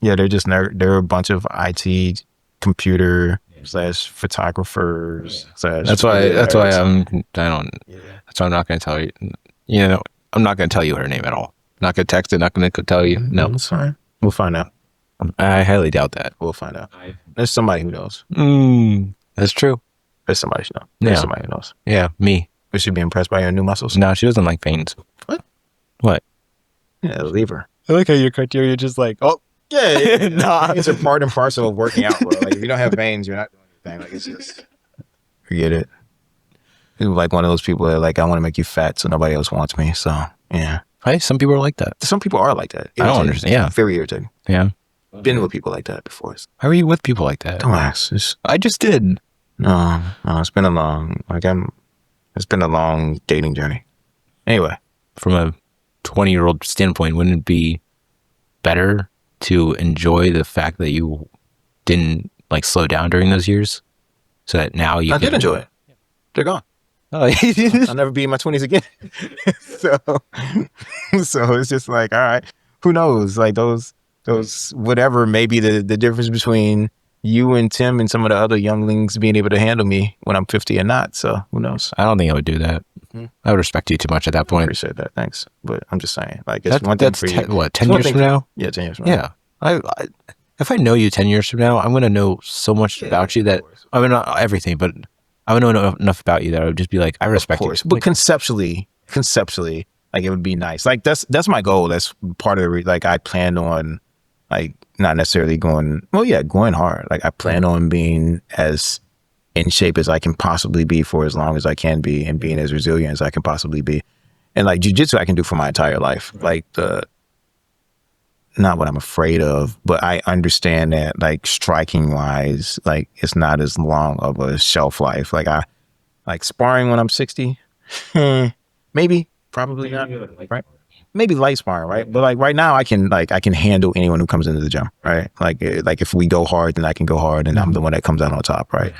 Yeah, they're just nerd. They're a bunch of IT, computer / photographers. That's why That's why I'm not going to tell you. You know, I'm not going to tell you her name at all. Not going to text it. Not going to tell you. No, it's fine. We'll find out. I highly doubt that. We'll find out. There's somebody who knows. That's true. There's somebody who knows. There's somebody who knows. Yeah, me. Was she be impressed by your new muscles? No, she doesn't like veins. What? Yeah, leave her. I like how your criteria is just like, oh, yeah. Nah. It's a part and parcel of working out, bro. Like, if you don't have veins, you're not doing anything. Like, it's just, forget it. You're like one of those people that, like, I want to make you fat so nobody else wants me. So, yeah. Hey, some people are like that. Some people are like that. I don't understand. Yeah. Very irritating. Yeah. Been with people like that before. How are you with people like that? Don't ask. I just did. No, it's been a long, it's been a long dating journey. Anyway. From a 20-year-old standpoint, wouldn't it be better to enjoy the fact that you didn't like slow down during those years? So that now you I did enjoy it. They're gone. Oh, I'll never be in my 20s again. So it's just like, all right, who knows? Like those whatever may be the difference between you and Tim and some of the other younglings being able to handle me when I'm 50 and not. So who knows? I don't think I would do that. I would respect you too much at that point. I appreciate that. Thanks. But I'm just saying, like, it's one thing for you. What, 10 years from now? Yeah, 10 years from now. Yeah. If I know you 10 years from now, I'm going to know so much about you that, I mean, not everything, but I would know enough about you that I would just be like, I respect you. But conceptually, like, it would be nice. Like, that's my goal. That's part of the, like, I planned on, like, not necessarily going hard. Like, I plan on being as in shape as I can possibly be for as long as I can be, and being as resilient as I can possibly be. And like jiu-jitsu, I can do for my entire life. Like, not what I'm afraid of, but I understand that, like, striking wise, like, it's not as long of a shelf life. Like, I like sparring when I'm 60, maybe, probably not, right? Maybe light sparring, right? But like right now, I can handle anyone who comes into the gym, right? Like if we go hard, then I can go hard, and I'm the one that comes out on top, right?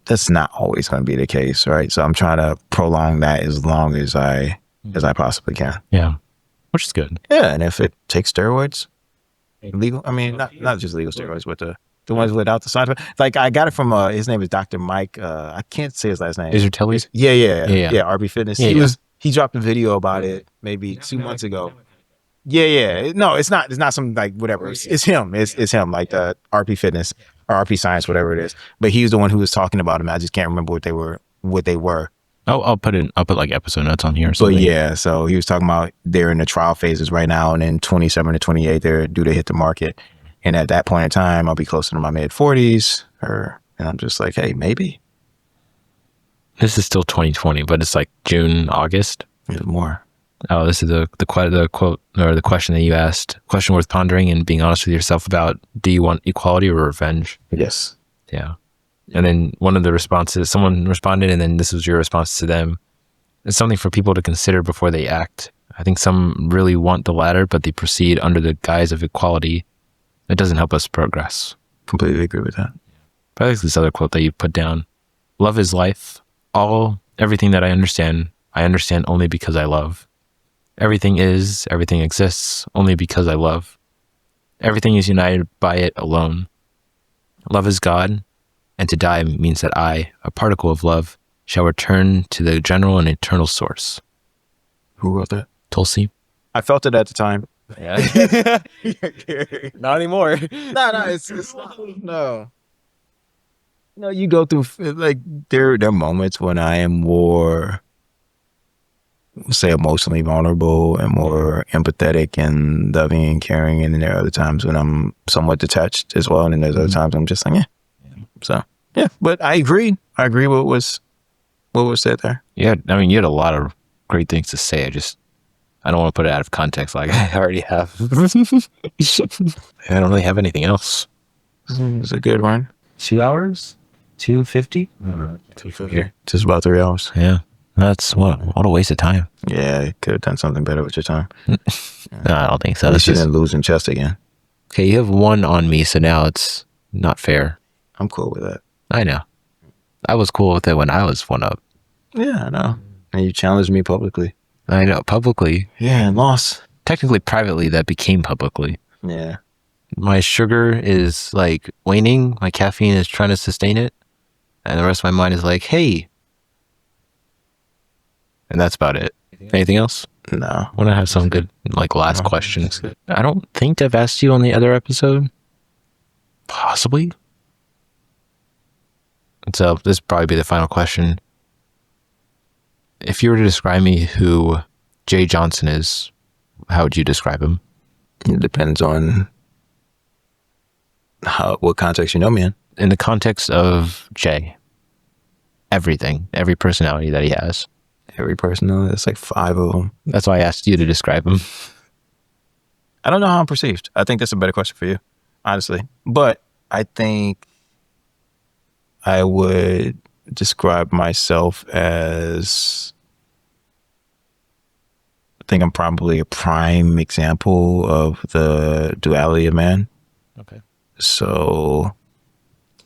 That's not always going to be the case, right? So I'm trying to prolong that as long as I possibly can. Yeah, which is good. Yeah, and if it takes steroids, legal. I mean, not just legal steroids, but the ones without the side effects. Like, I got it from his name is Dr. Mike. I can't say his last name. Is it Telly's? Yeah. RB Fitness. He dropped a video about it maybe 2 months ago. Yeah. No, it's not some like whatever. It's him. It's him, like the RP Fitness or RP Science, whatever it is. But he was the one who was talking about him. I just can't remember what they were. I'll put like episode notes on here or something. But yeah, so he was talking about they're in the trial phases right now, and then 27 to 28 they're due to hit the market. And at that point in time, I'll be closer to my mid 40s, and I'm just like, hey, maybe. This is still 2020, but it's like June, August. More. Oh, this is the quote or the question that you asked. Question worth pondering and being honest with yourself about: do you want equality or revenge? Yes. Yeah. And then one of the responses, someone responded, and then this was your response to them. It's something for people to consider before they act. I think some really want the latter, but they proceed under the guise of equality. It doesn't help us progress. Completely agree with that. But I like this other quote that you put down. Love is life. Everything that I understand only because I love. Everything exists only because I love. Everything is united by it alone. Love is God. and to die means that I, a particle of love, shall return to the general and eternal source. Who wrote that? Tulsi. I felt it at the time. Yeah. Not anymore. No, it's no. No, you go through like there are moments when I am more, say, emotionally vulnerable and more empathetic and loving and caring, and then there are other times when I'm somewhat detached as well, and then there's other times I'm just like, yeah. So yeah, but I agree. I agree with what was said there. Yeah, I mean, you had a lot of great things to say. I don't want to put it out of context like I already have. I don't really have anything else. It's a good one. 2 hours? 250? 250. Just about 3 hours. Yeah. That's what a waste of time. Yeah, you could have done something better with your time. No, I don't think so. At least you didn't lose in chest again. Okay, you have one on me, so now it's not fair. I'm cool with that. I know. I was cool with it when I was one up. Yeah, I know. And you challenged me publicly. I know, publicly. Yeah, and lost. Technically, privately, that became publicly. Yeah. My sugar is like waning. My caffeine is trying to sustain it. And the rest of my mind is like, hey. And that's about it. Anything else? No. I want to have some good, like, last questions. I don't think I've asked you on the other episode. Possibly. So this would probably be the final question. If you were to describe me who Jay Johnson is, how would you describe him? It depends on what context you know me in. In the context of Jay, everything, every personality that he has. Every personality, there's like 5 of them. That's why I asked you to describe him. I don't know how I'm perceived. I think that's a better question for you, honestly. But I think I would describe myself as, I think I'm probably a prime example of the duality of man. Okay. So,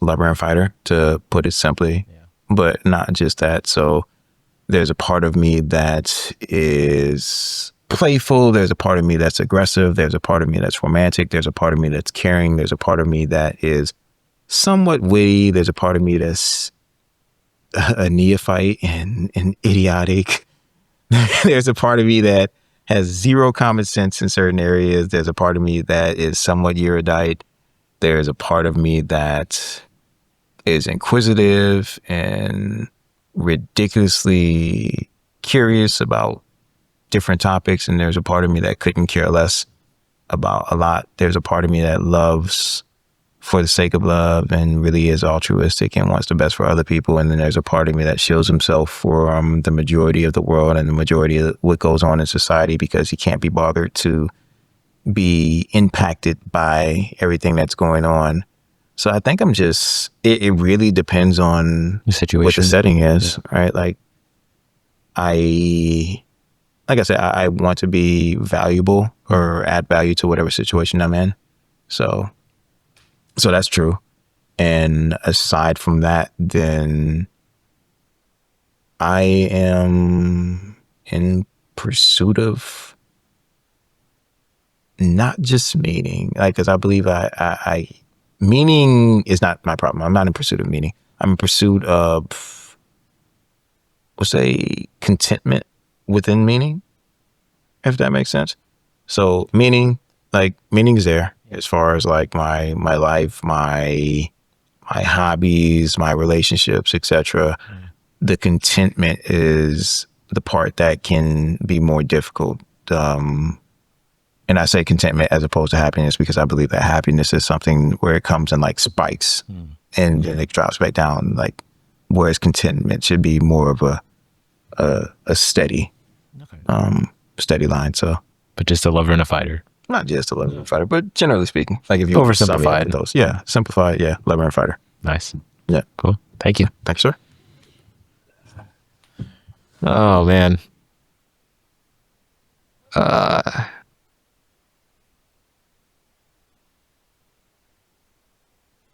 lover and fighter, to put it simply, but not just that. So, there's a part of me that is playful. There's a part of me that's aggressive. There's a part of me that's romantic. There's a part of me that's caring. There's a part of me that is somewhat witty. There's a part of me that's a neophyte and idiotic. There's a part of me that has zero common sense in certain areas. There's a part of me that is somewhat erudite. There's a part of me that is inquisitive and ridiculously curious about different topics. And there's a part of me that couldn't care less about a lot. There's a part of me that loves for the sake of love and really is altruistic and wants the best for other people. And then there's a part of me that shields himself for the majority of the world and the majority of what goes on in society because he can't be bothered to be impacted by everything that's going on. So I think I'm just, it really depends on The situation. what the setting is, right? Like I said, I want to be valuable or add value to whatever situation I'm in. So that's true. And aside from that, then I am in pursuit of not just meaning, like, because I believe I meaning is not my problem. I'm not in pursuit of meaning. I'm in pursuit of, we'll say, contentment within meaning, if that makes sense. So meaning is there as far as like my life, my hobbies, my relationships, etc. The contentment is the part that can be more difficult. And I say contentment as opposed to happiness because I believe that happiness is something where it comes in like spikes and then it drops back down. Like, whereas contentment should be more of a steady, steady line. So, But just a lover and a fighter. not just a lover and fighter, but generally speaking, like if you Oversimplified. those, yeah, simplified, yeah, lover and fighter. Nice. Yeah, Cool. Thank you. thanks, sir. Oh, man.